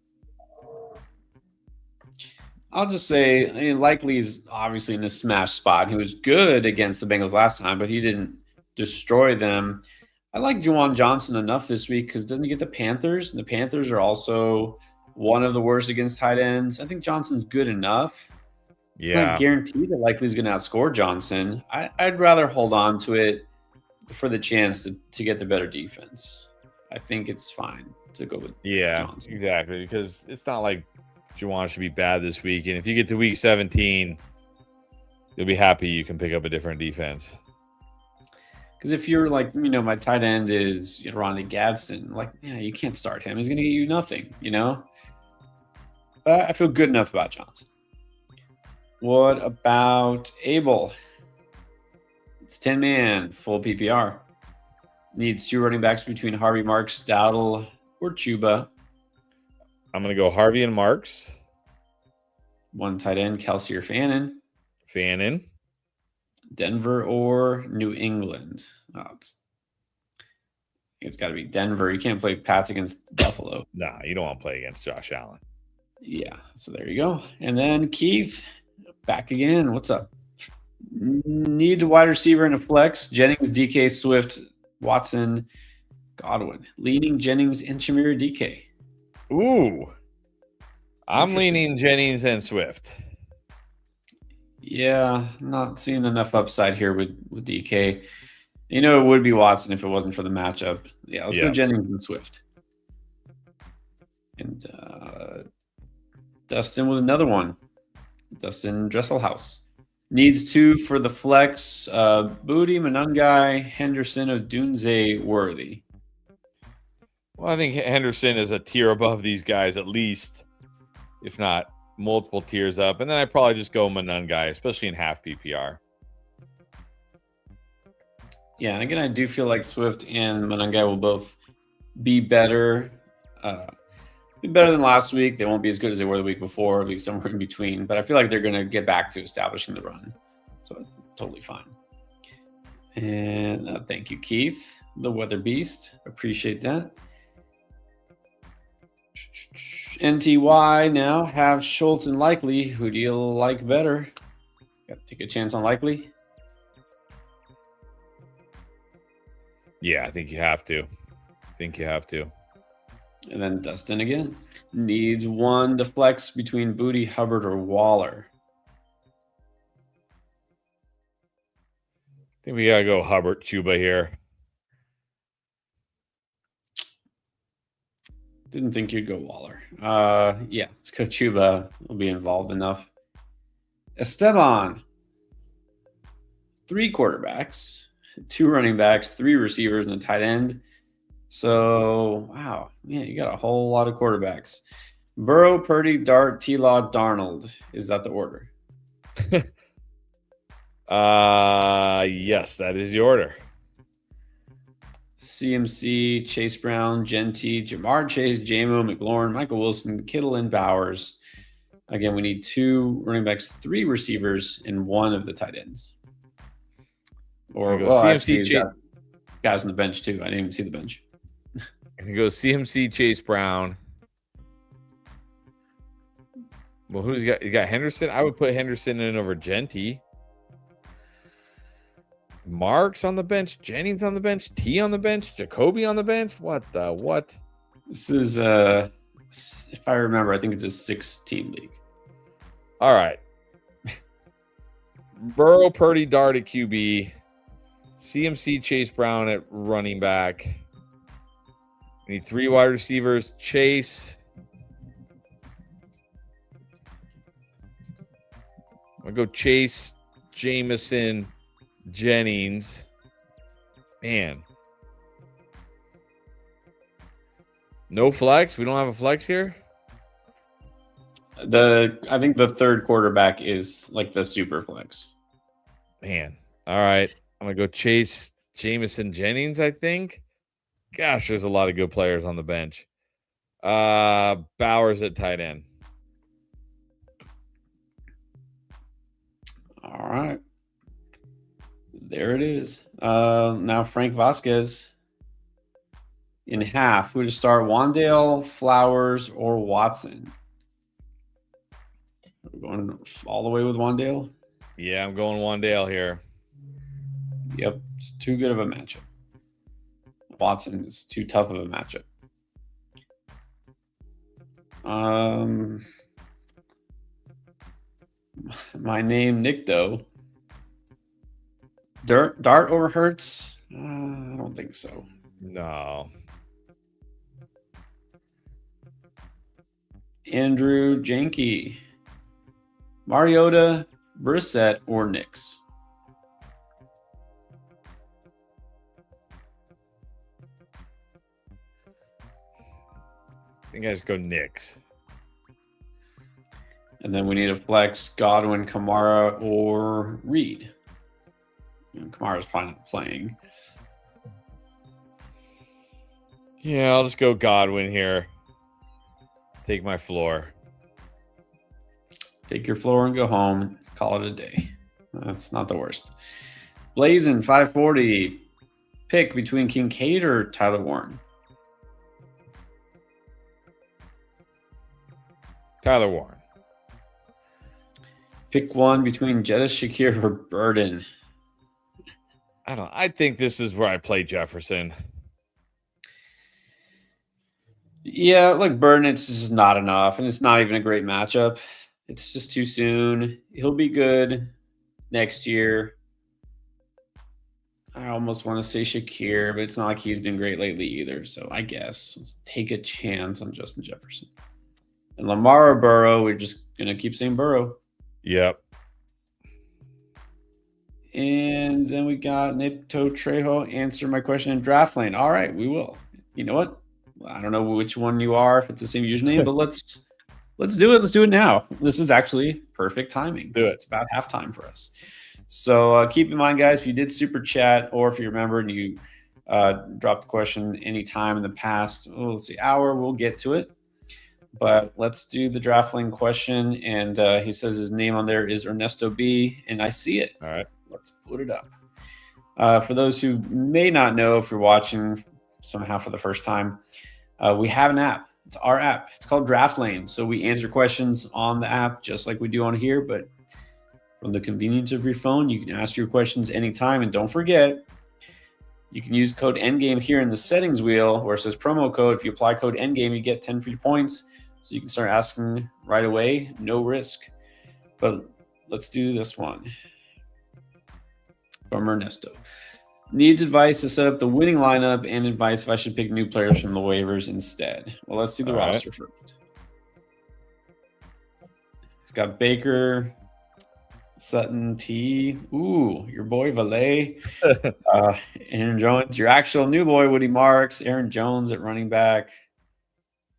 I'll just say, I mean, likely is obviously in a smash spot. He was good against the Bengals last time, but he didn't destroy them. I like Juwan Johnson enough this week because doesn't he get the Panthers? And the Panthers are also one of the worst against tight ends. I think Johnson's good enough. It's not guaranteed that likely is going to outscore Johnson. I'd rather hold on to it for the chance to get the better defense. I think it's fine to go with Johnson. Exactly, because it's not like Juwan should be bad this week. And if you get to week 17, you'll be happy you can pick up a different defense. Because if you're like, my tight end is Ronnie Gadsden, like, you can't start him. He's going to get you nothing, But I feel good enough about Johnson. What about Abel? It's 10-man, full PPR. Needs 2 running backs between Harvey, Marks, Dowdle, or Chuba. I'm going to go Harvey and Marks. 1 tight end, Kelsey or Fannin. Denver or New England. It's got to be Denver. You can't play Pats against Buffalo. Nah, you don't want to play against Josh Allen. Yeah, so there you go. And then Keith, back again. What's up? Needs a wide receiver and a flex. Jennings, DK, Swift, Watson, Godwin. Leaning Jennings and Shamir DK. Ooh. I'm leaning Jennings and Swift. Yeah, not seeing enough upside here with DK. It would be Watson if it wasn't for the matchup. Yeah, let's go Jennings and Swift. And Dustin with another one. Dustin Dresselhaus. Needs 2 for the flex. Booty, Manungai, Henderson, Odunze, Worthy. Well, I think Henderson is a tier above these guys at least, if not multiple tiers up. And then I'd probably just go Manungai, especially in half PPR. Yeah, and again, I do feel like Swift and Manungai will both be better. Be better than last week. They won't be as good as they were the week before. It'll be somewhere in between. But I feel like they're going to get back to establishing the run. So totally fine. And thank you, Keith, the Weather Beast. Appreciate that. NTY now have Schultz and Likely. Who do you like better? Got to take a chance on Likely. Yeah, I think you have to. And then Dustin again. Needs 1 to flex between Booty, Hubbard, or Waller. I think we got to go Hubbard, Chuba here. Didn't think you'd go Waller. Yeah, let's go Chuba. Will be involved enough. Esteban. 3 quarterbacks, 2 running backs, 3 receivers, and a tight end. So, wow. Yeah, you got a whole lot of quarterbacks. Burrow, Purdy, Dart, T-Law, Darnold. Is that the order? Yes, that is the order. CMC, Chase Brown, Genty, Jamar Chase, JMO, McLaurin, Michael Wilson, Kittle, and Bowers. Again, we need 2 running backs, 3 receivers, and 1 of the tight ends. Or CMC, Chase. Guys on the bench too. I didn't even see the bench. I can go CMC, Chase Brown. Well, who's got? You got Henderson. I would put Henderson in over Genty. Marks on the bench, Jennings on the bench, T on the bench, Jacoby on the bench. What? This is if I remember, I think it's a 6-team league. All right. Burrow, Purdy, Dart at QB. CMC, Chase Brown at running back. We need 3 wide receivers. Chase. I'll go Chase, Jameson, Jennings. Man. No flex? We don't have a flex here? I think the 3rd quarterback is like the super flex. Man. All right. I'm going to go Chase, Jameson, Jennings, I think. Gosh, there's a lot of good players on the bench. Bowers at tight end. All right. There it is. Now Frank Vasquez in half. Who to start? Wandale, Flowers, or Watson? We're going all the way with Wandale. Yeah, I'm going Wandale here. Yep, it's too good of a matchup. Watson is too tough of a matchup. My name Nick Doe. Dart over Hurts? I don't think so. No. Andrew Janke. Mariota, Brissett, or Knicks? I think I just go Knicks. And then we need a flex Godwin, Kamara, or Reed. Kamara's probably not playing. Yeah, I'll just go Godwin here. Take my floor. Take your floor and go home. Call it a day. That's not the worst. Blazing 540. Pick between Kincaid or Tyler Warren. Tyler Warren. Pick one between Jettis, Shakir, or Burden. I think this is where I play Jefferson. Yeah, like Burden, it's just not enough, and it's not even a great matchup. It's just too soon. He'll be good next year. I almost want to say Shakir, but it's not like he's been great lately either. So I guess let's take a chance on Justin Jefferson. And Lamar or Burrow, we're just going to keep saying Burrow. Yep. And then we got Neto Trejo answer my question in draft lane. All right, we will. You know what? I don't know which one you are, if it's the same username, but let's do it. Let's do it now. This is actually perfect timing. It's about halftime for us. So keep in mind, guys, if you did super chat or if you remember and you dropped the question anytime in the past, let's see, hour, we'll get to it. But let's do the draft lane question. And he says his name on there is Ernesto B, and I see it. All right. Let's put it up. For those who may not know, if you're watching somehow for the first time, we have an app. It's our app. It's called Draft Lane. So we answer questions on the app just like we do on here, but from the convenience of your phone, you can ask your questions anytime. And don't forget, you can use code ENDGAME here in the settings wheel where it says promo code. If you apply code ENDGAME, you get 10 free points. So you can start asking right away, no risk. But let's do this one from Ernesto. Needs advice to set up the winning lineup and advice if I should pick new players from the waivers instead. Well, let's see the roster first. It's got Baker, Sutton, T. Ooh, your boy Valet. Aaron Jones, your actual new boy Woody Marks. Aaron Jones at running back.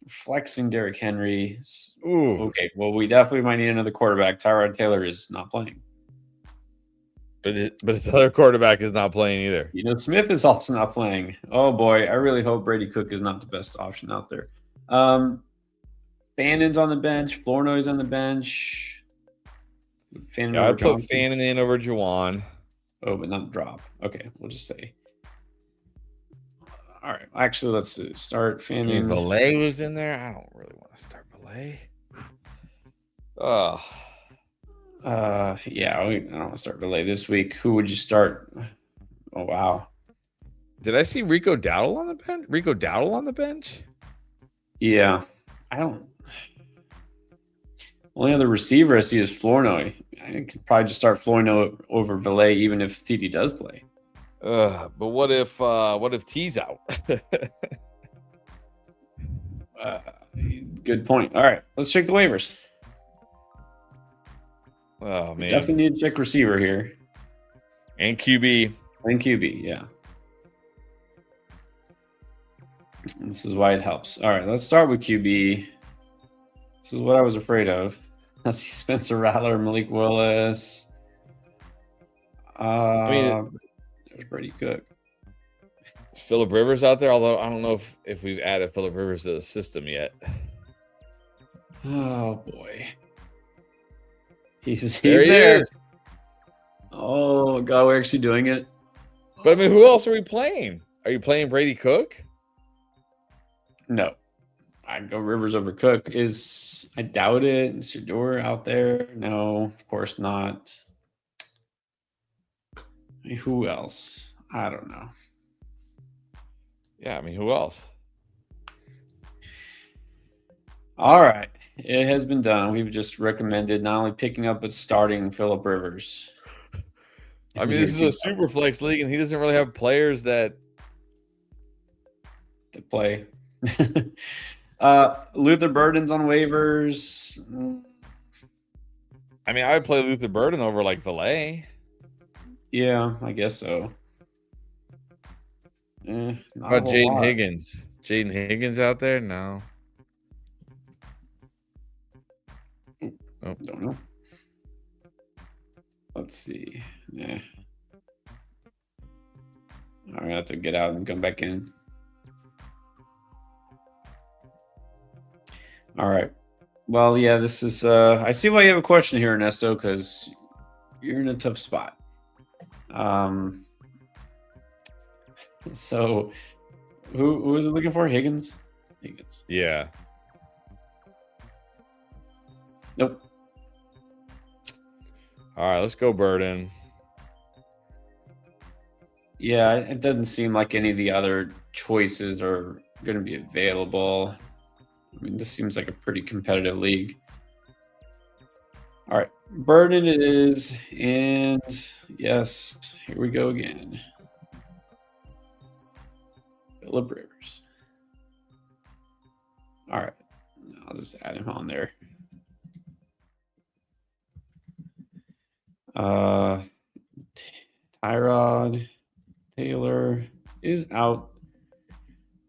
Flexing Derrick Henry. Ooh. Okay, well, we definitely might need another quarterback. Tyrod Taylor is not playing. But his other quarterback is not playing either. Geno Smith is also not playing. Oh, boy. I really hope Brady Cook is not the best option out there. Fannon's on the bench. Flournoy's on the bench. I put Fannon in over Juwan. Oh, but not drop. Okay, we'll just say. All right. Actually, let's start Fannon. Valet was in there. I don't really want to start Valet. Yeah, I don't want to start Valet this week. Who would you start? Oh, wow. Did I see Rico Dowdle on the bench? Rico Dowdle on the bench? Yeah. I don't. Only other receiver I see is Flournoy. I could probably just start Flournoy over Valet, even if TT does play. But what if T's out? Good point. All right, let's check the waivers. Oh, man. We definitely need to check receiver here. And QB. And QB, yeah. This is why it helps. All right, let's start with QB. This is what I was afraid of. Let's see, Spencer Rattler, Malik Willis. There's Brady Cook. Is Phillip Rivers out there? Although I don't know if we've added Phillip Rivers to the system yet. Oh boy. He's There he there. is. Oh god, we're actually doing it. But I mean, who else are we playing? Are you playing Brady Cook? No. I'd go Rivers over Cook. I doubt it. Is Shador out there? No, of course not. I mean, who else? I don't know. Yeah, I mean, who else? All right. It has been done. We've just recommended not only picking up but starting Phillip Rivers. I mean, this is a Superflex league, and he doesn't really have players that play. Luther Burden's on waivers. I mean, I would play Luther Burden over like Valet. Yeah, I guess so. How about Jayden Higgins? Jayden Higgins out there? No. Oh, don't know. Let's see. Yeah. I'm gonna have to get out and come back in. All right. Well, yeah, this is I see why you have a question here, Ernesto, because you're in a tough spot. So who is it looking for? Higgins? Higgins. Yeah. Nope. All right, let's go Burden. Yeah, it doesn't seem like any of the other choices are going to be available. I mean, this seems like a pretty competitive league. All right, Burden it is, and yes, here we go again. Phillip Rivers. All right, I'll just add him on there. Tyrod Taylor is out,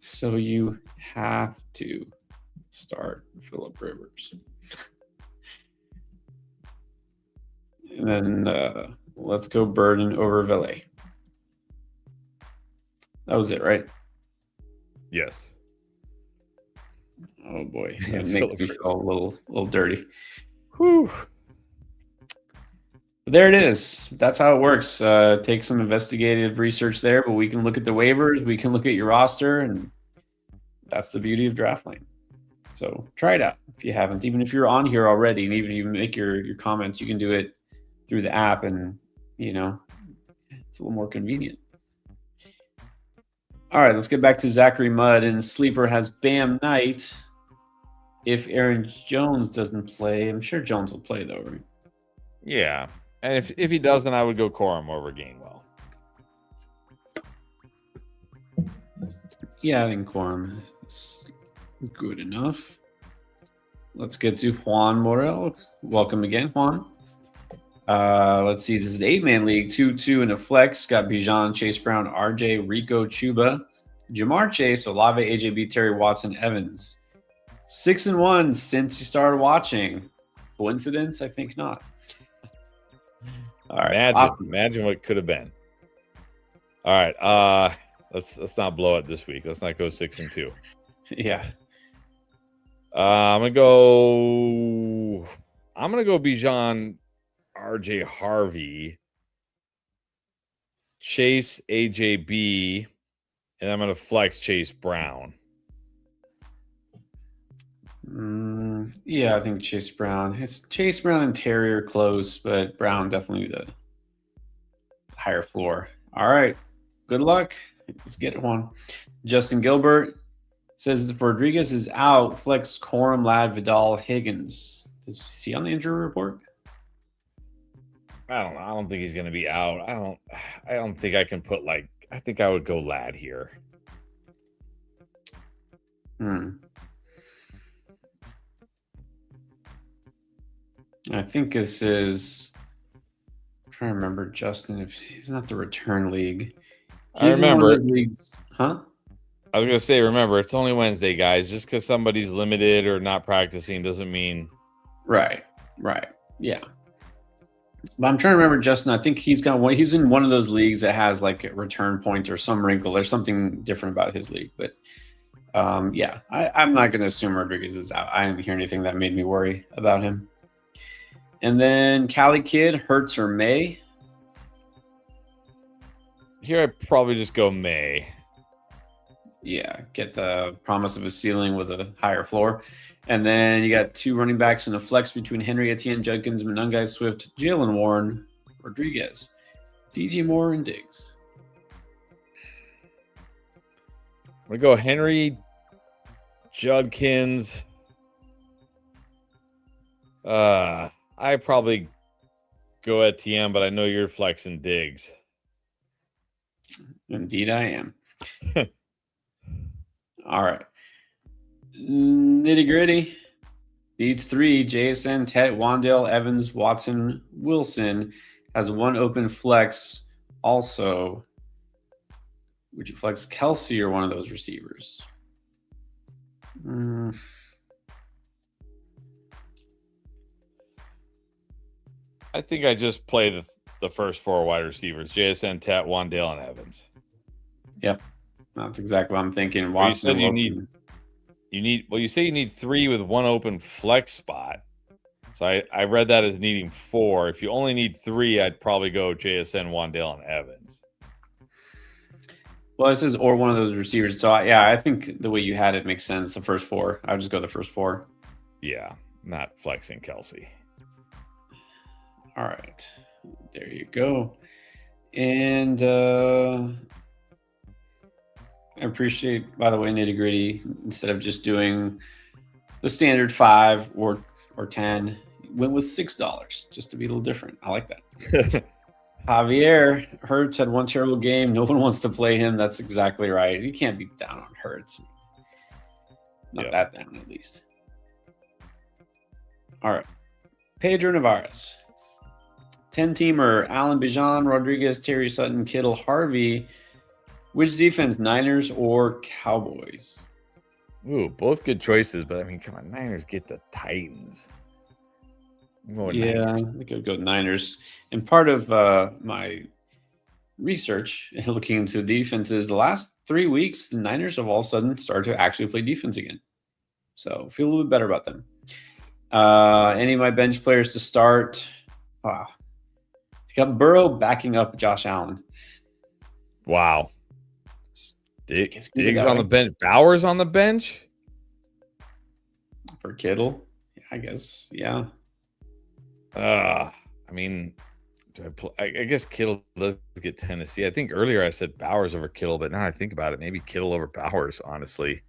so you have to start Phillip Rivers. And then let's go Burden over Valet. That was it, right? Yes. Oh boy, that makes me feel a little dirty. Whew. There it is. That's how it works. Take some investigative research there, but we can look at the waivers, we can look at your roster, and that's the beauty of DraftLane. So try it out if you haven't. Even if you're on here already, and even if you make your comments, you can do it through the app, and it's a little more convenient. All right, let's get back to Zachary Mudd, and Sleeper has Bam Knight. If Aaron Jones doesn't play, I'm sure Jones will play though, right? Yeah. And if he doesn't, I would go Corum over Gainwell. Yeah, I think Corum is good enough. Let's get to Juan Morel. Welcome again, Juan. Let's see. This is the 8-man league. 2-2 in a flex. Got Bijan, Chase Brown, RJ, Rico, Chuba, Jamar Chase, Olave, AJB, Terry Watson, Evans. 6-1 since you started watching. Coincidence? I think not. All right. Imagine what could have been. All right. Let's not blow it this week. Let's not go 6-2. Yeah. I'm gonna go Bijan, RJ Harvey, Chase AJB, and I'm gonna flex Chase Brown. Yeah, I think Chase Brown. It's Chase Brown and Terry are close, but Brown definitely the higher floor. All right. Good luck. Let's get it, Juan. Justin Gilbert says if Rodriguez is out, flex Corum, Ladd, Vidal, Higgins. Is he on the injury report? I don't know. I don't think he's gonna be out. I don't think I can put I think I would go Ladd here. I think this is. I'm trying to remember, Justin, if he's not the return league. I remember. Huh? I was going to say, remember, it's only Wednesday, guys. Just because somebody's limited or not practicing doesn't mean. Right. Yeah. But I'm trying to remember, Justin. I think he's got one. He's in one of those leagues that has like a return point or some wrinkle. There's something different about his league. But yeah, I'm not going to assume Rodriguez is out. I didn't hear anything that made me worry about him. And then Cali Kid, Hurts or May? Here, I'd probably just go May. Yeah, get the promise of a ceiling with a higher floor. And then you got 2 running backs in a flex between Henry, Etienne, Judkins, Monungai, Swift, Jalen Warren, Rodriguez, DJ Moore, and Diggs. I'm going to go Henry, Judkins. I probably go Etienne, but I know you're flexing Diggs. Indeed, I am. All right. Nitty gritty. Needs 3. JSN, Tet, Wandale, Evans, Watson, Wilson. Has 1 open flex. Also, would you flex Kelsey or one of those receivers? I think I just play the first 4 wide receivers: JSN, Tet, Wandale, and Evans. Yep, that's exactly what I'm thinking. Watson. You say you need 3 with 1 open flex spot. So I read that as needing 4. If you only need 3, I'd probably go JSN, Wandale, and Evans. Well, it says or one of those receivers. So I think the way you had it makes sense. The first 4, I would just go the first 4. Yeah, not flexing Kelsey. All right, there you go. And I appreciate, by the way, Nitty Gritty, instead of just doing the standard 5 or 10, went with $6 just to be a little different. I like that. Javier Hurts had 1 terrible game. No one wants to play him. That's exactly right. You can't be down on Hurts. Not that down, at least. All right. Pedro Navarez. 10-teamer, Allen Bijan, Rodriguez, Terry Sutton, Kittle, Harvey. Which defense, Niners or Cowboys? Ooh, both good choices, but I mean, come on, Niners get the Titans. Yeah, I think I'd go Niners. And part of my research and looking into the defenses, the last 3 weeks, the Niners have all of a sudden started to actually play defense again. So feel a little bit better about them. Any of my bench players to start? Got Burrow backing up Josh Allen. Wow. Diggs on the bench. Bowers on the bench? For Kittle? I guess, yeah. I mean, I guess Kittle does get Tennessee. I think earlier I said Bowers over Kittle, but now I think about it, maybe Kittle over Bowers, honestly.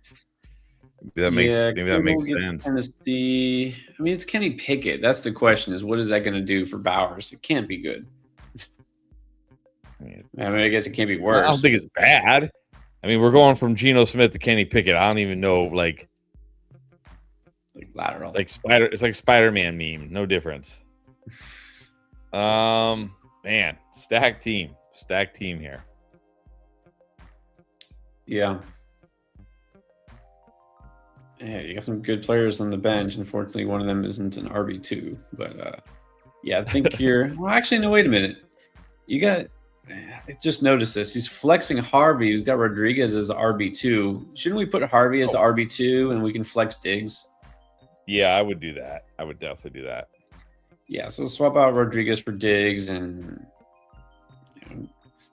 Maybe that makes sense. Tennessee. I mean, it's Kenny Pickett. That's the question, is what is that going to do for Bowers? It can't be good. I mean, I guess it can't be worse. I don't think it's bad. I mean, we're going from Geno Smith to Kenny Pickett. I don't even know, like lateral. It's like Spider-Man meme. No difference. Man, stacked team here. Yeah. Yeah, you got some good players on the bench. Unfortunately, one of them isn't an RB2. But yeah, I think you're. Well, actually, no. Wait a minute. You got. I just noticed this. He's flexing Harvey. He's got Rodriguez as the RB2. Shouldn't we put Harvey as the RB2 and we can flex Diggs? Yeah, I would do that. I would definitely do that. Yeah, so swap out Rodriguez for Diggs, and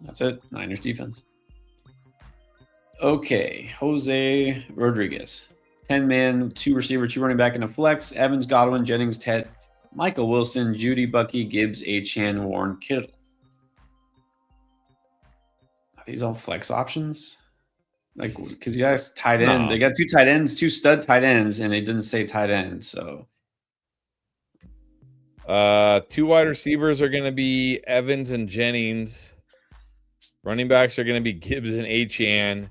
that's it. Niners defense. Okay, Jose Rodriguez. 10-man, 2 receiver, 2 running back in a flex. Evans, Godwin, Jennings, Tet, Michael Wilson, Judy, Bucky, Gibbs, Achane, Warren, Kittle. Are these all flex options? Like, because you guys tight end. No. They got 2 tight ends, 2 stud tight ends, and they didn't say tight end, so. 2 wide receivers are going to be Evans and Jennings. Running backs are going to be Gibbs and Achane.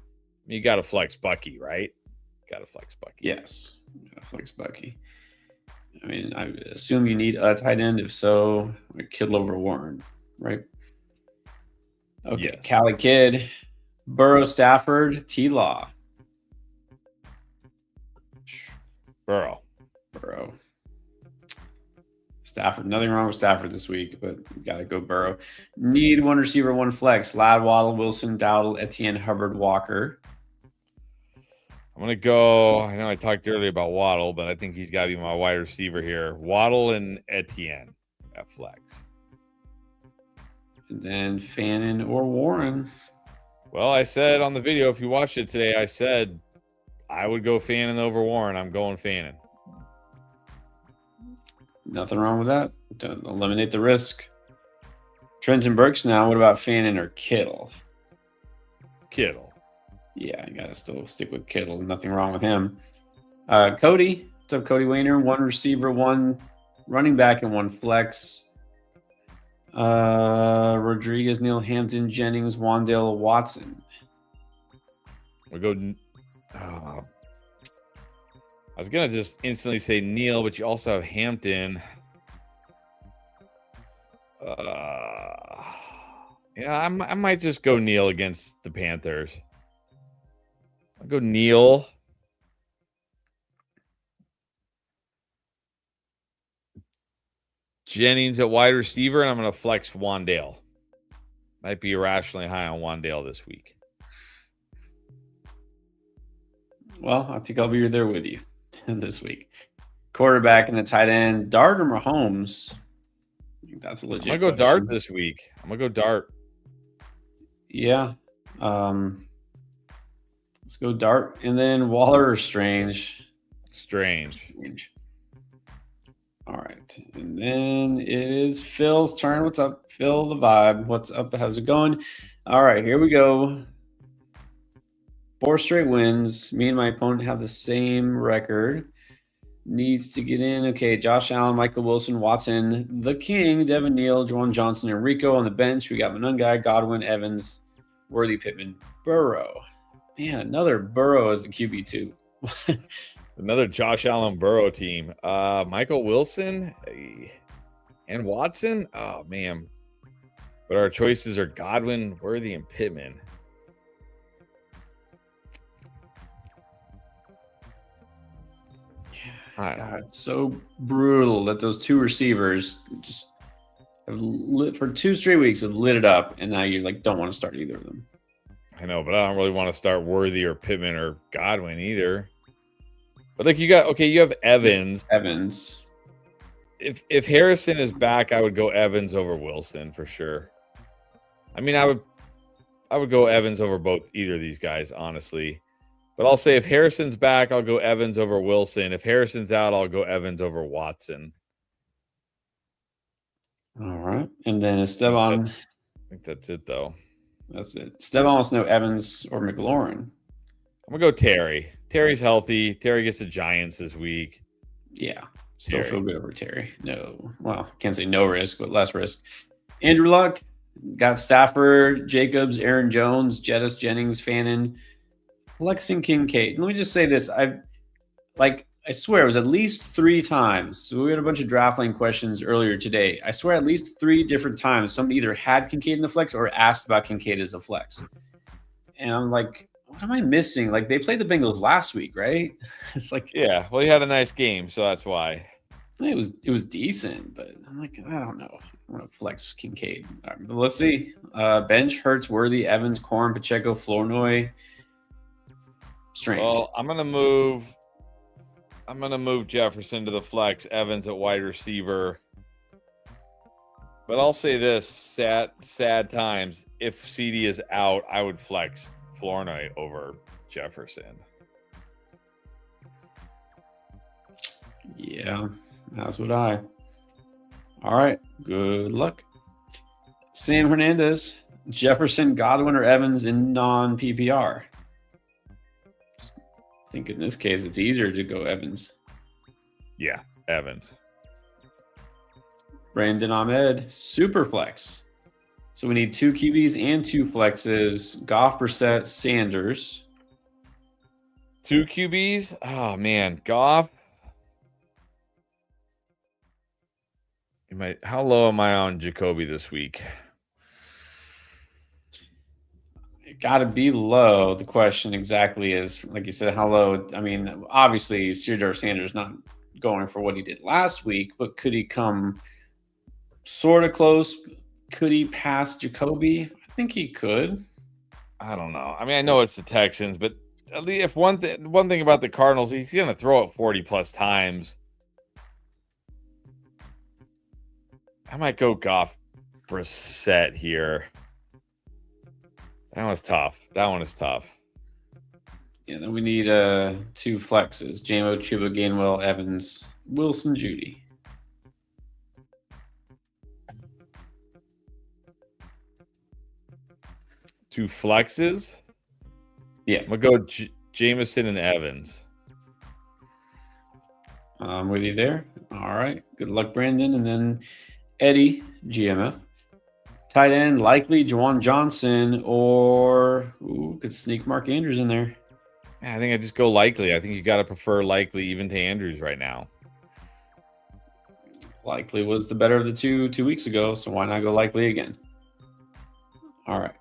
You got to flex Bucky, right? Got to flex Bucky. Yes, got to flex Bucky. I mean, I assume you need a tight end. If so, Kittle over Warren, right? Okay, yes. Cali Kid, Burrow, Stafford, T-Law. Stafford. Nothing wrong with Stafford this week, but got to go Burrow. Need one receiver, one flex. Ladd, Waddle, Wilson, Dowdle, Etienne, Hubbard, Walker. I'm going to go. I know I talked earlier about Waddle, but I think he's got to be my wide receiver here. Waddle and Etienne at flex. And then Fannin or Warren. Well, I said on the video, if you watched it today, I said I would go Fannin over Warren. I'm going Fannin. Nothing wrong with that. Don't eliminate the risk. Trenton Burks now. What about Fannin or Kittle? Kittle. Yeah, you got to still stick with Kittle. Nothing wrong with him. Cody. What's up, Cody Wayner? One receiver, one running back, and one flex. Rodriguez, Neil Hampton, Jennings, Wandale, Watson. We go. I was going to just instantly say Neil, but you also have Hampton. Yeah, I might just go Neil against the Panthers. I'll go Neil. Jennings at wide receiver, and I'm going to flex Wandale. Might be irrationally high on Wandale this week. Well, I think I'll be there with you this week. Quarterback and a tight end, Dart or Mahomes? I think that's a legit I'm going to go Dart this week. I'm going to go Dart. Yeah. Let's go Dart. And then Waller or Strange? Strange. All right. And then it is Phil's turn. What's up, Phil? The vibe. What's up? How's it going? All right, here we go. 4 straight wins. Me and my opponent have the same record. Needs to get in. Okay, Josh Allen, Michael Wilson, Watson, the King, Devin Neal, Juwan Johnson, and Rico on the bench. We got Manungai, Godwin, Evans, Worthy, Pittman, Burrow. Man, another Burrow as a QB2. Another Josh Allen Burrow team. Michael Wilson and Watson. Oh, man. But our choices are Godwin, Worthy, and Pittman. God, it's so brutal that those 2 receivers just have for 2 straight weeks have lit it up, and now you don't want to start either of them. I know, but I don't really want to start Worthy or Pittman or Godwin either. But you have Evans. If Harrison is back, I would go Evans over Wilson for sure. I mean, I would go Evans over either of these guys, honestly. But I'll say if Harrison's back, I'll go Evans over Wilson. If Harrison's out, I'll go Evans over Watson. All right. And then Esteban. I think that's it, though. That's it. Esteban wants to know Evans or McLaurin. I'm going to go Terry. Terry's healthy. Terry gets the Giants this week. Yeah. Still feel good over Terry. No. Well, can't say no risk, but less risk. Andrew Luck. Got Stafford, Jacobs, Aaron Jones, Jettis, Jennings, Fannin, Flexing Kincaid. Let me just say this. I swear it was at least 3 times. So we had a bunch of draft lane questions earlier today. I swear at least 3 different times somebody either had Kincaid in the flex or asked about Kincaid as a flex. And I'm like, what am I missing? They played the Bengals last week, right? It's yeah, well, he had a nice game, so that's why. It was decent, but I'm like, I don't know. I want to flex Kincaid. All right, but let's see. Bench, Hurts, Worthy, Evans, Corn, Pacheco, Flournoy. Strange. Well, I'm gonna move Jefferson to the flex, Evans at wide receiver. But I'll say this: sad times. If CD is out, I would flex Flournoy over Jefferson. Yeah, that's what I. All right, good luck. Sam Hernandez, Jefferson, Godwin, or Evans in non-PPR. I think in this case, it's easier to go Evans. Yeah, Evans. Brandon Ahmed, Superflex. So we need 2 QBs and 2 flexes. Goff, Brissett, Sanders. 2 QBs? Oh, man. Goff. How low am I on Jacoby this week? Got to be low. The question exactly is, like you said, how low? I mean, obviously, Cedar Sanders not going for what he did last week, but could he come sort of close? Could he pass Jacoby? I think he could. I don't know. I mean, I know it's the Texans, but at least if one thing about the Cardinals, he's going to throw it 40 plus times. I might go Goff Brissett here. That one's tough. That one is tough. Yeah, then we need 2 flexes: Jamo, Chuba, Gainwell, Evans, Wilson, Judy. Two flexes? Yeah. I'm going to go Jameson and Evans. I'm with you there. All right. Good luck, Brandon. And then Eddie, GMF. Tight end, likely Juwan Johnson, or could sneak Mark Andrews in there. I think I just go likely. I think you got to prefer likely even to Andrews right now. Likely was the better of the two weeks ago, so why not go likely again? All right.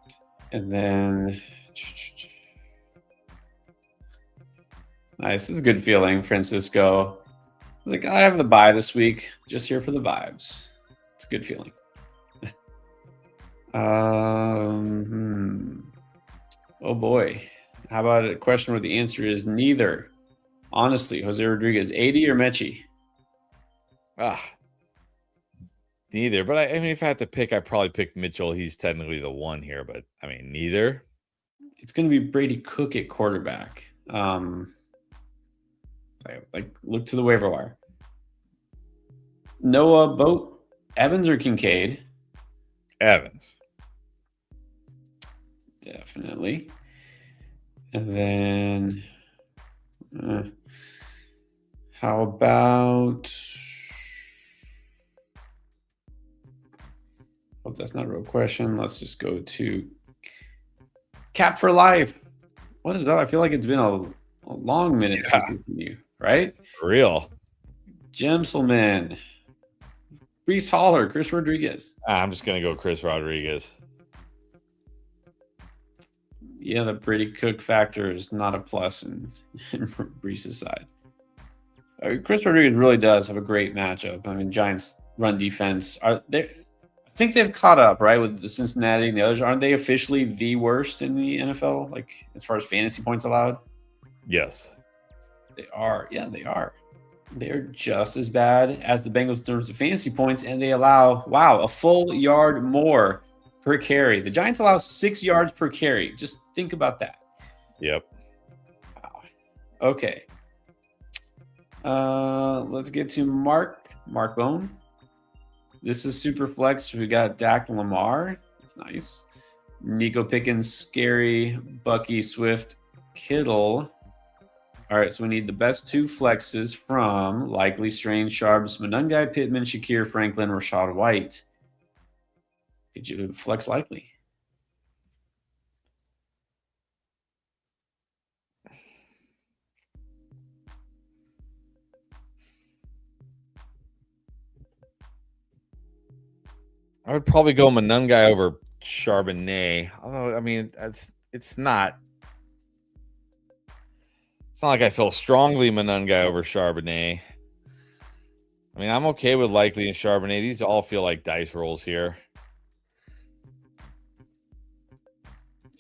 And then nice. This is a good feeling, Francisco. Like, I have the bye this week, just here for the vibes. It's a good feeling. Oh boy. How about a question where the answer is neither? Honestly, Jose Rodriguez, 80 or Mechie? Neither. But I mean, if I had to pick, I'd probably pick Mitchell. He's technically the one here, but I mean, neither. It's going to be Brady Cook at quarterback. Look to the waiver wire. Noah, Boat, Evans or Kincaid? Evans. Definitely. And then how about, hope that's not a real question. Let's just go to Cap for Life. What is that? I feel like it's been a long minute since we've seen you, right? For real. Gemselman. Brees Hall or Chris Rodriguez? I'm just going to go Chris Rodriguez. Yeah, the Brady Cook factor is not a plus in Brees' side. Chris Rodriguez really does have a great matchup. I mean, Giants run defense. I think they've caught up, right, with the Cincinnati and the others. Aren't they officially the worst in the NFL, like as far as fantasy points allowed? Yes. They are. Yeah, they are. They're just as bad as the Bengals in terms of fantasy points, and they allow, a full yard more per carry. The Giants allow 6 yards per carry. Just think about that. Yep. Wow. Okay. Let's get to Mark Bone. This is Superflex. We got Dak Lamar. That's nice. Nico Pickens, Scary, Bucky, Swift, Kittle. All right, so we need the best 2 flexes from Likely, Strange, Sharps, Monungai, Pittman, Shakir, Franklin, Rashad White. Did you flex Likely? I would probably go Monungai over Charbonnet. Although, I mean, it's not like I feel strongly Monungai over Charbonnet. I mean, I'm okay with Likely and Charbonnet. These all feel like dice rolls here.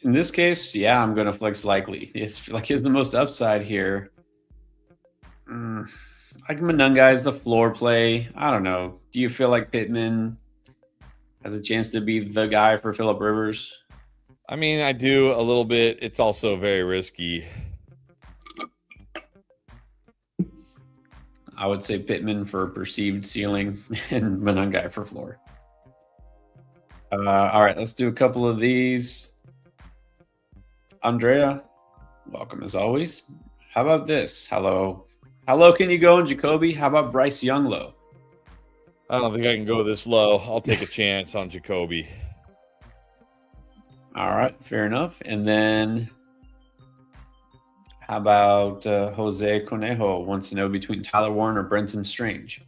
In this case, yeah, I'm going to flex Likely. It's like he has the most upside here. Like Monungai is the floor play. I don't know. Do you feel like Pittman has a chance to be the guy for Phillip Rivers? I mean, I do a little bit. It's also very risky. I would say Pittman for perceived ceiling and Monungai for floor. All right, let's do a couple of these. Andrea, welcome as always. How about this? Hello, can you go in Jacoby? How about Bryce Young low? I don't think I can go this low. I'll take a chance on Jacoby. All right, fair enough. And then how about Jose Conejo wants to know between Tyler Warren or Brenton Strange?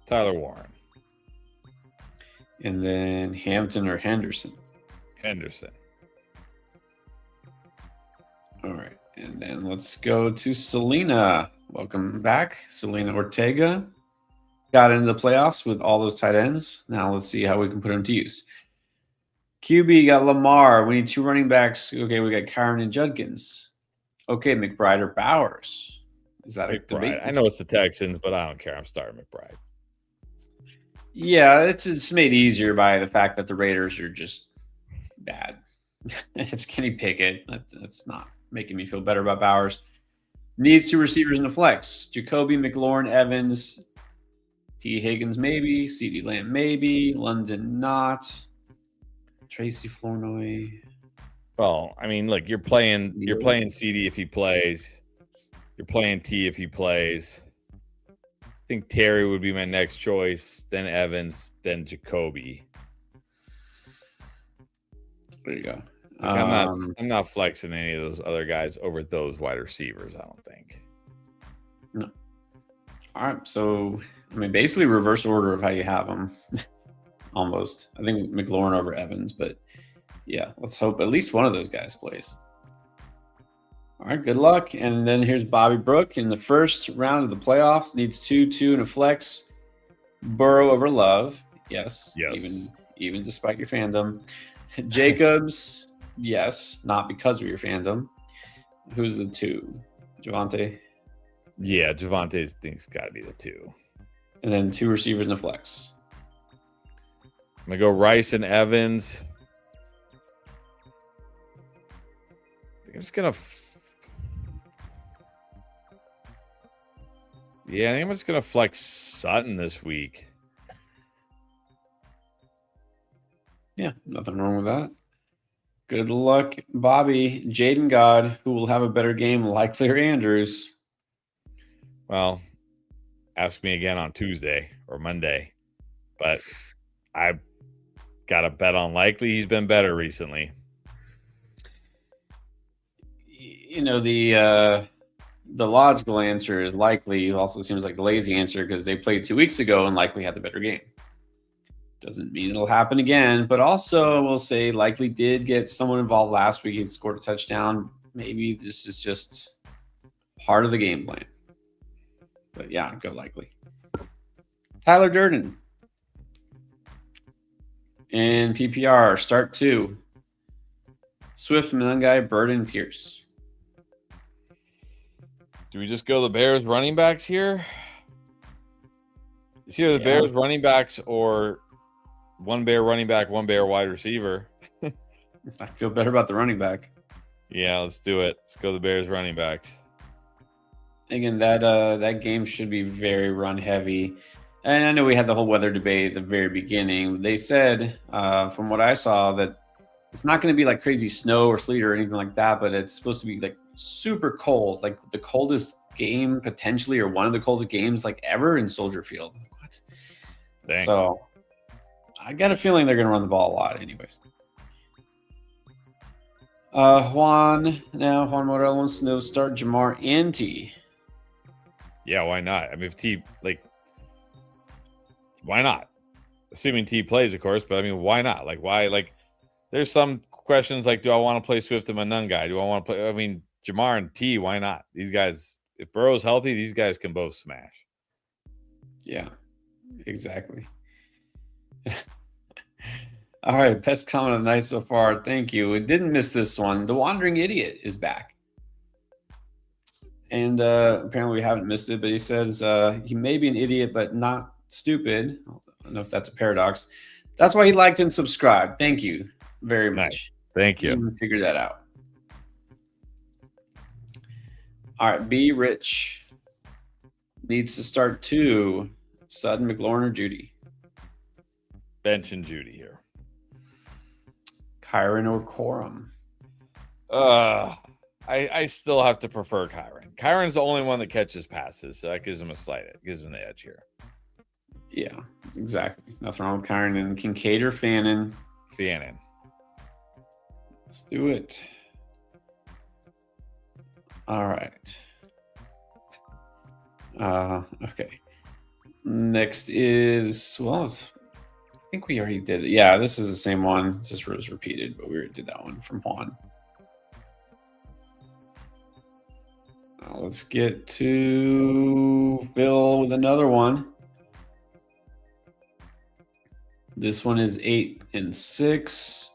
Tyler Warren. And then Hampton or Henderson? Henderson. All right. And then let's go to Selena. Welcome back, Selena Ortega. Got into the playoffs with all those tight ends. Now let's see how we can put them to use. QB got Lamar. We need 2 running backs. Okay, we got Kyron and Judkins. Okay, McBride or Bowers. Is that McBride. a debate? I know it's the Texans, but I don't care. I'm starting McBride. Yeah, it's made easier by the fact that the Raiders are just bad. It's Kenny Pickett. That's not making me feel better about Bowers. Needs 2 receivers in the flex. Jacoby, McLaurin, Evans, T. Higgins maybe, CeeDee Lamb maybe, London not, Tracy Flournoy. Well, I mean, look, you're playing CD if he plays. You're playing T if he plays. I think Terry would be my next choice, then Evans, then Jacoby. There you go. I'm not flexing any of those other guys over those wide receivers, I don't think. No. All right. So, I mean, basically reverse order of how you have them. Almost. I think McLaurin over Evans, but yeah, let's hope at least one of those guys plays. All right, good luck. And then here's Bobby Brook in the first round of the playoffs. Needs 2, and a flex. Burrow over Love. Yes. Even despite your fandom. Jacobs. Yes. Not because of your fandom. Who's the 2? Javonte? Yeah, Javante's thing's got to be the 2. And then 2 receivers in the flex. I'm going to go Rice and Evans. I'm just going to... Yeah, I think I'm just going to flex Sutton this week. Yeah, nothing wrong with that. Good luck, Bobby. Jayden God, who will have a better game, likely or Andrews. Well, ask me again on Tuesday or Monday. But I got a bet on likely. He's been better recently. You know, the logical answer is likely. Also seems like the lazy answer because they played 2 weeks ago and likely had the better game. Doesn't mean it'll happen again, but also we'll say likely did get someone involved last week. He scored a touchdown. Maybe this is just part of the game plan. But yeah, go likely. Tyler Durden. And PPR, start 2. Swift, Mungai, Burden, Pierce. Do we just go the Bears running backs here? It's either the Bears running backs or one Bear running back, one Bear wide receiver. I feel better about the running back. Yeah, let's do it. Let's go the Bears running backs. Again, that game should be very run heavy. And I know we had the whole weather debate at the very beginning. They said, from what I saw, that it's not going to be like crazy snow or sleet or anything like that, but it's supposed to be like super cold, like the coldest game potentially, or one of the coldest games like ever in Soldier Field. What? Dang. So I got a feeling they're going to run the ball a lot anyways. Juan Morel wants to know, start Jamar and T. Yeah, why not? I mean, if T, why not? Assuming T plays, of course, but I mean, why not? Like, why? Like, there's some questions like, do I want to play Swift and Mungai? Do I want to play? I mean, Jamar and T, why not? These guys, if Burrow's healthy, these guys can both smash. Yeah, exactly. All right, best comment of the night so far. Thank you. We didn't miss this one. The Wandering Idiot is back. And apparently we haven't missed it, but he says he may be an idiot, but not stupid. I don't know if that's a paradox. That's why he liked and subscribed. Thank you very much. Nice. Thank you. Figure that out. All right, B. Rich needs to start 2. Sutton, McLaurin, or Judy? Bench and Judy here. Kyron or Corum? I still have to prefer Kyron. Kyron's the only one that catches passes, so that gives him the edge here. Yeah, exactly. Nothing wrong with Kyron. And Kincaid or Fannin? Fannin. Let's do it. All right. Okay. Next is, I think we already did it. Yeah, this is the same one. It just was repeated, but we already did that one from Juan. Let's get to Bill with another one. This one is 8 and 6.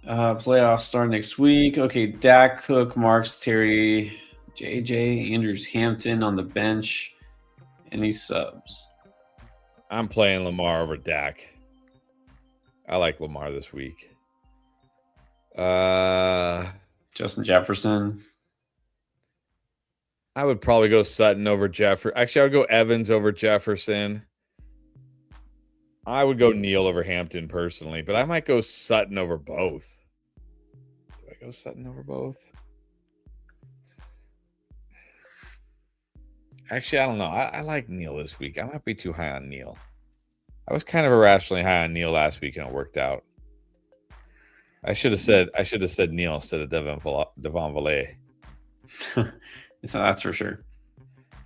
Playoffs start next week. Okay, Dak, Cook, Marks, Terry, JJ, Andrews, Hampton on the bench. Any subs? I'm playing Lamar over Dak. I like Lamar this week. Justin Jefferson. I would probably go Sutton over Jefferson. Actually, I would go Evans over Jefferson. I would go Neal over Hampton personally, but I might go Sutton over both. Do I go Sutton over both? Actually, I don't know. I like Neal this week. I might be too high on Neal. I was kind of irrationally high on Neal last week, and it worked out. I should have said Neal instead of Devon Valet. So that's for sure.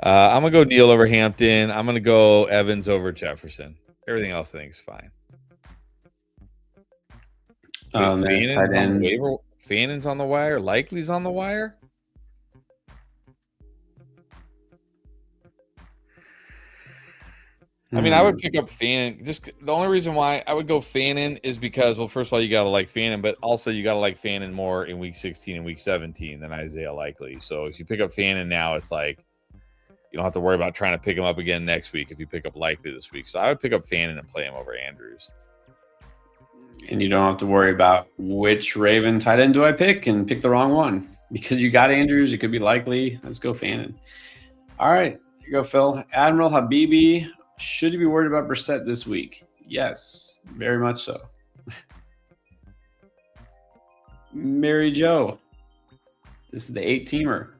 I'm gonna go Neal over Hampton. I'm gonna go Evans over Jefferson. Everything else I think is fine. Fannon's on the wire. Likely's on the wire. I mean, I would pick up Fannin. Just the only reason why I would go Fannin is because, well, first of all, you got to like Fannin, but also you got to like Fannin more in week 16 and week 17 than Isaiah Likely. So if you pick up Fannin now, it's like you don't have to worry about trying to pick him up again next week if you pick up Likely this week. So I would pick up Fannin and play him over Andrews. And you don't have to worry about which Raven tight end do I pick and pick the wrong one. Because you got Andrews, it could be Likely. Let's go Fannin. All right, here you go, Phil. Admiral Habibi. Should you be worried about Brissett this week? Yes, very much so. Mary Jo. This is the 8-teamer.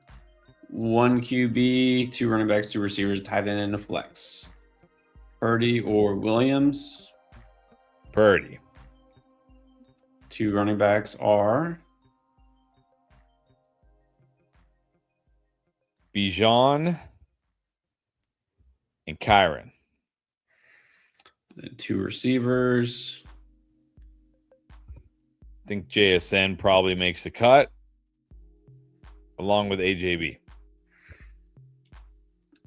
1 QB, 2 running backs, 2 receivers, tight end, and a flex. Purdy or Williams? Purdy. 2 running backs are Bijan and Kyron. And 2 receivers. I think JSN probably makes the cut along with AJB.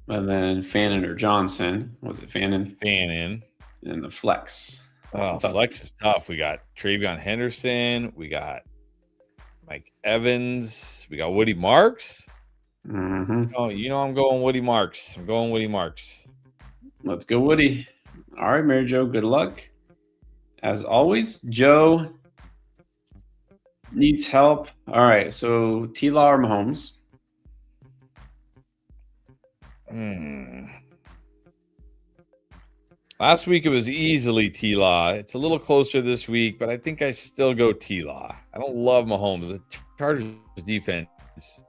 And then Fannin or Johnson. Was it Fannin? Fannin. And the flex. Oh, flex is tough. We got Travion Henderson. We got Mike Evans. We got Woody Marks. Mm-hmm. Oh, you know I'm going Woody Marks. I'm going Woody Marks. Let's go, Woody. All right, Mary Jo, good luck. As always, Joe needs help. All right, so T-Law or Mahomes? Last week it was easily T-Law. It's a little closer this week, but I think I still go T-Law. I don't love Mahomes. The Chargers defense, it's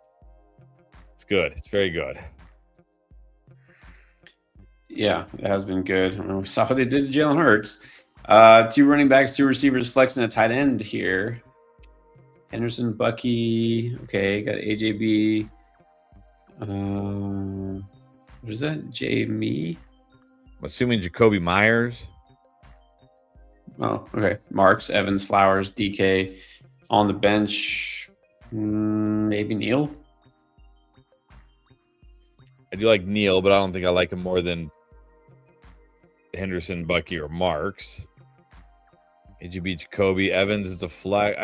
good. It's very good. Yeah, it has been good. We saw what they did to Jalen Hurts. 2 running backs, 2 receivers, flexing a tight end here. Henderson, Bucky. Okay, got AJB. What is that? Jamie? I'm assuming Jacoby Myers. Oh, okay. Marks, Evans, Flowers, DK. On the bench, maybe Neal. I do like Neal, but I don't think I like him more than Henderson, Bucky, or Marks. AJB, Jacoby, Evans is a flex.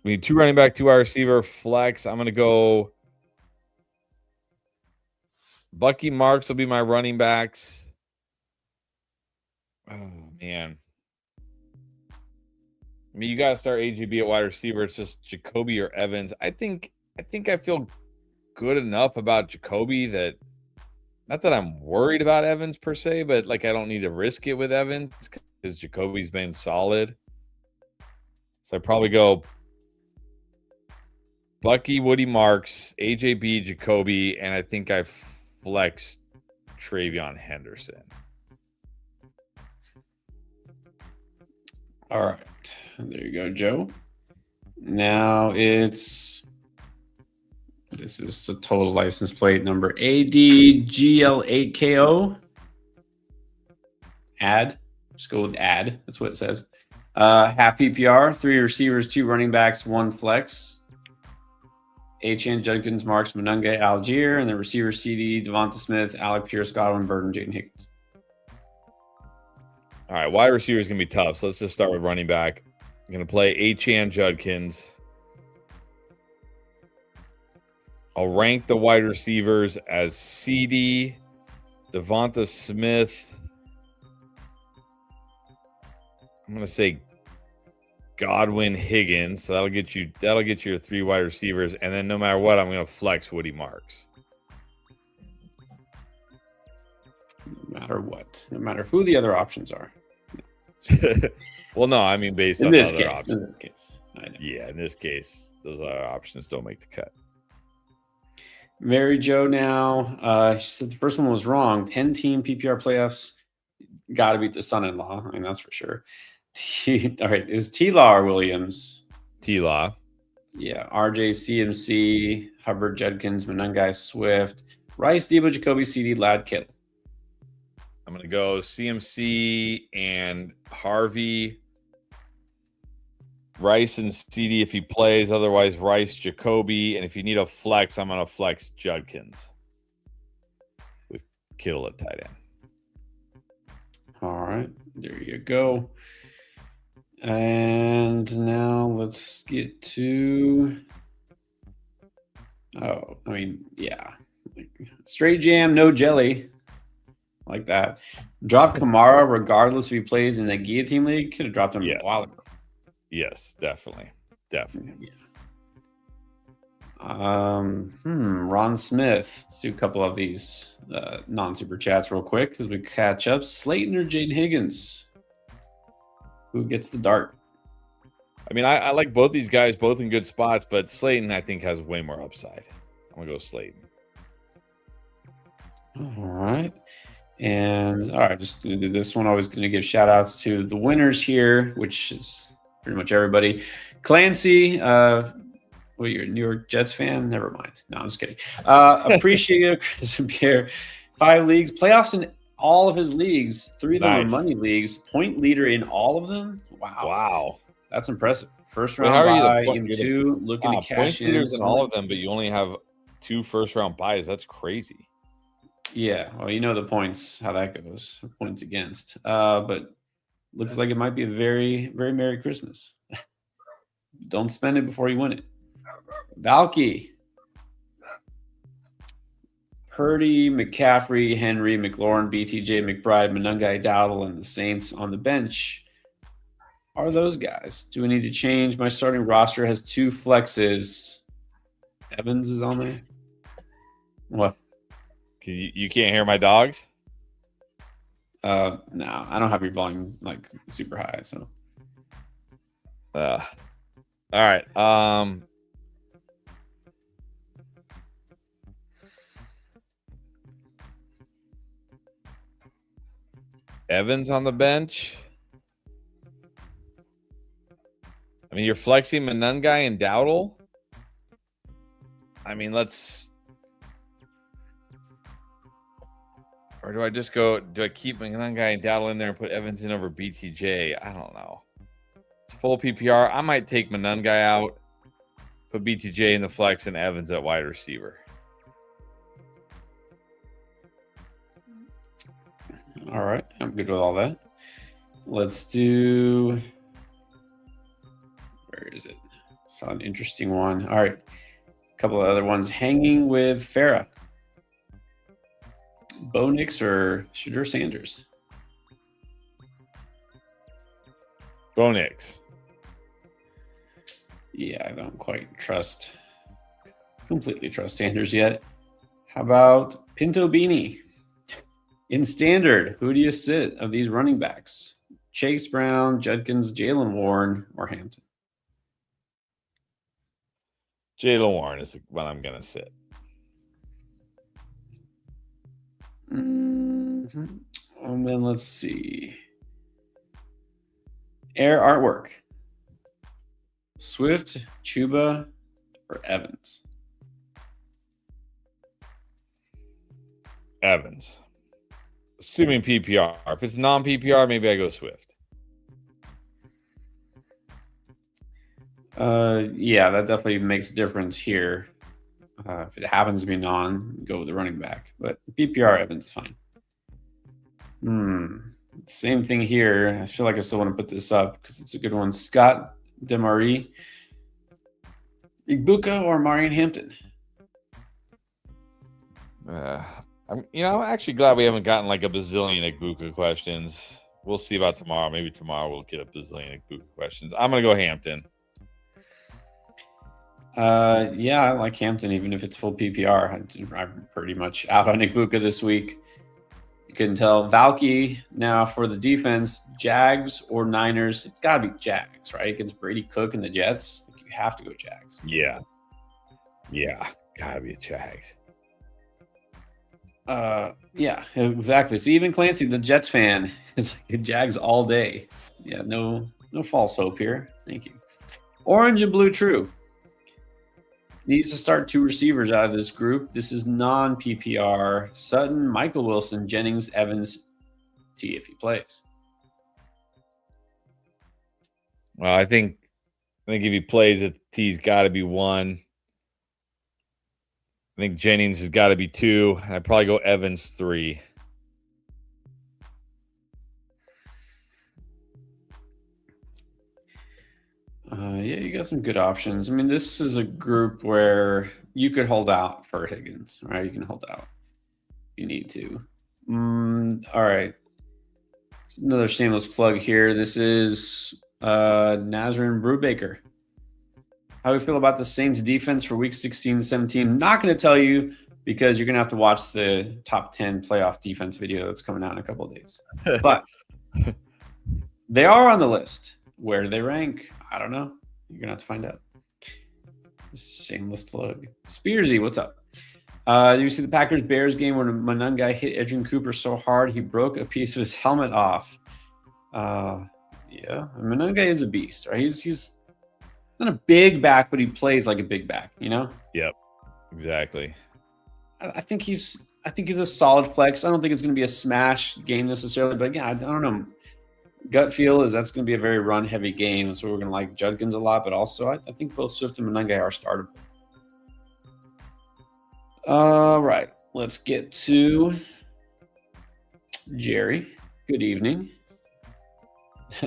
We need 2 running back, 2 wide receiver, flex. I'm going to go Bucky, Marks will be my running backs. Oh, man. I mean, you got to start AJB at wide receiver. It's just Jacoby or Evans. I think I feel good enough about Jacoby that not that I'm worried about Evans per se, but like I don't need to risk it with Evans because Jacoby's been solid. So I probably go Bucky, Woody Marks, AJB, Jacoby, and I think I flex Travion Henderson. All right. There you go, Joe. Now this is the total license plate number ADGL8KO. Add. Just go with add. That's what it says. Half PPR, 3 receivers, 2 running backs, 1 flex. Achane, Judkins, Marks, Monunga, Algier, and the receiver CD, Devonta Smith, Alec Pierce, Godwin, Burton, Jayden Higgins. All right, wide receiver is going to be tough. So let's just start with running back. I'm going to play Achane, Judkins. I'll rank the wide receivers as CD, Devonta Smith. I'm going to say Godwin, Higgins. So that'll get you your 3 wide receivers. And then no matter what, I'm going to flex Woody Marks. No matter what. No matter who the other options are. Well, no, I mean based in on this other case. options. In this case. I know. Yeah, in this case, those other options don't make the cut. Mary Jo now. She said the first one was wrong. 10-team PPR playoffs. Got to beat the son-in-law. I mean, that's for sure. All right. It was T-Law or Williams. T-Law. Yeah. RJ, CMC, Hubbard, Judkins, Monungai, Swift, Rice, Debo, Jacoby, CD, Ladd, Kittle. I'm going to go CMC and Harvey. Rice and CD if he plays. Otherwise, Rice, Jacoby. And if you need a flex, I'm going to flex Judkins with Kittle at tight end. All right. There you go. And now let's get to... Oh, I mean, yeah. Straight jam, no jelly. Like that. Drop Kamara regardless if he plays in the guillotine league. Could have dropped him Yes. a while ago. Yes, definitely. Yeah. Ron Smith. Let's do a couple of these non-super chats real quick because we catch up. Slayton or Jayden Higgins? Who gets the dart? I mean, I like both these guys, both in good spots, but Slayton, I think, has way more upside. I'm going to go Slayton. All right. And all right, just going to do this one. I was going to give shout outs to the winners here, which is pretty much everybody. Clancy, well, you're a New York Jets fan? Never mind. No, I'm just kidding. Appreciate it, Chris Pierre. 5 leagues, playoffs in all of his leagues. 3 of them are money leagues. Point leader in all of them. Wow. That's impressive. First round bye in 2, looking to cash points in. leaders in all of them, but you only have 2 first-round buys. That's crazy. Yeah, well, you know the points, how that goes. Points against. But looks like it might be a very, very Merry Christmas. Don't spend it before you win it. Valky. Purdy, McCaffrey, Henry, McLaurin, BTJ, McBride, Monungai, Dowdle, and the Saints on the bench. Are those guys? Do I need to change? My starting roster has 2 flexes. Evans is on there. What? You can't hear my dogs? No, I don't have your volume like super high. So, all right. Evans on the bench. I mean, you're flexing Monungai and Dowdle. I mean, let's. Or do I just go? Do I keep Monungai and Dowdle in there and put Evans in over BTJ? I don't know. It's full PPR. I might take Monungai out, put BTJ in the flex, and Evans at wide receiver. All right, I'm good with all that. Let's do. Where is it? Saw an interesting one. All right, a couple of other ones. Hanging with Farah. Bo Nix or Shadur Sanders? Bo Nix. Yeah, I don't quite completely trust Sanders yet. How about Pinto Beanie? In standard, who do you sit of these running backs? Chase Brown, Judkins, Jaylen Warren, or Hampton? Jaylen Warren is what I'm going to sit. Mm-hmm. And then let's see. Air artwork. Swift, Chuba, or Evans? Evans. Assuming PPR. If it's non-PPR, maybe I go Swift. Yeah, that definitely makes a difference here. If it happens to be non, go with the running back. But PPR, Evans is fine. Same thing here. I feel like I still want to put this up because it's a good one. Scott Demarie, Igbuka, or Marion Hampton? I'm actually glad we haven't gotten like a bazillion Igbuka questions. We'll see about tomorrow. Maybe tomorrow we'll get a bazillion Igbuka questions. I'm gonna go Hampton. Yeah, I like Hampton, even if it's full PPR. I'm pretty much out on Igbuka this week. You couldn't tell. Valky now for the defense, Jags or Niners. It's got to be Jags, right? Against Brady Cook and the Jets. You have to go Jags. Yeah. Gotta be Jags. Yeah, exactly. So even Clancy, the Jets fan, is like Jags all day. Yeah, no false hope here. Thank you. Orange and blue, true. Needs to start 2 receivers out of this group. This is non-PPR. Sutton, Michael Wilson, Jennings, Evans, T if he plays. Well, I think if he plays, the T's got to be 1. I think Jennings has got to be 2. And I'd probably go Evans 3. Yeah, you got some good options. I mean, this is a group where you could hold out for Higgins, right? You can hold out. You need to. All right. Another shameless plug here. This is Nazarene Brubaker. How do we feel about the Saints defense for week 16, 17? I'm not going to tell you because you're going to have to watch the top 10 playoff defense video that's coming out in a couple of days. But they are on the list. Where do they rank? I don't know. You're going to have to find out. Shameless plug. Spearsy, what's up? Do you see the Packers-Bears game where Monangai hit Edgerrin Cooper so hard he broke a piece of his helmet off? Yeah. Monangai is a beast, right? He's not a big back, but he plays like a big back, you know? Yep. Exactly. I think he's a solid flex. I don't think it's going to be a smash game necessarily, but yeah, I don't know. Gut feel is that's going to be a very run-heavy game, so we're going to like Judkins a lot, but also I think both Swift and Monangai are startable. All right, let's get to Jerry. Good evening.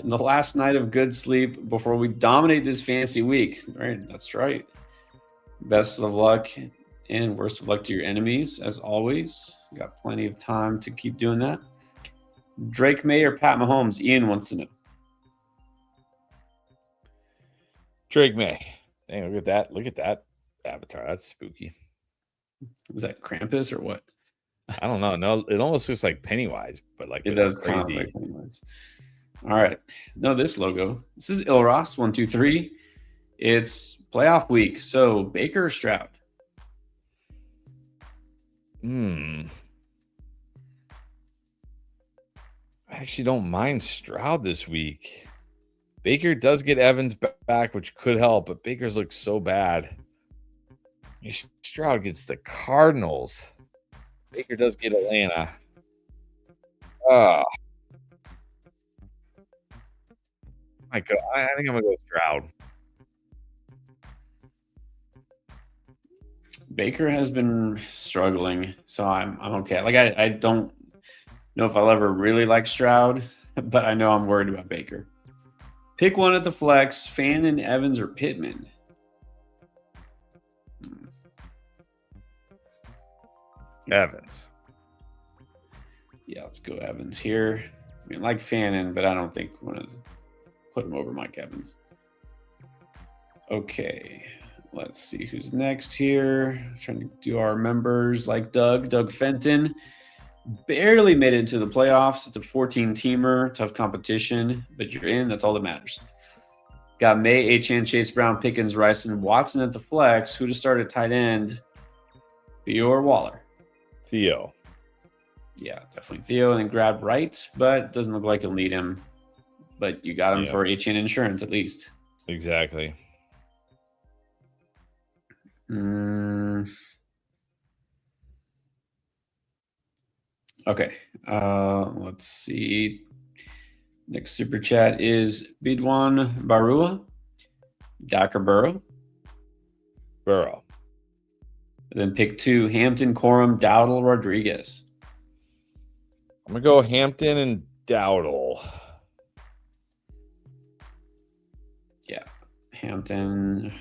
The last night of good sleep before we dominate this fancy week. Right, that's right. Best of luck and worst of luck to your enemies, as always. Got plenty of time to keep doing that. Drake May or Pat Mahomes? Ian wants to know. Drake May. Dang, look at that. Look at that avatar. That's spooky. Is that Krampus or what? I don't know. No, it almost looks like Pennywise, but like it does crazy. Kind of like Pennywise. All right. No, this logo. This is Ilros 123. It's playoff week. So Baker or Stroud? I actually don't mind Stroud this week. Baker does get Evans back, which could help, but Baker's looks so bad. Stroud gets the Cardinals. Baker does get Atlanta. My God, I think I'm gonna go Stroud. Baker has been struggling, so I'm okay. Like I don't know if I'll ever really like Stroud, but I know I'm worried about Baker. Pick one at the flex: Fannin, Evans, or Pittman. Evans. Yeah, let's go Evans here. I mean, like Fannin, but I don't think I want to put him over Mike Evans. Okay, let's see who's next here. Trying to do our members like Doug Fenton. Barely made it into the playoffs. It's a 14-teamer, tough competition, but you're in. That's all that matters. Got May, Achane, Chase Brown, Pickens, Rice, and Watson at the flex. Who to start at tight end? Theo or Waller? Theo. Yeah, definitely Theo. And then grab Wright, but doesn't look like he'll need him. But you got him for Achane insurance at least. Exactly. Okay, let's see. Next super chat is Bidwan Barua. Dak or Burrow? Burrow. And then pick 2, Hampton, Corum, Dowdle, Rodriguez. I'm going to go Hampton and Dowdle. Yeah, Hampton.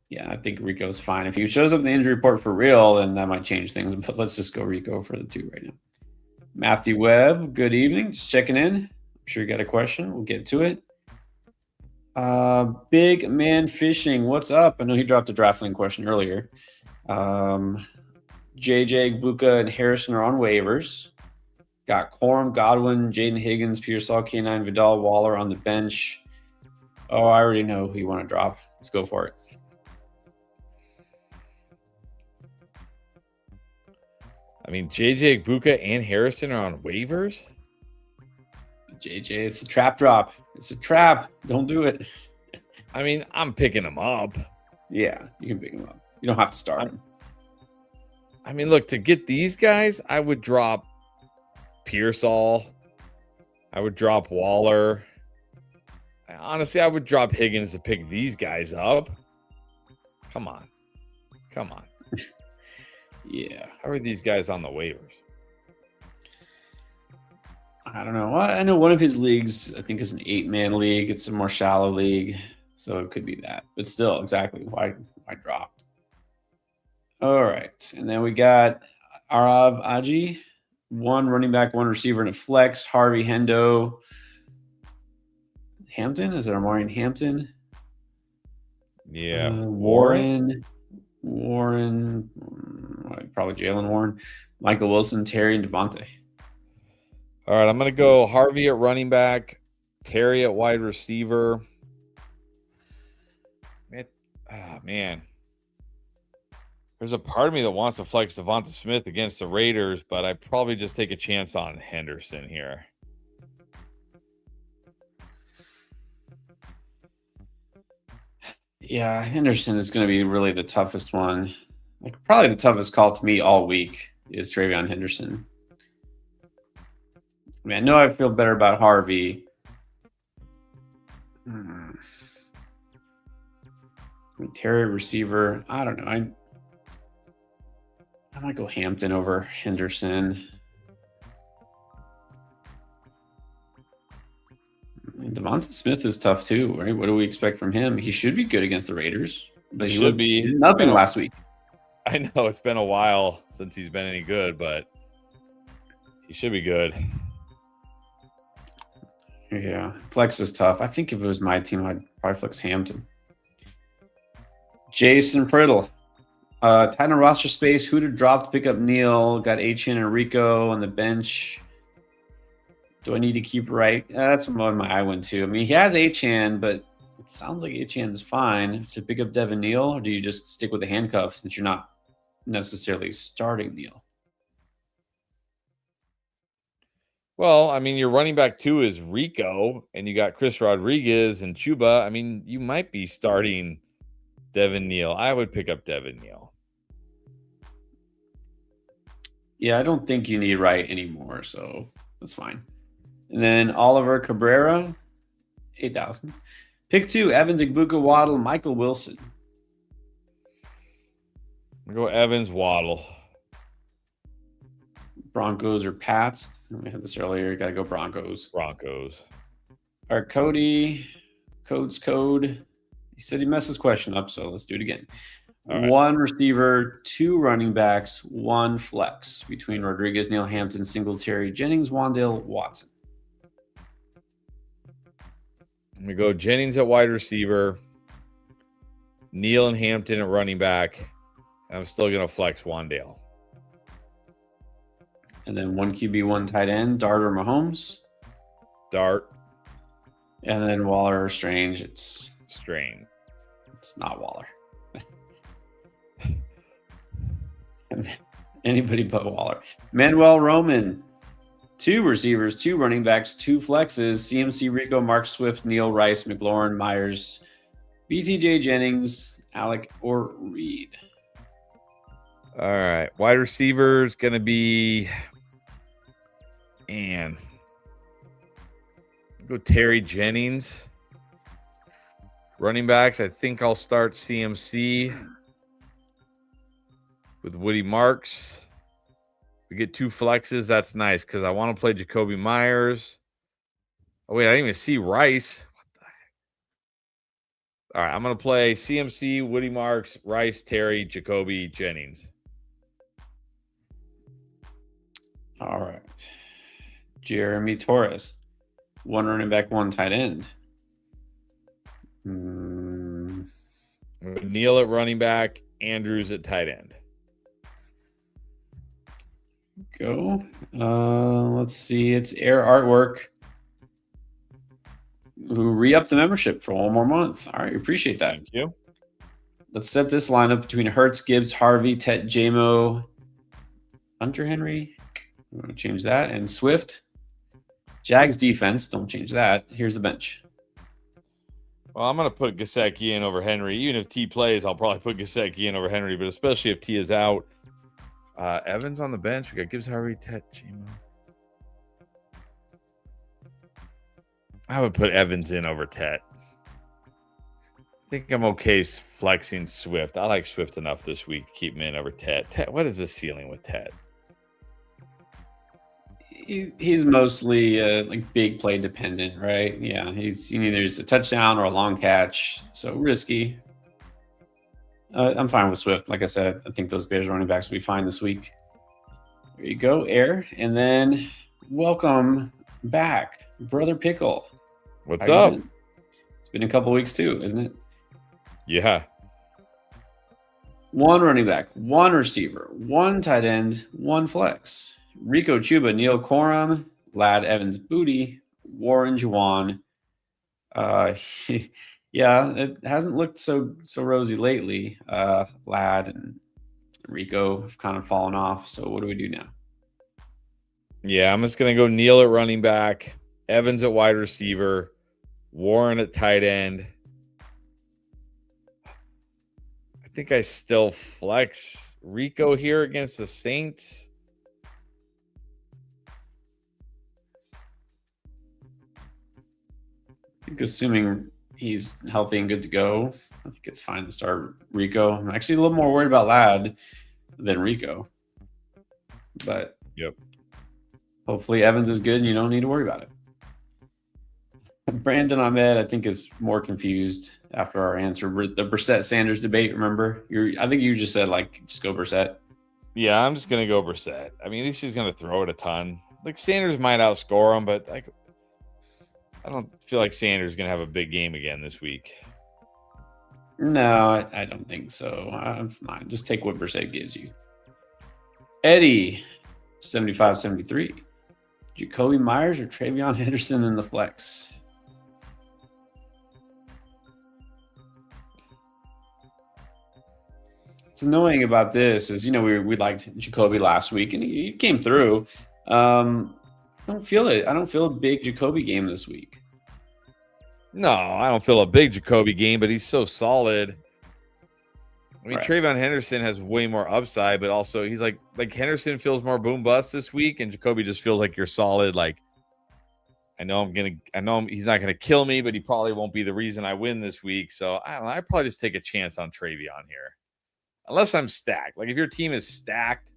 Yeah, I think Rico's fine. If he shows up in the injury report for real, then that might change things. But let's just go Rico for the 2 right now. Matthew Webb, good evening. Just checking in. I'm sure you got a question. We'll get to it. Big Man Fishing, what's up? I know he dropped a DraftLink question earlier. JJ, Buka, and Harrison are on waivers. Got Corum, Godwin, Jaden Higgins, Pearsall, K9, Vidal, Waller on the bench. Oh, I already know who you want to drop. Let's go for it. I mean, JJ, Buka, and Harrison are on waivers? JJ, it's a trap drop. It's a trap. Don't do it. I mean, I'm picking them up. Yeah, you can pick him up. You don't have to start him. I mean, look, to get these guys, I would drop Pearsall. I would drop Waller. Honestly, I would drop Higgins to pick these guys up. Come on. Yeah. How are these guys on the waivers? I don't know. Well, I know one of his leagues, I think, is an 8-man league. It's a more shallow league, so it could be that. But still, exactly why dropped. All right, and then we got Arav Aji, 1 running back, 1 receiver, and a flex. Harvey Hendo, Hampton. Is it Amarian Hampton? Yeah, Warren, probably Jalen Warren, Michael Wilson, Terry, and Devontae. All right, I'm going to go Harvey at running back, Terry at wide receiver. Man. There's a part of me that wants to flex Devonta Smith against the Raiders, but I'd probably just take a chance on Henderson here. Yeah, Henderson is going to be really the toughest one. Like, probably the toughest call to me all week is Travion Henderson. I mean, I know I feel better about Harvey. I mean, Terry receiver. I don't know. I might go Hampton over Henderson. Devonta Smith is tough too, right? What do we expect from him? He should be good against the Raiders, but he did nothing last week. I know it's been a while since he's been any good, but he should be good. Yeah, flex is tough. I think if it was my team, I'd probably flex Hampton. Jason Priddle. Tight end roster space. Who to drop to pick up Neal? Got Achan and Rico on the bench. Do I need to keep right? That's one my eye went to. I mean, he has Achan, but it sounds like Achan's fine. To pick up Devin Neal, or do you just stick with the handcuffs since you're not necessarily starting Neal? Well, I mean, your running back 2 is Rico, and you got Chris Rodriguez and Chuba. I mean, you might be starting Devin Neal. I would pick up Devin Neal. Yeah, I don't think you need Wright anymore, so that's fine. And then Oliver Cabrera, 8,000. Pick 2, Evans, Igbuka, Waddle, Michael Wilson. I'll go Evans, Waddle. Broncos or Pats. We had this earlier. Got to go Broncos. All right, Cody. Code's code. He said he messed his question up, so let's do it again. Right. 1 receiver, 2 running backs, 1 flex between Rodriguez, Neal, Hampton, Singletary, Jennings, Wandale, Watson. I'm going to go Jennings at wide receiver, Neal and Hampton at running back. And I'm still going to flex Wandale. And then 1 QB, 1 tight end, Dart or Mahomes. Dart. And then Waller or Strange. It's Strange. It's not Waller. Anybody but Waller. Manuel Roman. 2 receivers, 2 running backs, 2 flexes. CMC, Rico, Mark Swift, Neil Rice, McLaurin, Myers, BTJ Jennings, Alec, or Reed. All right. Wide receivers going to be... And go Terry Jennings. Running backs, I think I'll start CMC. with Woody Marks. We get 2 flexes. That's nice because I want to play Jacoby Myers. Oh, wait, I didn't even see Rice. What the heck? All right, I'm going to play CMC, Woody Marks, Rice, Terry, Jacoby, Jennings. All right. Jeremy Torres. 1 running back, 1 tight end. Neal at running back, Andrews at tight end. Go. Let's see. It's Air Artwork who re-upped the membership for 1 more month. All right, appreciate that. Thank you. Let's set this lineup between Hertz, Gibbs, Harvey, Tet, Jamo, Hunter Henry. I'm going to change that. And Swift. Jags defense. Don't change that. Here's the bench. Well, I'm going to put Gesicki in over Henry. Even if T plays, I'll probably put Gesicki in over Henry, but especially if T is out. Evans on the bench. We got Gibbs, Harvey, Tet, Jamo. I would put Evans in over Tet. I think I'm okay flexing Swift. I like Swift enough this week to keep him in over Tet. Tet, what is the ceiling with Tet? He's mostly like big play dependent, right? Yeah, he's either a touchdown or a long catch, so risky. I'm fine with Swift. Like I said, I think those Bears running backs will be fine this week. There you go, Air. And then welcome back, Brother Pickle. What's up? It's been a couple weeks too, isn't it? Yeah. 1 running back, 1 receiver, 1 tight end, 1 flex. Rico Chuba, Neil Corum, Lad Evans Booty, Warren Juwan. Yeah, it hasn't looked so rosy lately. Lad and Rico have kind of fallen off. So what do we do now? Yeah, I'm just going to go Neil at running back, Evans at wide receiver, Warren at tight end. I think I still flex Rico here against the Saints. I think assuming he's healthy and good to go, I think it's fine to start Rico. I'm actually a little more worried about Lad than Rico. But yep. Hopefully Evans is good and you don't need to worry about it. Brandon Ahmed, I think, is more confused after our answer. The Brissett-Sanders debate, remember? I think you just said, just go Brissett. Yeah, I'm just going to go Brissett. I mean, at least he's going to throw it a ton. Sanders might outscore him, but I don't feel like Sanders is going to have a big game again this week. No, I don't think so. I'm fine. Just take what Brissett gives you. Eddie, 75-73. Jacoby Myers or Travion Henderson in the flex? What's annoying about this is, we liked Jacoby last week and he came through. I don't feel it. I don't feel a big Jacoby game this week. No, I don't feel a big Jacoby game, but he's so solid. I mean, right. Travion Henderson has way more upside, but also he's like Henderson feels more boom bust this week, and Jacoby just feels like you're solid. I know he's not gonna kill me, but he probably won't be the reason I win this week. So I don't know. I'd probably just take a chance on Travion here, unless I'm stacked. If your team is stacked,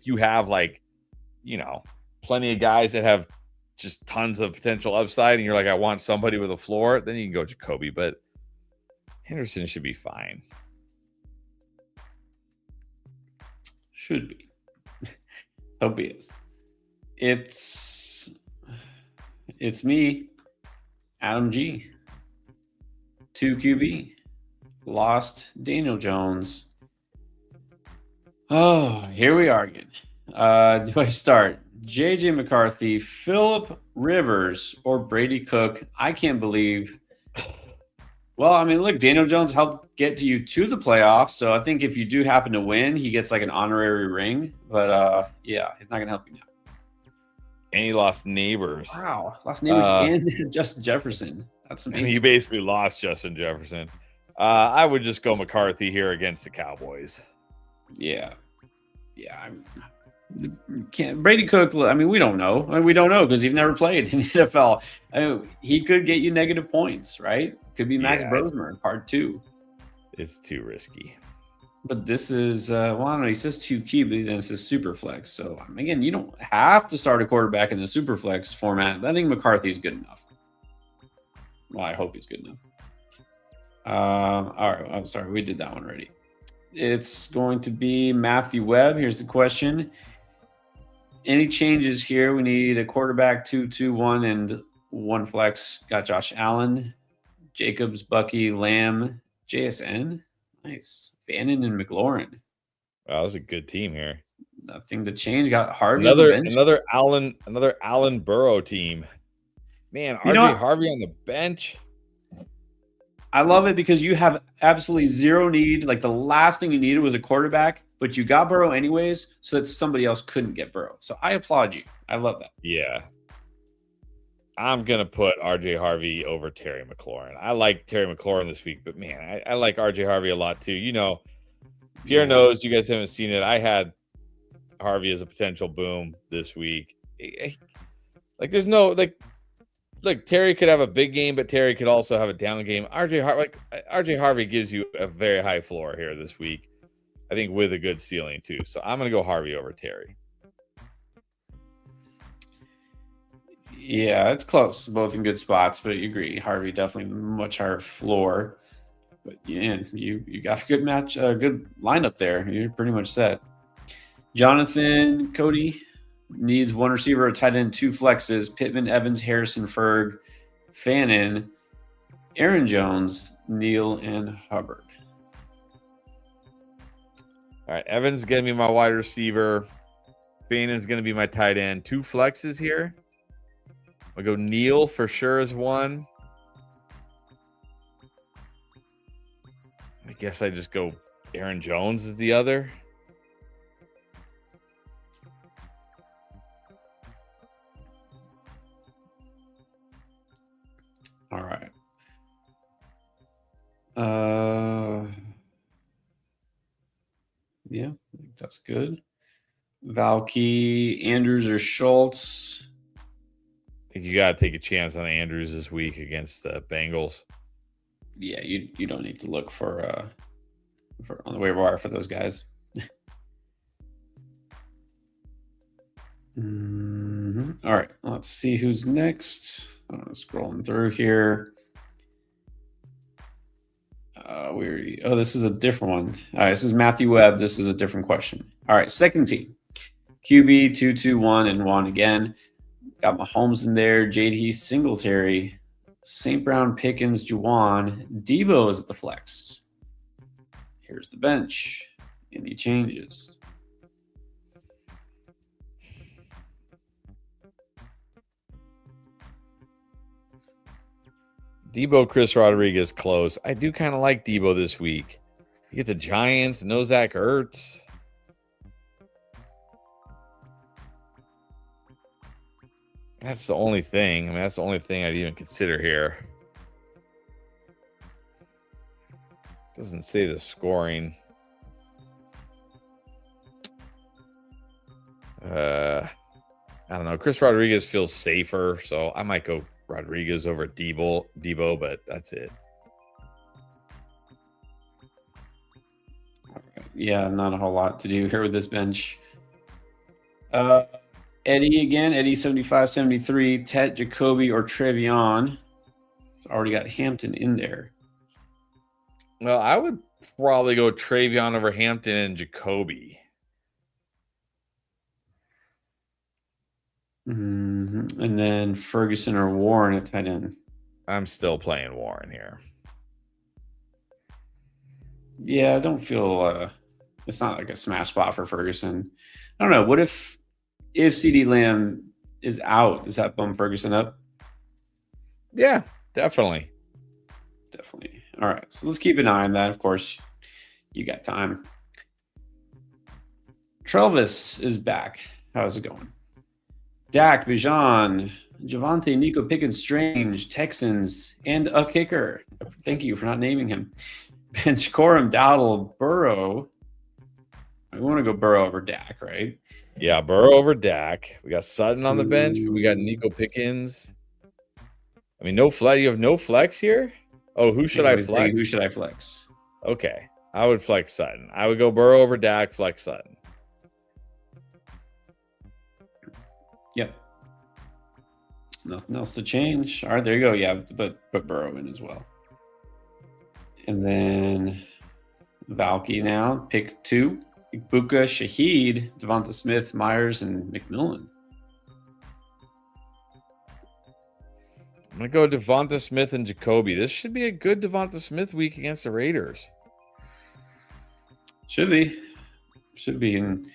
you have plenty of guys that have just tons of potential upside, and you're I want somebody with a floor, then you can go Jacoby, but Henderson should be fine. Should be. Hope he is. It's me, Adam G. 2 QB. Lost Daniel Jones. Oh, here we are again. Do I start JJ McCarthy, Phillip Rivers, or Brady Cook? I can't believe. Well, I mean, look, Daniel Jones helped get you to the playoffs, so I think if you do happen to win, he gets an honorary ring. But yeah, he's not gonna help you now. And he lost Neighbors. Wow, lost Neighbors and Justin Jefferson. That's amazing. You basically lost Justin Jefferson. I would just go McCarthy here against the Cowboys. Yeah. Can't Brady Cook. I mean, we don't know. We don't know because he's never played in the NFL. He could get you negative points, right? Could be Max Brosmer part 2. It's too risky. But this is, well, I don't know. He says 2Q, but then it says Superflex. So, again, you don't have to start a quarterback in the Superflex format. I think McCarthy's good enough. Well, I hope he's good enough. All right. I'm sorry. We did that one already. It's going to be Matthew Webb. Here's the question. Any changes here? We need a quarterback, 2-2-1, and 1 flex. Got Josh Allen, Jacobs, Bucky, Lamb, JSN. Nice. Bannon and McLaurin. Wow, that was a good team here. Nothing to change. Got Harvey on the bench. Another Allen Burrow team. Man, RJ Harvey on the bench. I love it because you have absolutely zero need. Like the last thing you needed was a quarterback, but you got Burrow anyways, so that somebody else couldn't get Burrow. So I applaud you. I love that. Yeah. I'm going to put RJ Harvey over Terry McLaurin. I like Terry McLaurin this week, but man, I like RJ Harvey a lot too. You know, Pierre knows, you guys haven't seen it. I had Harvey as a potential boom this week. Like there's no, like, look, Terry could have a big game, but Terry could also have a down game. RJ Harvey gives you a very high floor here this week, I think, with a good ceiling too. So I'm going to go Harvey over Terry. Yeah, it's close. Both in good spots, but you agree. Harvey definitely much higher floor. But yeah, you got a good match, a good lineup there. You're pretty much set. Jonathan, Cody needs 1 receiver, a tight end, 2 flexes. Pittman, Evans, Harrison, Ferg, Fannin, Aaron Jones, Neal, and Hubbard. All right, Evans is going to be my wide receiver. Fannon's going to be my tight end. 2 flexes here. I'll go Neal for sure as 1. I guess I just go Aaron Jones as the other. All right. Yeah, I think that's good. Valky, Andrews, or Schultz. I think you got to take a chance on Andrews this week against the Bengals. Yeah, you don't need to look for on the waiver wire for those guys. All right, let's see who's next. I'm scrolling through here. This is a different one. All right, this is Matthew Webb. This is a different question. All right, second team. QB 2-2-1 and 1 again. Got Mahomes in there. J.D. Singletary, St. Brown, Pickens, Juwan. Debo is at the flex. Here's the bench. Any changes? Debo, Chris Rodriguez close. I do kind of like Debo this week. You get the Giants, no Zach Ertz. That's the only thing. I mean, that's the only thing I'd even consider here. Doesn't say the scoring. I don't know. Chris Rodriguez feels safer, so I might go Rodriguez over Debo, but that's it. Yeah, not a whole lot to do here with this bench. Eddie again. Eddie 75-73. Tet, Jacoby, or Trevion. It's already got Hampton in there. Well, I would probably go Trevion over Hampton and Jacoby. And then Ferguson or Warren at tight end. I'm still playing Warren here. Yeah, I don't feel it's not like a smash spot for Ferguson. I don't know. What if CeeDee Lamb is out? Does that bump Ferguson up? Yeah, definitely. Definitely. All right. So let's keep an eye on that. Of course, you got time. Travis is back. How's it going? Dak, Bijan, Javonte, Nico Pickens, Strange, Texans, and a kicker. Thank you for not naming him. Bench, Corum, Dowdle, Burrow. We want to go Burrow over Dak, right? Yeah, Burrow over Dak. We got Sutton on the bench. We got Nico Pickens. I mean, no flex. You have no flex here? Oh, who should I flex? Who should I flex? Okay. I would flex Sutton. I would go Burrow over Dak, flex Sutton. Yep. Nothing else to change. All right, there you go. Yeah, but put Burrow in as well. And then Valky now. Pick 2. Igbuka, Shaheed, Devonta Smith, Myers, and McMillan. I'm going to go Devonta Smith and Jacoby. This should be a good Devonta Smith week against the Raiders. Should be. And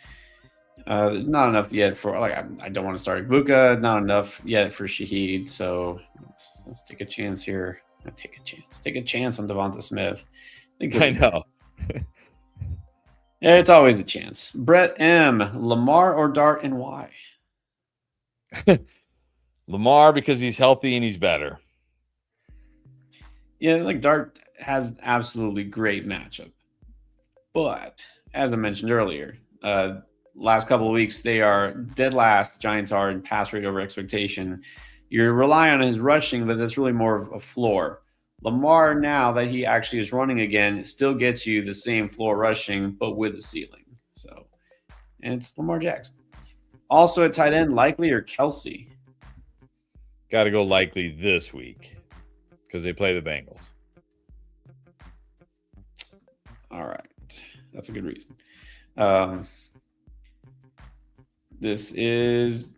not enough yet for, I don't want to start Igbuka. Not enough yet for Shaheed. So let's take a chance here. Take a chance on Devonta Smith. I know. Yeah, it's always a chance. Brett M. Lamar or Dart, and why? Lamar, because he's healthy and he's better. Yeah, Dart has absolutely great matchup. But as I mentioned earlier, last couple of weeks, they are dead last. Giants are in pass rate over expectation. You're relying on his rushing, but that's really more of a floor. Lamar, now that he actually is running again, still gets you the same floor rushing, but with a ceiling. So, and it's Lamar Jackson. Also at tight end, Likely or Kelsey? Got to go Likely this week because they play the Bengals. All right. That's a good reason. This is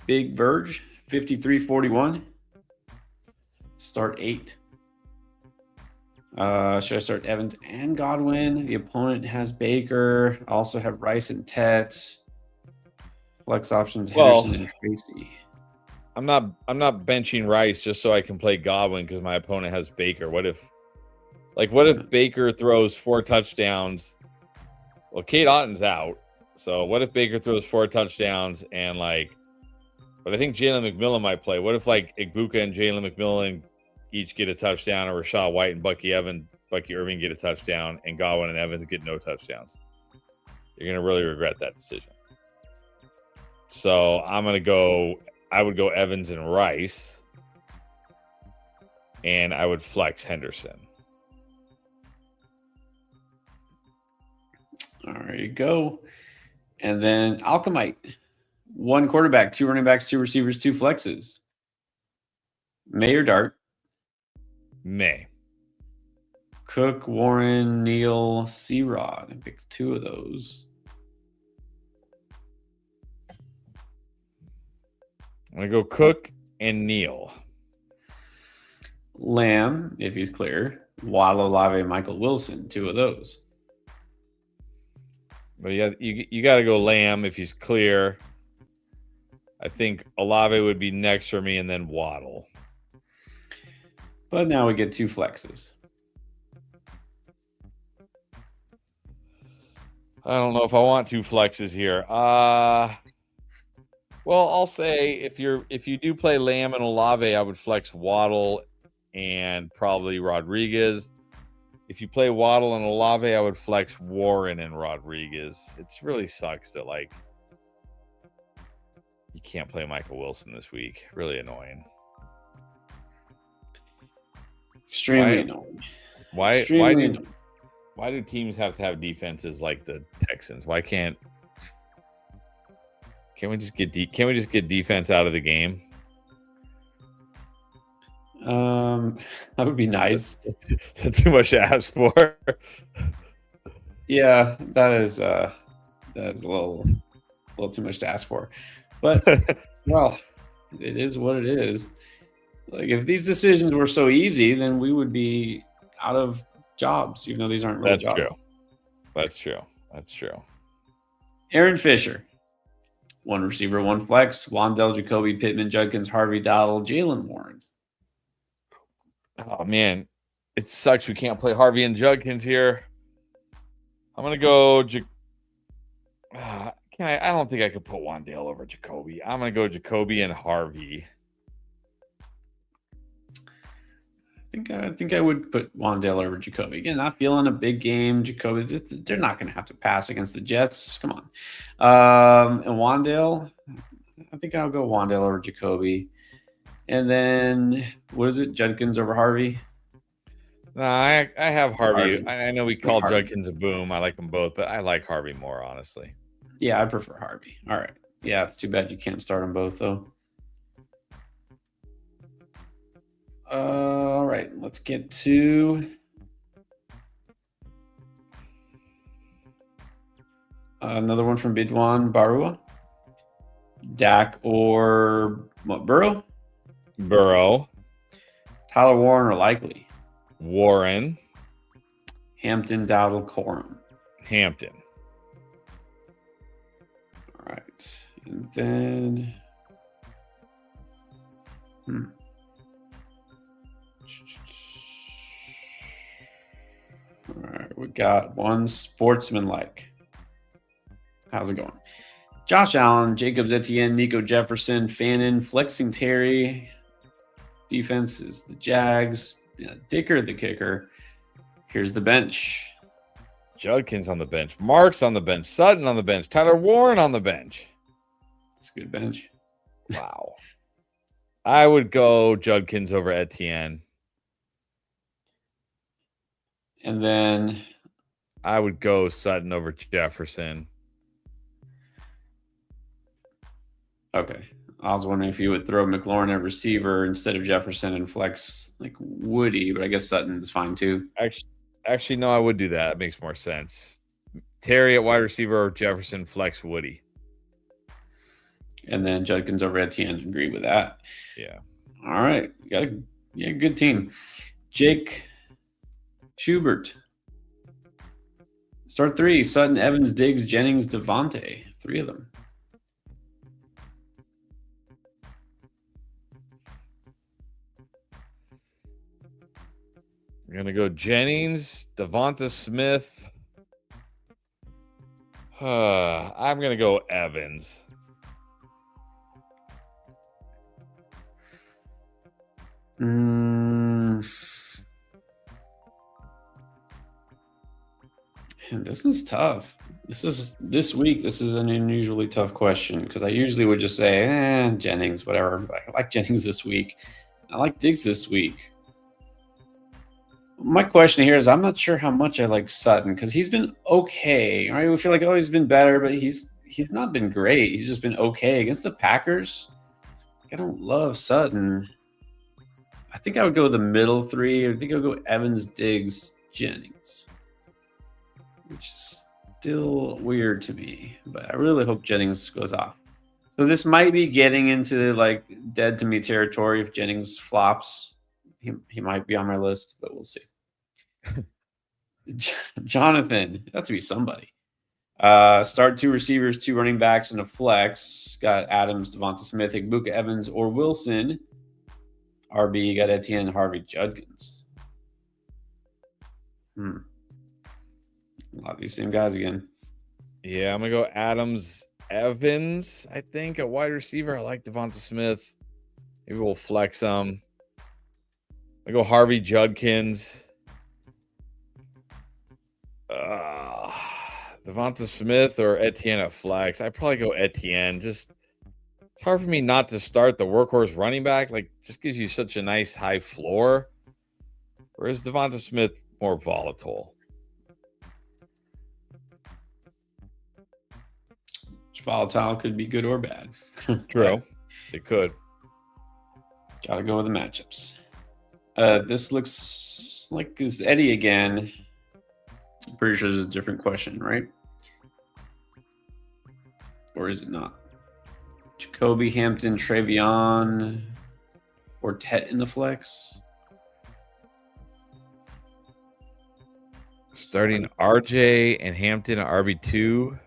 Big Verge, 53-41. Start 8. Should I start Evans and Godwin? The opponent has Baker. Also have Rice and Tet. Flex options, Henderson and Tracy. I'm not benching Rice just so I can play Godwin because my opponent has Baker. What if Baker throws 4 touchdowns? Well, Kate Otton's out. So what if Baker throws 4 touchdowns and but I think Jalen McMillan might play. What if Igbuka and Jalen McMillan each get a touchdown, or Rashad White and Bucky Irving get a touchdown, and Godwin and Evans get no touchdowns? You're going to really regret that decision. So I would go Evans and Rice, and I would flex Henderson. There you go. And then Alchemite. 1 quarterback, 2 running backs, 2 receivers, 2 flexes. May or Dart? May. Cook, Warren, Neal, C-Rod. I picked 2 of those. I'm going to go Cook and Neal. Lamb, if he's clear. Waddle, Olave, Michael Wilson. 2 of those. But yeah, you got to go Lamb if he's clear. I think Olave would be next for me, and then Waddle. But now we get 2 flexes. I don't know if I want 2 flexes here. Well, I'll say if you do play Lamb and Olave, I would flex Waddle and probably Rodriguez. If you play Waddle and Olave, I would flex Warren and Rodriguez. It really sucks that you can't play Michael Wilson this week. Really annoying. Extremely annoying. Why do teams have to have defenses like the Texans? Why can't we just get defense out of the game? That would be nice. Is that too much to ask for? Yeah, that is a little too much to ask for. But well, it is what it is. If these decisions were so easy, then we would be out of jobs, even though these aren't real jobs. That's true. Aaron Fisher. 1 receiver, 1 flex. Wandell, Jacoby, Pittman, Judkins, Harvey, Dowdle, Jalen Warren. Oh, man. It sucks we can't play Harvey and Judkins here. I'm going to go I don't think I could put Wandale over Jacoby. I'm going to go Jacoby and Harvey. I think I would put Wandale over Jacoby. Again, not feeling a big game. Jacoby, they're not going to have to pass against the Jets. Come on. And Wandale, I think I'll go Wandale over Jacoby. And then, what is it? Judkins over Harvey? No, I have Harvey. Harvey. I know we called Harvey. Judkins a boom. I like them both, but I like Harvey more, honestly. Yeah, I prefer Harvey. All right. Yeah, it's too bad you can't start them both, though. All right, let's get to another one from Bidwan Barua. Dak or what? Burrow? Burrow. Tyler Warren or Likely? Warren. Hampton, Dowdle, Corum. Hampton. All right. And then all right, we got one sportsman-like. How's it going? Josh Allen, Jacobs Etienne, Nico Jefferson, Fannin, flexing Terry. Defense is the Jags. Dicker the kicker. Here's the bench. Judkins on the bench. Marks on the bench. Sutton on the bench. Tyler Warren on the bench. It's a good bench. Wow. I would go Judkins over Etienne. And then I would go Sutton over Jefferson. Okay. I was wondering if you would throw McLaurin at receiver instead of Jefferson and flex like Woody, but I guess Sutton is fine too. Actually, no, I would do that. It makes more sense. Terry at wide receiver, Jefferson, flex Woody. And then Judkins over Etienne. Agree with that. Yeah. All right. You got a good team. Jake Schubert. Start 3. Sutton, Evans, Diggs, Jennings, Devontae. 3 of them. We're going to go Jennings, Devonta Smith. I'm going to go Evans. Man, this is tough. This week. This is an unusually tough question because I usually would just say, Jennings, whatever. I like Jennings this week. I like Diggs this week. My question here is I'm not sure how much I like Sutton because he's been okay. Right? We feel like, he's been better, but he's not been great. He's just been okay against the Packers. I don't love Sutton. I think I would go the middle 3. I think I'll go Evans, Diggs, Jennings, which is still weird to me, but I really hope Jennings goes off. So this might be getting into like dead to me territory if Jennings flops. He might be on my list, but we'll see. Jonathan, that's to be somebody. Start 2 receivers, 2 running backs, and a flex. Got Adams, Devonta Smith, Igbuka Evans, or Wilson. RB got Etienne, Harvey, Judkins. A lot of these same guys again. Yeah, I'm going to go Adams, Evans, I think, a wide receiver. I like Devonta Smith. Maybe we'll flex him. I go Harvey, Judkins. Devonta Smith or Etienne at flex. I'd probably go Etienne. It's hard for me not to start the workhorse running back. Like, just gives you such a nice high floor. Whereas Devonta Smith more volatile. Volatile could be good or bad. True. It could. Gotta go with the matchups. This looks like it's Eddie again. I'm pretty sure it's a different question, right? Or is it not? Jacoby, Hampton, Travion, or Tet in the flex? Starting RJ and Hampton at RB2. I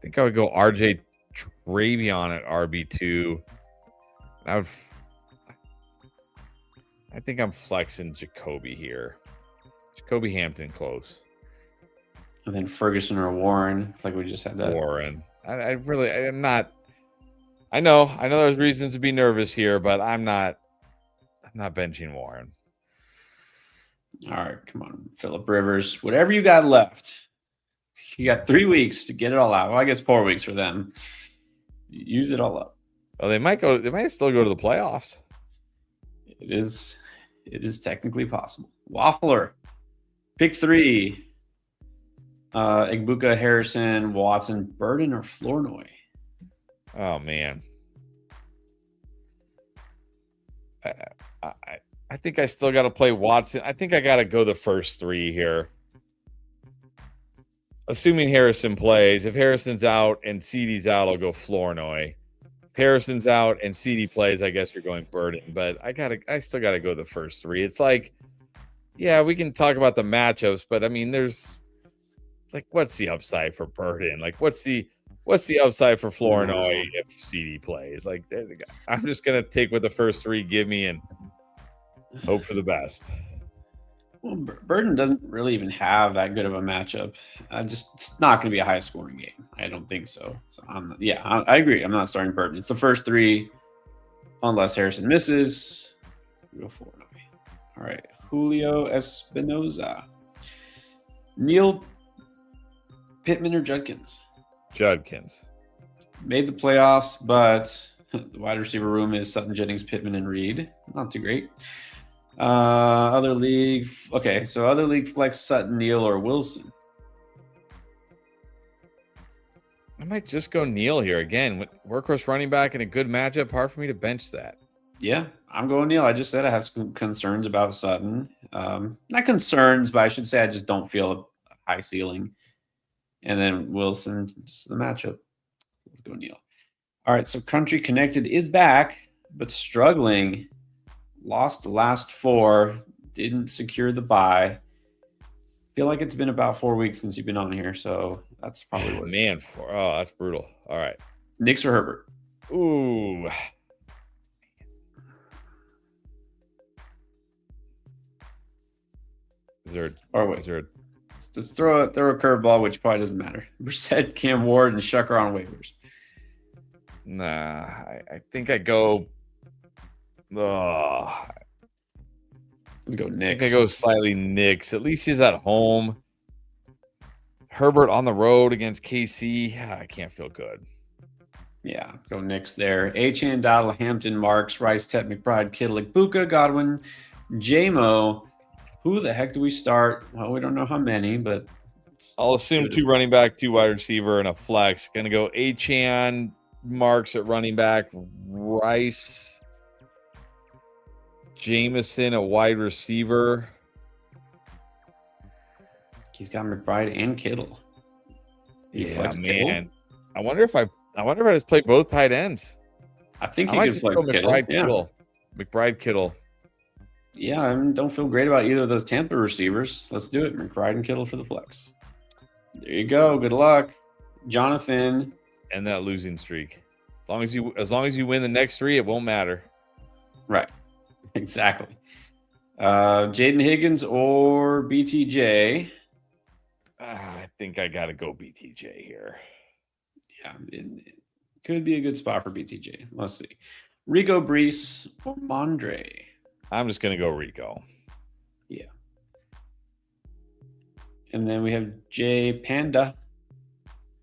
think I would go RJ Travion at RB2. I think I'm flexing Jacoby here. Jacoby Hampton close. And then Ferguson or Warren, like we just had that. Warren. I'm not. I know there's reasons to be nervous here, but I'm not benching Warren. All right, come on, Phillip Rivers. Whatever you got left. You got 3 weeks to get it all out. Well, I guess 4 weeks for them. Use it all up. Oh, they might still go to the playoffs. It is It is technically possible. Waffler. Pick 3. Igbuka, Harrison, Watson, Burden, or Flournoy? Oh, man. I think I still got to play Watson. I think I got to go the first 3 here. Assuming Harrison plays. If Harrison's out and CD's out, I'll go Flournoy. If Harrison's out and CD plays, I guess you're going Burden. But I still got to go the first 3. It's like, yeah, we can talk about the matchups, but I mean, there's like, what's the upside for Burden? Like, what's the upside for Flournoy if CD plays? Like, I'm just gonna take what the first 3 give me and hope for the best. Well, Burden doesn't really even have that good of a matchup. It's not going to be a high scoring game. I don't think so. So I agree. I'm not starting Burden. It's the first 3, unless Harrison misses. Go Flournoy. All right, Julio Espinoza, Neil Pittman or Judkins? Judkins made the playoffs, but the wide receiver room is Sutton, Jennings, Pittman, and Reed. Not too great. Other league. Okay, so other league flex Sutton, Neal, or Wilson. I might just go Neal here again. Workhorse running back in a good matchup. Hard for me to bench that. Yeah, I'm going Neal. I just said I have some concerns about Sutton. Not concerns, but I should say I just don't feel a high ceiling. And then Wilson, just the matchup. Let's go Neal. All right, so Country Connected is back, but struggling. Lost the last 4. Didn't secure the bye. Feel like it's been about 4 weeks since you've been on here, so that's probably what. Man, that's brutal. All right. Knicks or Herbert? Ooh. Let's throw a curveball, which probably doesn't matter. Brissett, Cam Ward, and Shucker on waivers. Nah, I think I go. Let's go Knicks. I go slightly Knicks. At least he's at home. Herbert on the road against KC. I can't feel good. Yeah, go Knicks there. Achane, Dowdle, Hampton, Marks, Rice, Tep, McBride, Kittle, Buka, Godwin, J-Mo. Who the heck do we start? Well, we don't know how many, but I'll assume 2 running back, 2 wide receiver, and a flex. Gonna go Achane, Marks at running back, Rice, Jameson at wide receiver. He's got McBride and Kittle. Yeah, man. Kittle? I wonder if I just play both tight ends. I think he could flex McBride Kittle. McBride Kittle. Yeah, I don't feel great about either of those Tampa receivers. Let's do it. McBride and Kittle for the flex. There you go. Good luck, Jonathan. And that losing streak. As long as you win the next 3, it won't matter. Right. Exactly. Jayden Higgins or BTJ? I think I got to go BTJ here. Yeah, it could be a good spot for BTJ. Let's see. Rico Brees or Mondre? I'm just going to go Rico. Yeah. And then we have Jay Panda,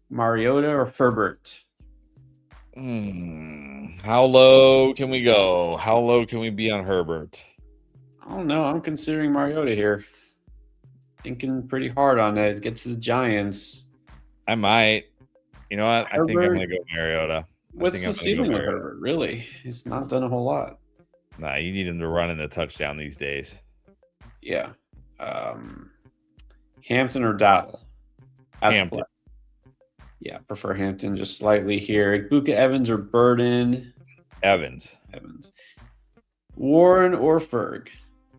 Mariota or Herbert? How low can we go? How low can we be on Herbert? I don't know. I'm considering Mariota here. Thinking pretty hard on it. Get to the Giants. I might. You know what? Herbert, I think I'm going to go Mariota. What's the ceiling with Herbert? Really? He's not done a whole lot. Nah, you need him to run in the touchdown these days. Yeah. Hampton or Dowdle? Hampton. Yeah, prefer Hampton just slightly here. Buka, Evans or Burden? Evans. Warren or Ferg?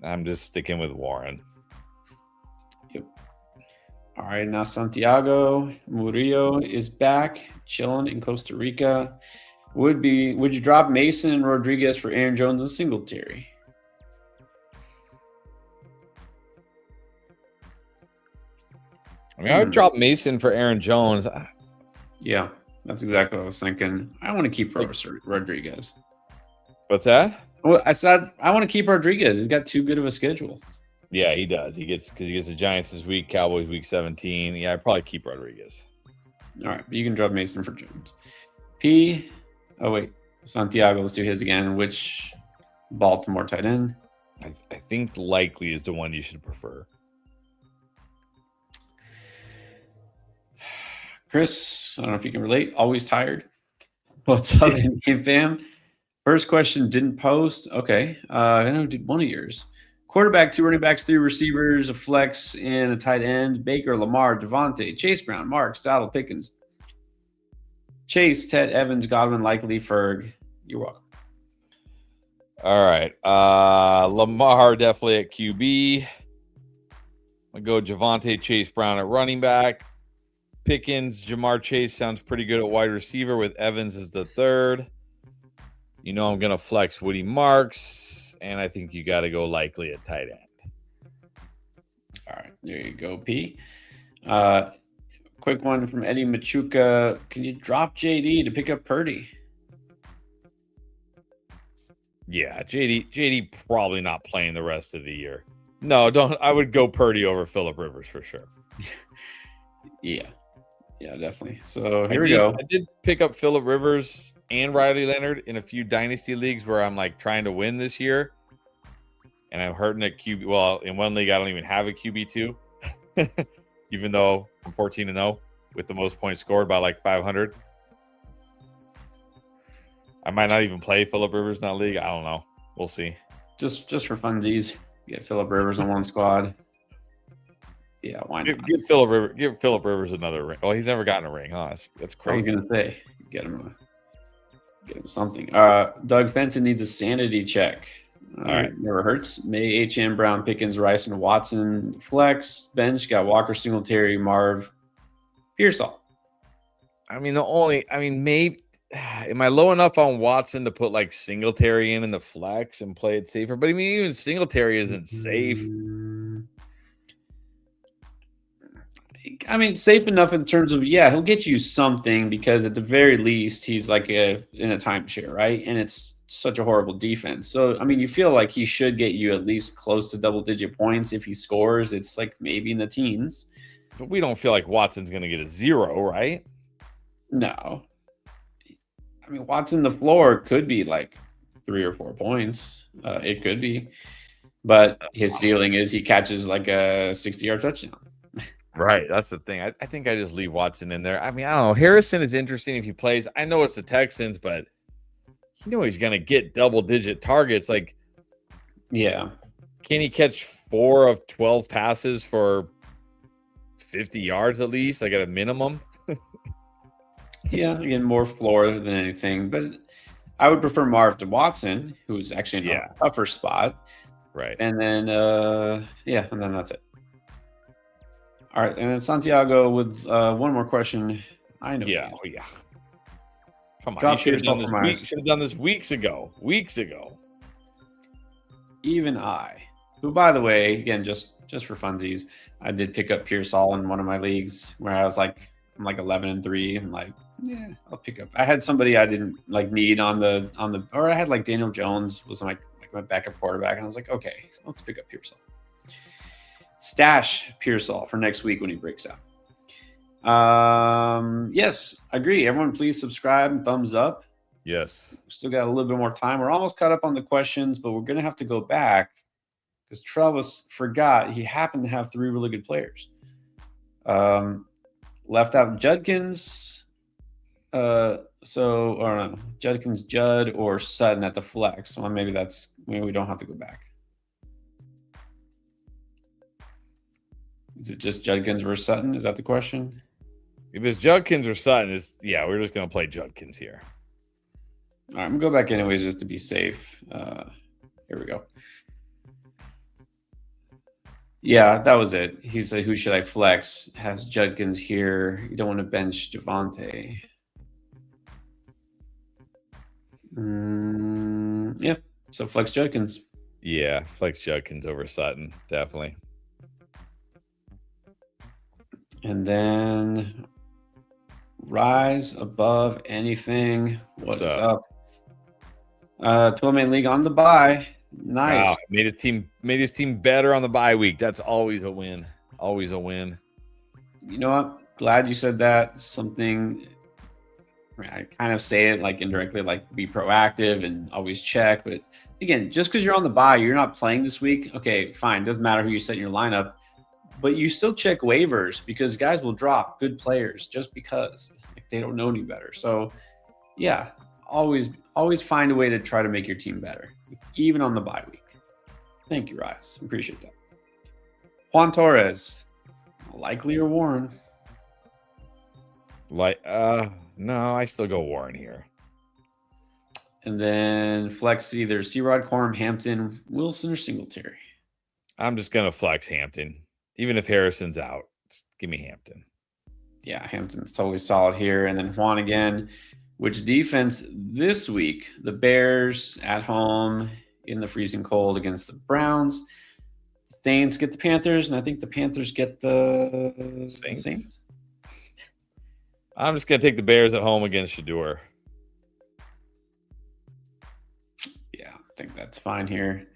I'm just sticking with Warren. Yep. All right, now Santiago Murillo is back, chilling in Costa Rica. Would you drop Mason and Rodriguez for Aaron Jones and Singletary? I mean, I would drop Mason for Aaron Jones. Yeah, that's exactly what I was thinking. I want to keep Rodriguez. What's that? Well, I said I want to keep Rodriguez. He's got too good of a schedule. Yeah, he does. He gets the Giants this week, Cowboys week 17. Yeah, I'd probably keep Rodriguez. All right, but you can drop Mason for Jones. Santiago. Let's do his again. Which Baltimore tight end? I think likely is the one you should prefer. Chris, I don't know if you can relate. Always tired. What's up, in-game fam? First question didn't post. Okay. I know I did one of yours. Quarterback, 2 running backs, 3 receivers, a flex, and a tight end. Baker, Lamar, Devontae, Chase Brown, Mark, Stottle, Pickens. Chase, Ted, Evans, Godwin, likely, Ferg. You're welcome. All right. Lamar definitely at QB. I'll go Javonte, Chase Brown at running back. Pickens, Jamar Chase sounds pretty good at wide receiver with Evans as the third. I'm going to flex Woody Marks, and I think you got to go likely at tight end. All right. There you go, P. Quick one from Eddie Machuca. Can you drop JD to pick up Purdy? Yeah, JD probably not playing the rest of the year. No, don't. I would go Purdy over Phillip Rivers for sure. Yeah, definitely. So here we go. I did pick up Phillip Rivers and Riley Leonard in a few dynasty leagues where I'm like trying to win this year, and I'm hurting at QB. Well, in one league I don't even have a QB2, even though I'm 14-0 with the most points scored by like 500. I might not even play Phillip Rivers in that league. I don't know. We'll see. Just for funsies, get Phillip Rivers on one squad. Yeah, why not? Give Phillip Rivers another ring. Oh, he's never gotten a ring, huh? That's crazy. I was gonna say, get him something. Doug Fenton needs a sanity check. All right, never hurts. May, HM, Brown, Pickens, Rice, and Watson flex. Bench got Walker, Singletary, Marv, Pearsall. Maybe. Am I low enough on Watson to put like Singletary in the flex and play it safer? But even Singletary isn't safe. Safe enough in terms of, he'll get you something because at the very least he's like in a timeshare, right? And it's such a horrible defense. So, you feel like he should get you at least close to double-digit points. If he scores, it's like maybe in the teens. But we don't feel like Watson's going to get a 0, right? No. Watson, the floor could be like 3 or 4 points. It could be. But his ceiling is he catches like a 60-yard touchdown. Right. That's the thing. I think I just leave Watson in there. I don't know. Harrison is interesting if he plays. I know it's the Texans, but he's going to get double-digit targets. Like, yeah. Can he catch 4 of 12 passes for 50 yards at least, like at a minimum? Yeah, again, more floor than anything. But I would prefer Marv to Watson, who's actually in a tougher spot. Right. And then, and then that's it. All right, and then Santiago with one more question. I know. Yeah. Come on, you should have done this weeks ago. Even I, who, by the way, again, just for funsies, I did pick up Pearsall in one of my leagues where I was like, I'm like 11-3, and like, I'll pick up. I had somebody I didn't like need on the, or I had like Daniel Jones was like my backup quarterback, and I was like, okay, let's pick up Pearsall. Stash Pearsall for next week when he breaks out. Yes, agree. Everyone, please subscribe and thumbs up. Yes. We still got a little bit more time. We're almost caught up on the questions, but we're gonna have to go back because Travis forgot he happened to have 3 really good players. Left out Judkins. Judkins, Judd, or Sutton at the flex. Well, maybe we don't have to go back. Is it just Judkins versus Sutton? Is that the question? If it's Judkins or Sutton, we're just going to play Judkins here. All right, I'm going to go back anyways just to be safe. Here we go. Yeah, that was it. He said, who should I flex? Has Judkins here. You don't want to bench Javonte. So flex Judkins. Yeah, flex Judkins over Sutton, definitely. And then rise above anything. What's up? 12-man league on the bye. Nice. Wow. Made his team better on the bye week. That's always a win. Always a win. You know what? Glad you said that. Something I kind of say it like indirectly, like be proactive and always check. But again, just because you're on the bye, you're not playing this week. Okay, fine. Doesn't matter who you set in your lineup, but you still check waivers because guys will drop good players just because like, they don't know any better. So yeah, always find a way to try to make your team better, even on the bye week. Thank you, Rise. Appreciate that. Juan Torres, likely or Warren? No, I still go Warren here. And then flex either C-Rod, Corum, Hampton, Wilson, or Singletary. I'm just gonna flex Hampton, even if Harrison's out. Just give me Hampton. Yeah, Hampton's totally solid here. And then Juan again. Which defense this week? The Bears at home in the freezing cold against the Browns. The Saints get the Panthers, and I think the Panthers get the Saints. I'm just going to take the Bears at home against Shador. Yeah, I think that's fine here.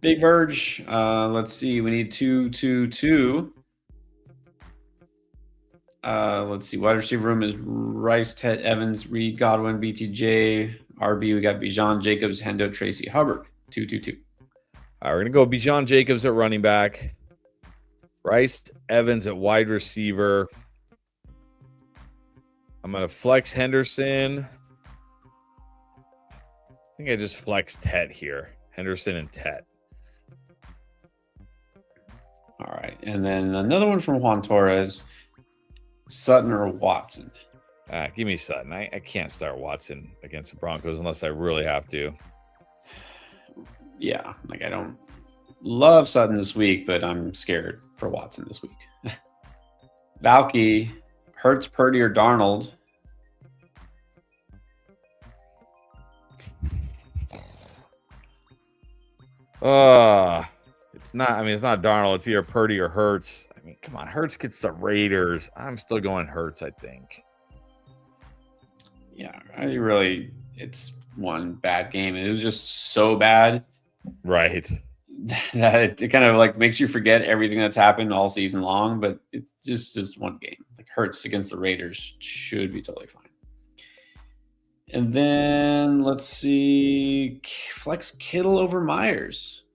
Big Verge. Let's see. We need 2-2-2. Let's see. Wide receiver room is Rice, Ted, Evans, Reed, Godwin, BTJ, RB. We got Bijan, Jacobs, Hendo, Tracy, Hubbard. 2-2-2. All right, we're going to go Bijan Jacobs at running back. Rice, Evans at wide receiver. I'm going to flex Henderson. I think I just flexed Tet here. Henderson and Tet. All right. And then another one from Juan Torres. Sutton or Watson? Give me Sutton. I can't start Watson against the Broncos unless I really have to. Yeah, like I don't love Sutton this week, but I'm scared for Watson this week. Valky, Hurts, Purdy, or Darnold? It's not. I mean, it's not Darnold. It's either Purdy or Hurts. I mean, come on. Hurts gets the Raiders. I'm still going Hurts, I think. Yeah, it's one bad game. It was just so bad. Right. That it kind of like makes you forget everything that's happened all season long, but it's just one game. Like Hurts against the Raiders should be totally fine. And then let's see. Flex Kittle over Myers.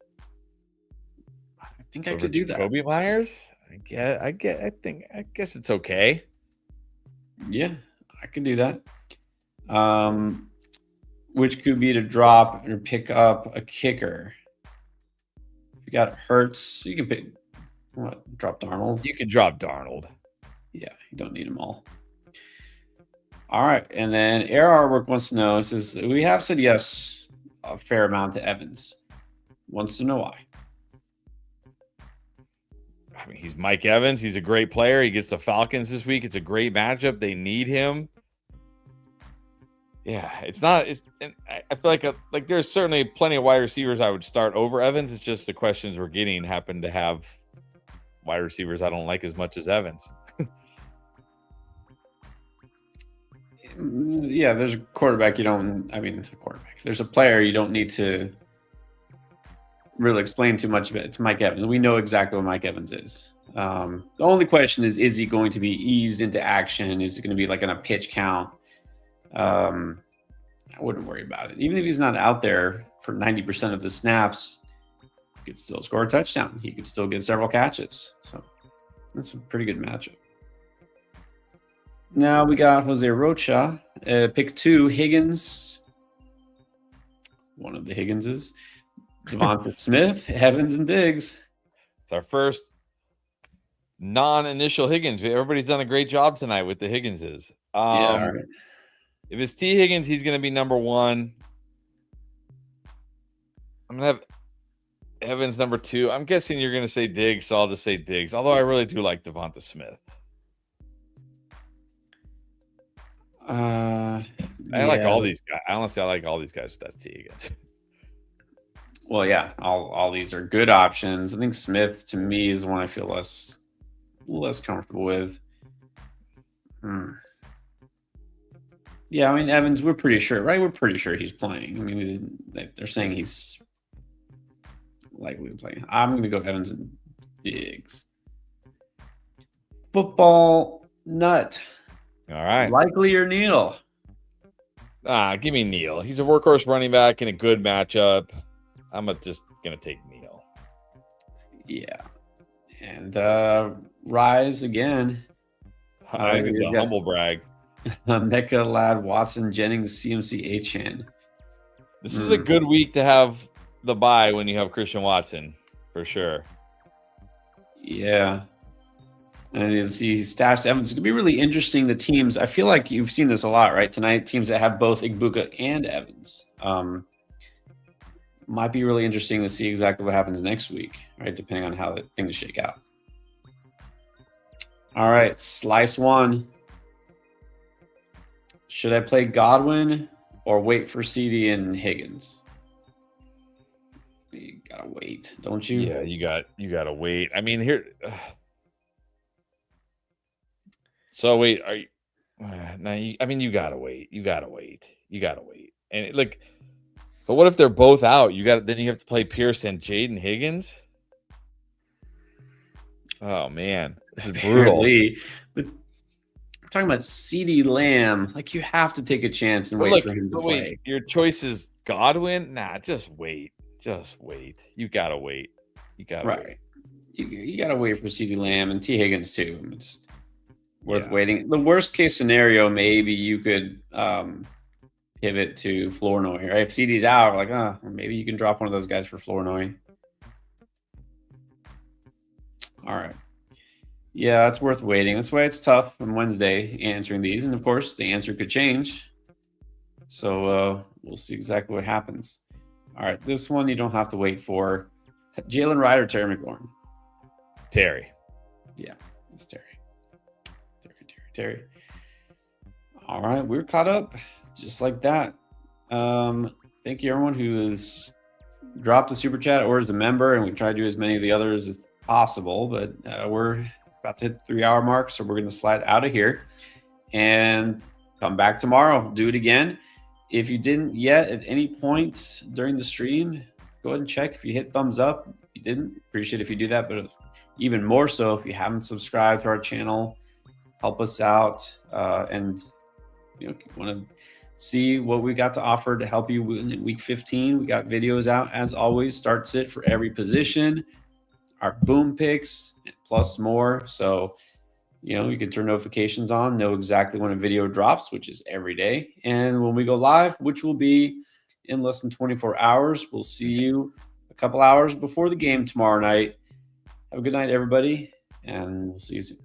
I think I could do that. Jacoby Myers? I guess it's okay. Yeah, I could do that. Which could be to drop or pick up a kicker. If you got Hurts, you can pick drop Darnold. You can drop Darnold. Yeah, you don't need them all. All right, and then Air Artwork wants to know, says we have said yes a fair amount to Evans. Wants to know why. I mean, he's Mike Evans. He's a great player. He gets the Falcons this week. It's a great matchup. They need him. Yeah, and I feel like there's certainly plenty of wide receivers I would start over Evans. It's just the questions we're getting happen to have wide receivers I don't like as much as Evans. Yeah, there's a quarterback there's a player you don't need to really explain too much of it. It's Mike Evans. We know exactly what Mike Evans is. The only question is he going to be eased into action? Is it going to be like on a pitch count? I wouldn't worry about it. Even if he's not out there for 90% of the snaps, he could still score a touchdown. He could still get several catches. So that's a pretty good matchup. Now we got Jose Rocha, pick 2, Higgins. One of the Higginses. Devonta Smith, Evans, and Diggs. It's our first non-initial Higgins. Everybody's done a great job tonight with the Higginses. All right. If it's T. Higgins, he's going to be number 1. I'm going to have Evans number 2. I'm guessing you're going to say Diggs, so I'll just say Diggs. Although I really do like Devonta Smith. I like all these guys. Honestly, I like all these guys with that T. Higgins. Well, yeah, all these are good options. I think Smith, to me, is the one I feel less comfortable with. Yeah, I mean, Evans, we're pretty sure, right? We're pretty sure he's playing. I mean, they're saying he's likely to play. I'm going to go Evans and Diggs. Football Nut All right. Likely or Neal? Give me Neal. He's a workhorse running back in a good matchup. I'm just going to take Neal. Yeah. And Rise again. I think it's a humble brag. Mecca, Lad, Watson, Jennings, CMC, Achan. This is a good week to have the bye when you have Christian Watson, for sure. Yeah. And you see, he stashed Evans. It's going to be really interesting. The teams, I feel like you've seen this a lot, right? Tonight, teams that have both Igbuka and Evans. Might be really interesting to see exactly what happens next week, right? Depending on how things shake out. All right, slice one. Should I play Godwin or wait for CD and Higgins? You gotta wait, don't you? Yeah, you gotta wait. I mean, here. So wait, are you? Now, you gotta wait. You gotta wait. And look, but what if they're both out? Then you have to play Pierce and Jayden Higgins. Oh man, this is brutal. But we're talking about CD Lamb. Like, you have to take a chance and wait for him to play. Your choice is Godwin. Nah, just wait. You gotta wait. Wait. You gotta wait for CD Lamb and T Higgins too. Just worth waiting. The worst case scenario, maybe you could pivot to Flournoy. Right? If CD's out, like, maybe you can drop one of those guys for Flournoy. All right. Yeah, it's worth waiting. That's why it's tough on Wednesday answering these. And of course, the answer could change. So we'll see exactly what happens. All right. This one you don't have to wait for. Jalen Wright or Terry McLaurin? Terry. Yeah, it's Terry. Terry. All right. We're caught up just like that. Thank you, everyone who has dropped a super chat or is a member. And we try to do as many of the others as possible. But we're about to hit the 3-hour mark, so we're going to slide out of here and come back tomorrow. Do it again. If you didn't yet at any point during the stream, go ahead and check. If you hit thumbs up, if you didn't, appreciate if you do that. But even more so, if you haven't subscribed to our channel, help us out. And want to see what we got to offer to help you in week 15. We got videos out as always. Start sit for every position, our boom picks, plus more. So you can turn notifications on, know exactly when a video drops, which is every day. And when we go live, which will be in less than 24 hours, we'll see you a couple hours before the game tomorrow night. Have a good night, everybody, and we'll see you soon.